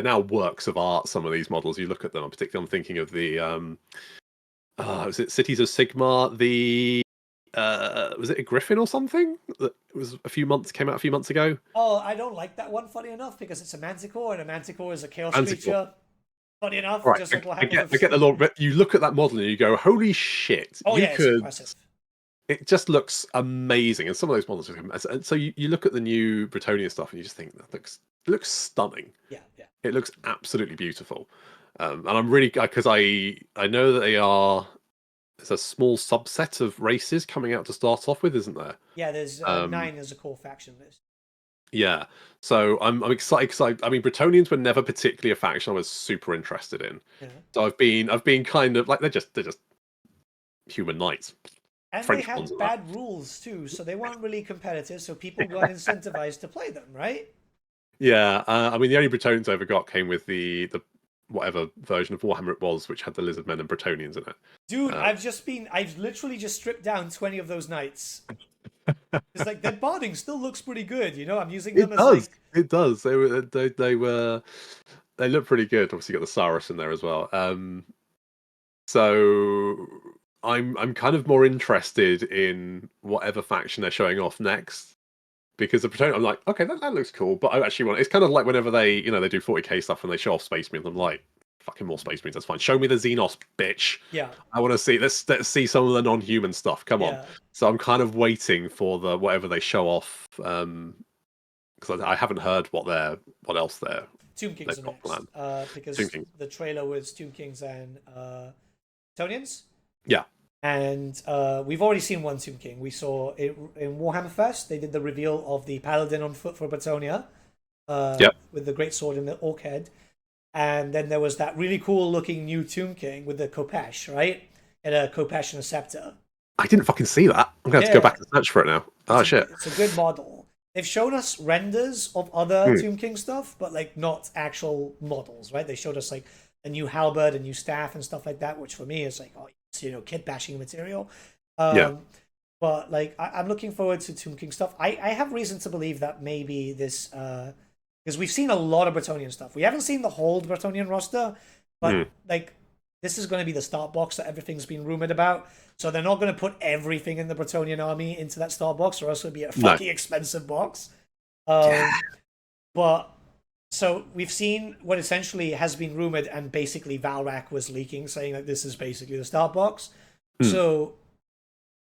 now works of art. Some of these models, you look at them. Particularly, I'm thinking of the was it Cities of Sigmar? The was it a Griffin or something that was came out a few months ago? Oh, I don't like that one, funny enough, because it's a Manticore, and a Manticore is a chaos Manticore. creature. Funny enough, Right, just like what I happened get the Lord. You look at that model and you go, holy shit! Oh You yeah, it's could. impressive. It just looks amazing, and some of those models are. And so you look at the new Bretonnian stuff and you just think that looks stunning. Yeah, yeah. It looks absolutely beautiful, and I'm really because I know that there's a small subset of races coming out to start off with, isn't there? Yeah, there's 9 as a core faction list. Yeah, so I'm excited because I mean Bretonians were never particularly a faction I was super interested in. Yeah. So I've been kind of like they're just human knights, And they French ones had and that. bad rules too, so they weren't really competitive, so people weren't incentivized to play them, right? Yeah, I mean the only Bretonians I ever got came with the whatever version of Warhammer it was, which had the Lizardmen and Bretonians in it. Dude, I've literally just stripped down 20 of those knights. It's like their barding still looks pretty good, you know. I'm using them It as does. like It does. They look pretty good. Obviously, you got the Saurus in there as well. So I'm kind of more interested in whatever faction they're showing off next. Because the Bretonnian, I'm like, okay, that looks cool, but I actually want. It's kind of like whenever they do 40k stuff and they show off Space Marines. I'm like, fucking more Space Marines. That's fine. Show me the Xenos, bitch. yeah, I want to see. Let's see some of the non-human stuff. Come on. yeah. So I'm kind of waiting for the whatever they show off. Because I haven't heard what else Tomb Kings are they've got next. planned. Tomb Because Kings. the trailer was Tomb Kings and Tonians. Yeah. And we've already seen one Tomb King. We saw it in Warhammer Fest. They did the reveal of the Paladin on foot for Bretonia. Yep. With the great sword and the orc head. And then there was that really cool looking new Tomb King with the Khopesh, right? And a Khopesh and a scepter. I didn't fucking see that. I'm going to have to go back and search for it now. Oh, shit. It's a good model. They've shown us renders of other Tomb King stuff, but like not actual models, right? They showed us like a new halberd, a new staff, and stuff like that, which for me is like, oh, you know, kid bashing material. Yeah. But like, I'm looking forward to Tomb King stuff. I have reason to believe that maybe this, because we've seen a lot of Bretonnian stuff. We haven't seen the whole Bretonnian roster, but like, this is going to be the start box that everything's been rumored about. So they're not going to put everything in the Bretonnian army into that start box, or else it'll be a fucking expensive box. But so we've seen what essentially has been rumored, and basically Valrak was leaking, saying that this is basically the start box. So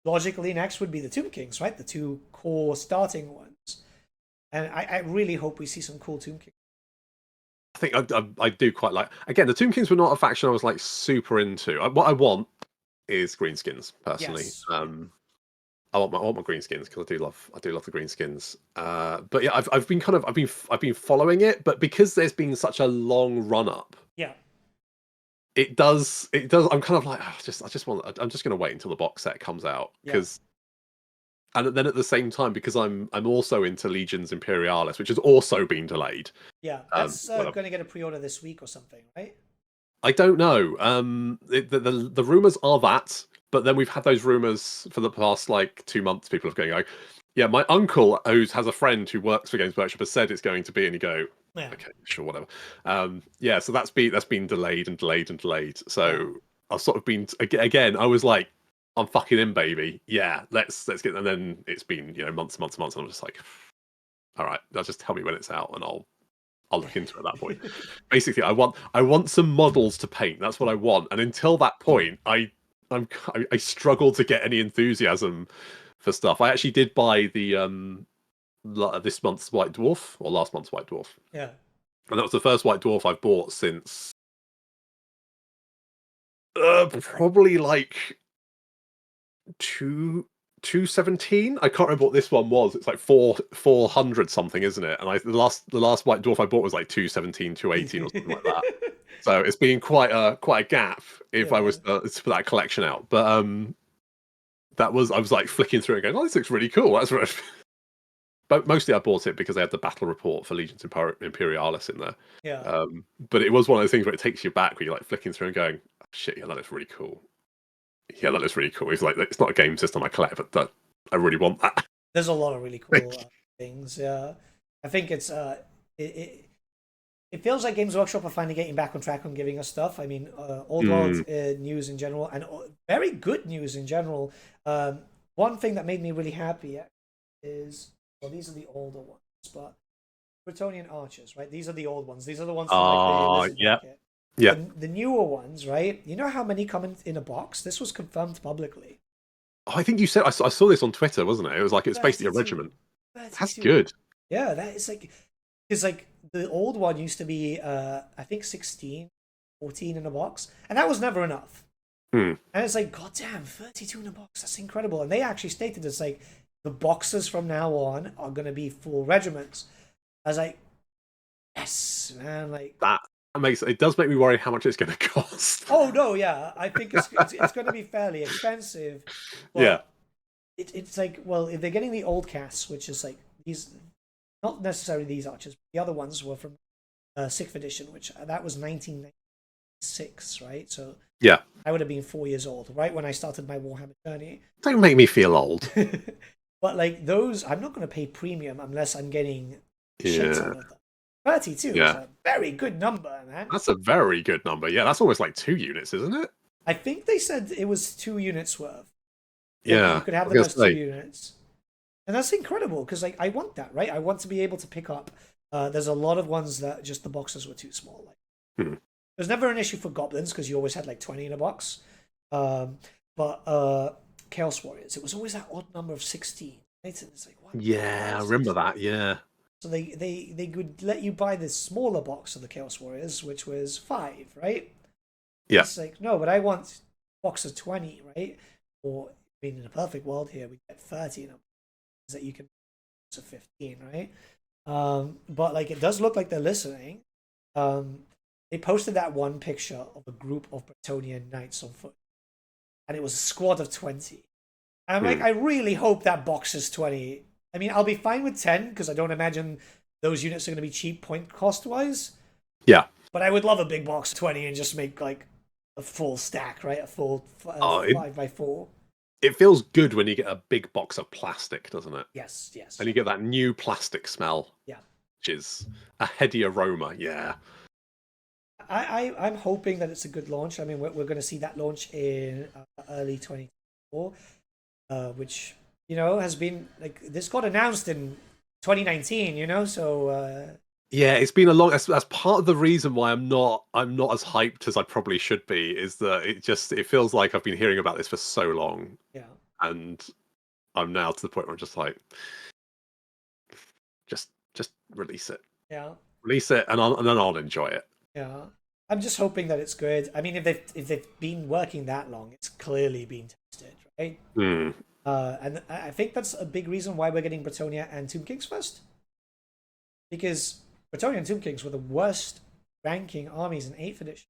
logically, next would be the Tomb Kings, right? The two core starting ones. And I really hope we see some cool Tomb Kings. I think I do quite like. Again, the Tomb Kings were not a faction I was like super into. What I want is greenskins personally. Yes. I want my greenskins because I do love the greenskins. But yeah, I've been following it, but because there's been such a long run up. Yeah. It does. I'm kind of like, I'm just going to wait until the box set comes out because. Yeah. And then at the same time, because I'm also into Legions Imperialis, which has also been delayed. Yeah, that's going to get a pre-order this week or something, right? I don't know. The rumors are that, but then we've had those rumors for the past like 2 months. People have going, yeah, my uncle who has a friend who works for Games Workshop has said it's going to be, and you go, okay, sure, whatever. Yeah, so that's been delayed and delayed and delayed. So I've sort of been again. I was like, I'm fucking in, baby. Yeah, let's get. And then it's been months, and I'm just like, all right, just tell me when it's out, and I'll look into it at that point. Basically, I want some models to paint. That's what I want. And until that point, I struggle to get any enthusiasm for stuff. I actually did buy the this month's White Dwarf or last month's White Dwarf. Yeah, and that was the first White Dwarf I've bought since probably like 217. I can't remember what this one was. It's like 400 something, isn't it? And the last White Dwarf I bought was like 217, 218 or something like that. So it's been quite a gap if I was to put that collection out. But I was like flicking through it going, oh, this looks really cool. That's right. But mostly I bought it because they had the battle report for Legions Imperialis in there. Yeah. But it was one of those things where it takes you back where you're like flicking through and going, oh, shit, yeah, that looks really cool. Yeah, that looks really cool. It's like it's not a game system I collect, but I really want that. There's a lot of really cool things. Yeah, I think it it feels like Games Workshop are finally getting back on track on giving us stuff. I mean, old world news in general, and very good news in general. One thing that made me really happy is, well, these are the older ones, but Bretonnian archers, right? These are the old ones. These are the ones from like the Lizard Yeah. Bracket. Yeah. The newer ones, right? You know how many come in a box? This was confirmed publicly. Oh, I think you said I saw this on Twitter, wasn't it? It was like it's basically a 32. regiment. 32. That's good. Yeah, that is like, because like the old one used to be I think 16, 14 in a box, and that was never enough. And it's like, goddamn, 32 in a box, that's incredible. And they actually stated it's like the boxes from now on are gonna be full regiments. I was like, yes, man, like that makes it does make me worry how much it's going to cost. Oh no, yeah, I think it's going to be fairly expensive. But Yeah, it's like, well, if they're getting the old casts, which is like these, not necessarily these archers, but the other ones were from 6th edition, which that was 1996, right? So yeah. I would have been 4 years old, right, when I started my Warhammer journey. Don't make me feel old. But like those, I'm not going to pay premium unless I'm getting shit ton of them. 32 is a very good number, man. That's a very good number. Yeah, that's almost like 2 units, isn't it? I think they said it was 2 units worth. Yeah, you could have them as 2 units, and that's incredible because like I want that, right? I want to be able to pick up. There's a lot of ones that just the boxes were too small. Like, there's never an issue for goblins because you always had like 20 in a box, but Chaos Warriors, it was always that odd number of 16. Right? And it's like, what? Yeah, I remember that. Yeah. So they would let you buy this smaller box of the Chaos Warriors, which was 5, right? Yeah. It's like, no, but I want box of 20, right? Or I mean, in a perfect world here, we get 30 in a box that you can to 15, right? But like it does look like they're listening. They posted that one picture of a group of Bretonnian knights on foot, and it was a squad of 20. And I'm like, I really hope that box is 20. I mean, I'll be fine with 10 because I don't imagine those units are going to be cheap point cost wise. Yeah. But I would love a big box of 20 and just make like a full stack, right? A full 5x4. It feels good when you get a big box of plastic, doesn't it? Yes, yes. And you get that new plastic smell. Yeah. Which is a heady aroma. Yeah. I'm hoping that it's a good launch. I mean, we're going to see that launch in early 2024, which, you know, has been like this got announced in 2019, you know, so yeah, it's been a long. That's part of the reason why I'm not as hyped as I probably should be. Is that it feels like I've been hearing about this for so long. Yeah. And I'm now to the point where I'm just like, just release it. Yeah. Release it, and then I'll enjoy it. Yeah. I'm just hoping that it's good. I mean, if they've been working that long, it's clearly been tested, right? And I think that's a big reason why we're getting Bretonnia and Tomb Kings first, because Bretonnia and Tomb Kings were the worst ranking armies in 8th edition.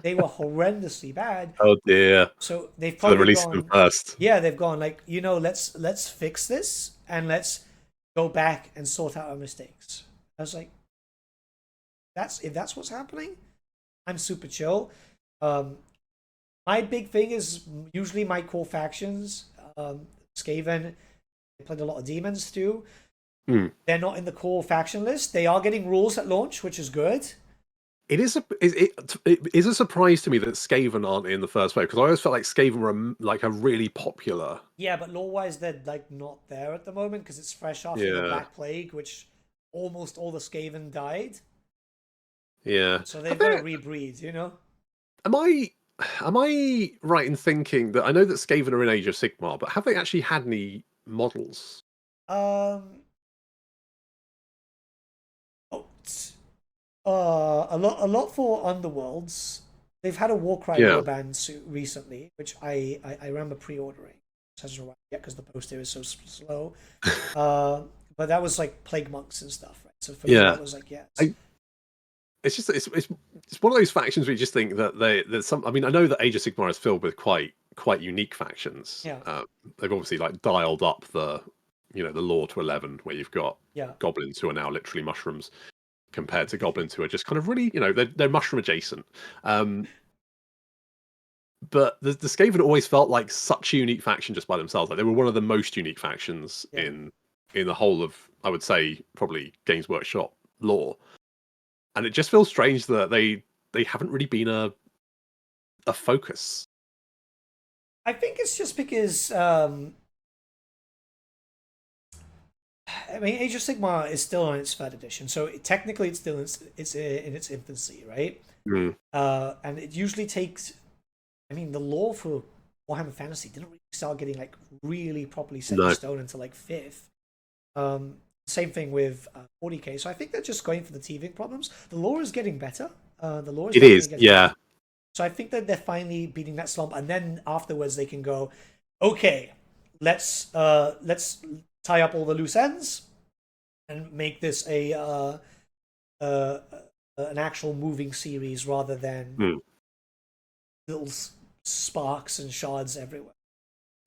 They were horrendously bad. Oh dear! So they've probably released them first. Yeah, they've gone like, you know, let's fix this and let's go back and sort out our mistakes. I was like, if that's what's happening, I'm super chill. My big thing is usually my core factions. Skaven, they played a lot of demons too. They're not in the core faction list. They are getting rules at launch, which is good. It is a surprise to me that Skaven aren't in the first wave, because I always felt like Skaven were like a really popular. Yeah, but lore-wise, they're like not there at the moment because it's fresh after the Black Plague, which almost all the Skaven died. Yeah. So they've got to rebreed, you know. Am I right in thinking that I know that Skaven are in Age of Sigmar, but have they actually had any models? A lot for Underworlds. They've had a Warcry warband recently, which I remember pre-ordering. It hasn't arrived yet because the poster is so slow. But that was like Plague Monks and stuff, right? So for me, that was like, it's just it's one of those factions where you just think that there's some. I mean, I know that Age of Sigmar is filled with quite unique factions. Yeah. They've obviously like dialed up the lore to 11, where you've got goblins who are now literally mushrooms, compared to goblins who are just kind of really, they're mushroom adjacent. but the Skaven always felt like such a unique faction just by themselves. Like they were one of the most unique factions in the whole of, I would say, probably Games Workshop lore. And it just feels strange that they haven't really been a focus. I think it's just because I mean, Age of Sigmar is still on its third edition, so technically it's still in its infancy, right? Mm. And it usually takes. I mean, the lore for Warhammer Fantasy didn't really start getting like really properly set in stone until like fifth. Same thing with 40k. So I think they're just going for the teething problems. The lore is getting better. The lore is it is, yeah. better. So I think that they're finally beating that slump, and then afterwards they can go, okay, let's tie up all the loose ends and make this an actual moving series rather than little sparks and shards everywhere.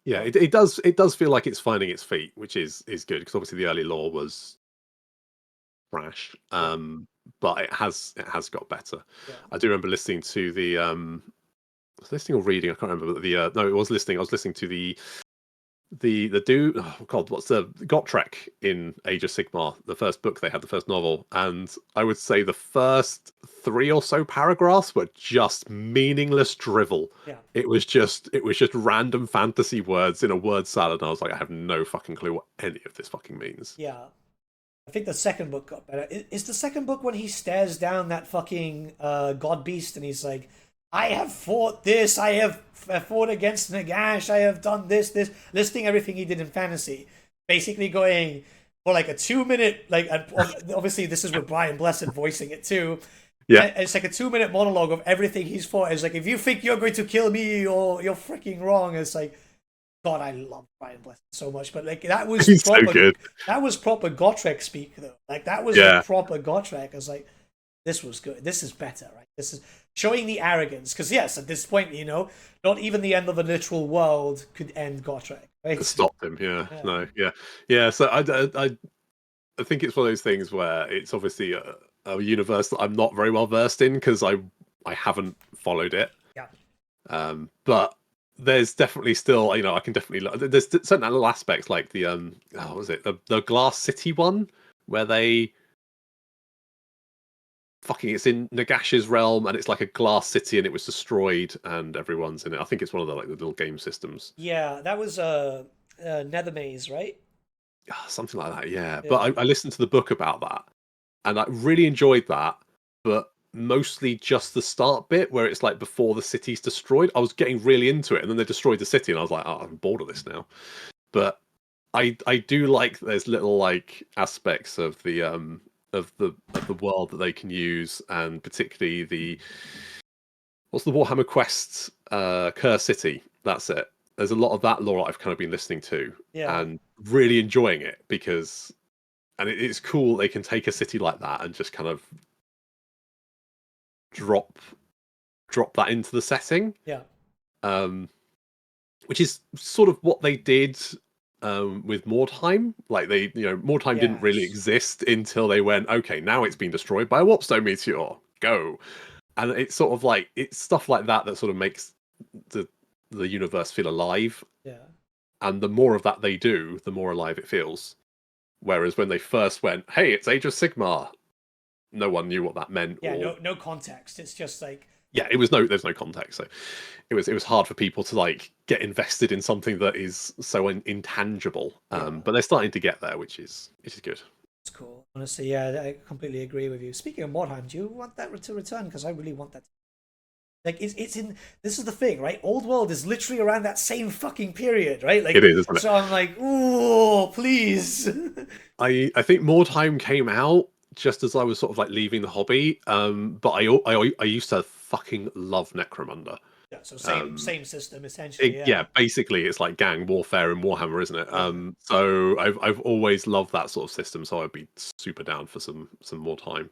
Yeah, it does feel like it's finding its feet, which is good, because obviously the early lore was trash, but it has got better. Yeah. I do remember listening to the was listening or reading, I can't remember, but the no, it was listening. I was listening to the dude, oh god, what's the Gotrek in Age of Sigmar, the first book they had, the first novel, and I would say the first 3 or so paragraphs were just meaningless drivel. Yeah. It was just random fantasy words in a word salad, and I was like, I have no fucking clue what any of this fucking means. Yeah. I think the second book got better. Is the second book when he stares down that fucking god beast and he's like, I have fought this, I have fought against Nagash, I have done this, listing everything he did in fantasy. Basically going for like a 2-minute, like, obviously this is with Brian Blessed voicing it too. Yeah. It's like a 2-minute monologue of everything he's fought. It's like, if you think you're going to kill me, you're freaking wrong. It's like, God, I love Brian Blessed so much, but like that was He's proper, so good. That was proper Gotrek speak though. Like that was proper Gotrek. I was like, this was good. This is better, right? This is showing the arrogance. Because yes, at this point, not even the end of a literal world could end Gotrek. Right? It stopped him. Yeah. So I think it's one of those things where it's obviously a universe that I'm not very well versed in because I haven't followed it. Yeah. But there's definitely still, I can definitely, there's certain little aspects like the what was it, the Glass City one where they it's in Nagash's realm and it's like a glass city and it was destroyed and everyone's in it. I think it's one of the little game systems. Yeah, that was Nethermaze, right? Something like that, yeah. But I listened to the book about that and I really enjoyed that, but mostly just the start bit where it's like before the city's destroyed. I was getting really into it and then they destroyed the city and I was like, oh, I'm bored of this now. But I do like there's little like aspects of the world that they can use, and particularly what's the Warhammer Quest Curse City? That's it. There's a lot of that lore I've kind of been listening to and really enjoying it because, and it's cool they can take a city like that and just kind of drop that into the setting. Yeah. Which is sort of what they did with Mordheim. Like they, Mordheim didn't really exist until they went, okay, now it's been destroyed by a Warpstone meteor. Go. And it's sort of like it's stuff like that that sort of makes the universe feel alive. Yeah. And the more of that they do, the more alive it feels. Whereas when they first went, hey, it's Age of Sigmar, no one knew what that meant. Yeah, no context. It's just like there's no context. So it was hard for people to like get invested in something that is so intangible. But they're starting to get there, which is good. It's cool. Honestly, yeah, I completely agree with you. Speaking of Mordheim, do you want that to return? Because I really want that. Like it's in. This is the thing, right? Old World is literally around that same fucking period, right? Like it is, isn't it? So I'm like, ooh, please. I think Mordheim came out just as I was sort of like leaving the hobby. But I used to fucking love Necromunda. Yeah, so same system essentially. Yeah, Basically it's like gang warfare in Warhammer, isn't it? So I've always loved that sort of system. So I'd be super down for some more time.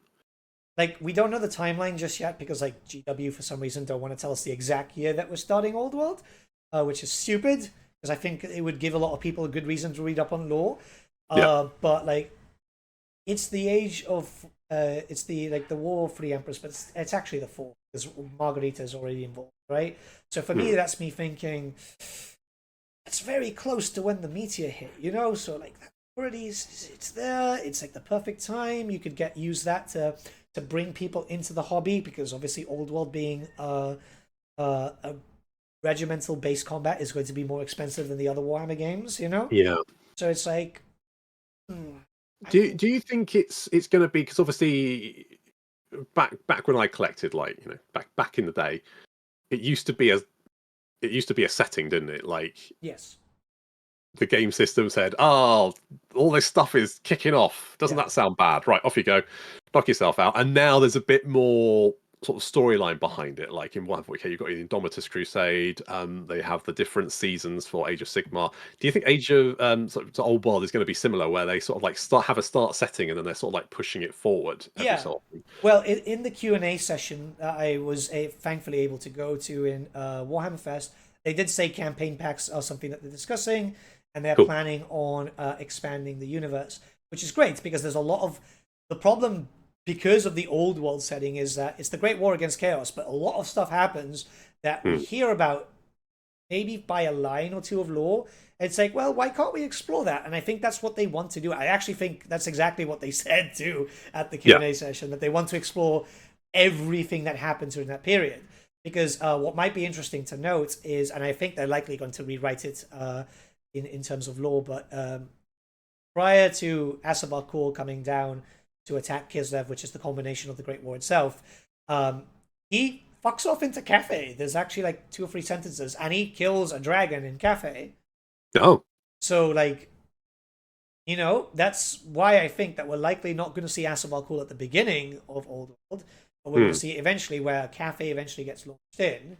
Like we don't know the timeline just yet because like GW for some reason don't want to tell us the exact year that we're starting Old World, which is stupid because I think it would give a lot of people a good reason to read up on lore. But like it's the age of it's the war for the Empress, but it's actually the fourth because Margarita is already involved. right? So for me, that's me thinking it's very close to when the meteor hit, you know. So like that already it's there. It's like the perfect time. You could use that to bring people into the hobby because obviously old world being a regimental based combat is going to be more expensive than the other Warhammer games, you know. Yeah. So it's like, Do you think it's going to be, because obviously back when I collected, like, you know, back in the day, it used to be a setting, didn't it? Like, yes, the game system said, "Oh, all this stuff is kicking off. Doesn't yeah, that sound bad? Right, off you go, knock yourself out." And now there's a bit more sort of storyline behind it. Like in Warhammer 40K, you've got the Indomitus Crusade. They have the different seasons for Age of Sigmar. Do you think Age of sort of Old World is going to be similar, where they sort of like have a start setting and then they're sort of like pushing it forward every yeah. so often? Well, in the Q&A session that I was thankfully able to go to in Warhammer Fest, they did say campaign packs are something that they're discussing, and they're Cool. planning on expanding the universe, which is great because there's a lot of the problem because of the old world setting is that it's the Great War against Chaos, but a lot of stuff happens that we Hmm. hear about maybe by a line or two of lore. It's like, well, why can't we explore that? And I think that's what they want to do. I actually think that's exactly what they said too at the Yeah. Q&A session, that they want to explore everything that happened during that period. Because what might be interesting to note is, and I think they're likely going to rewrite it in terms of lore, but prior to Asabar Kor coming down to attack Kislev, which is the culmination of the Great War itself, he fucks off into Cafe. There's actually like 2 or 3 sentences, and he kills a dragon in Cafe. Oh. So, like, you know, that's why I think that we're likely not going to see Asabar Kul at the beginning of Old World, but we're going to see it eventually where Cafe eventually gets launched in,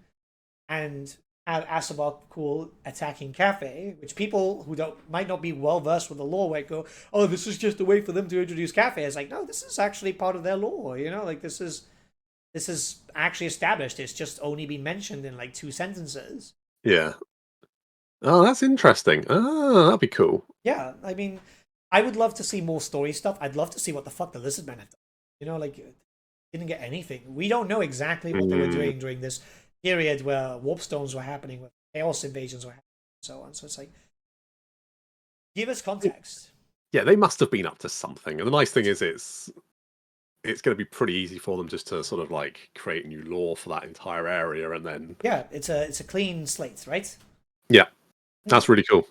and have Asabar Kul attacking Cafe, which people who might not be well versed with the lore might go, oh, this is just a way for them to introduce Cafe. It's like, no, this is actually part of their lore, you know, like this is actually established. It's just only been mentioned in like 2 sentences. Yeah. Oh, that's interesting. Oh, that'd be cool. Yeah, I mean, I would love to see more story stuff. I'd love to see what the fuck the Lizard Men have done. You know, like, didn't get anything. We don't know exactly what they were doing during this period where warp storms were happening, where chaos invasions were happening, and so on. So it's like, give us context. Yeah, they must have been up to something. And the nice thing is, it's going to be pretty easy for them just to sort of like create new lore for that entire area, and then Yeah, it's a clean slate, right? yeah, that's really cool.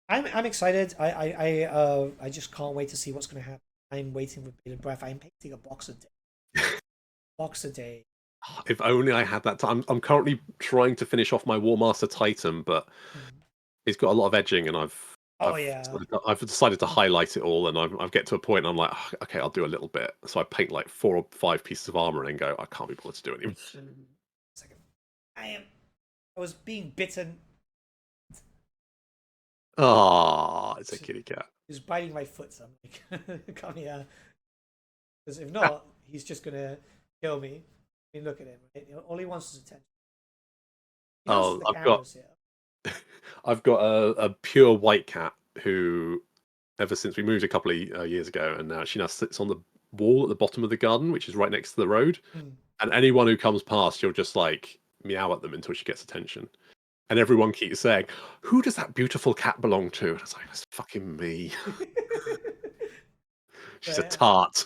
I'm excited. I just can't wait to see what's going to happen. I'm waiting with bated breath. I'm painting a box a day. Box a day. If only I had that time. I'm currently trying to finish off my War Master Titan, but it's got a lot of edging, and I've decided to highlight it all, and I've get to a point and I'm like, "Oh, okay, I'll do a little bit." So I paint like 4 or 5 pieces of armor and then go, I can't be bothered to do it anymore. Second. I was being bitten. Ah, it's a kitty cat. He's biting my foot. So I'm like, come here. Because if not, he's just gonna kill me. I mean, look at him. Right? All he wants is attention. He knows the camera's here. I've got a pure white cat who, ever since we moved a couple of years ago, and now she sits on the wall at the bottom of the garden, which is right next to the road. And anyone who comes past, she'll just like meow at them until she gets attention. And everyone keeps saying, "Who does that beautiful cat belong to?" And I was like, "That's fucking me." She's a tart.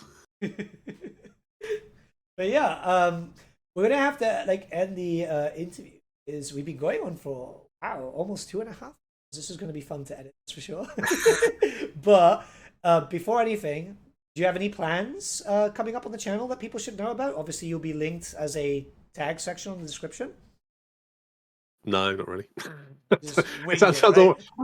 But yeah, we're gonna have to like end the interview. We've been going on for almost 2.5. This is gonna be fun to edit, that's for sure. But before anything, do you have any plans coming up on the channel that people should know about? Obviously, you'll be linked as a tag section on the description. No, not really. I'm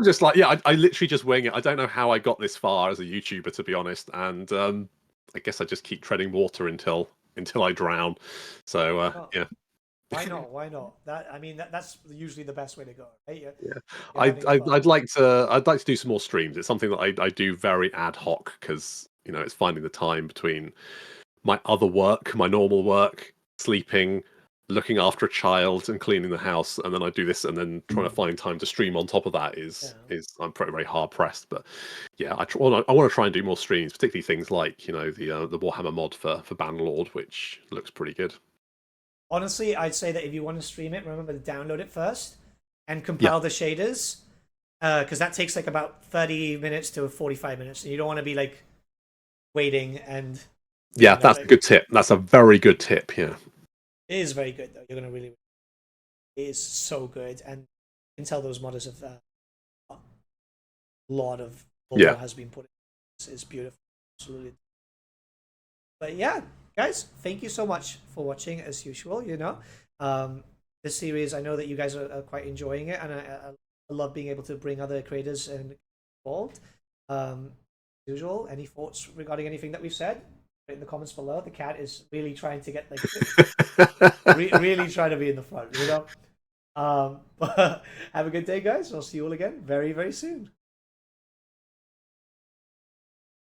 just like, yeah, I literally just wing it. I don't know how I got this far as a YouTuber, to be honest. And I guess I just keep treading water until I drown. So yeah. Why not? Why not? That's usually the best way to go, right? Yeah. I'd like to do some more streams. It's something that I do very ad hoc because it's finding the time between my other work, my normal work, sleeping, looking after a child, and cleaning the house, and then I do this, and then trying to find time to stream on top of that is I'm very, very hard pressed. But yeah, I want to try and do more streams, particularly things like the Warhammer mod for Bannerlord, which looks pretty good. honestly, I'd say that if you want to stream it, remember to download it first and compile the shaders, because that takes like about 30 minutes to 45 minutes, and you don't want to be like waiting and. Yeah, that's a good tip. That's a very good tip. Yeah, it is very good though. You're gonna really. It is so good, and you can tell those modders have a lot of lore has been put in. It's beautiful, absolutely. But yeah, guys, thank you so much for watching as usual. You know, this series, I know that you guys are quite enjoying it, and I love being able to bring other creators involved. As usual, any thoughts regarding anything that we've said? Put it in the comments below. The cat is really trying to get like really trying to be in the front, you know. But have a good day, guys. I'll see you all again very, very soon.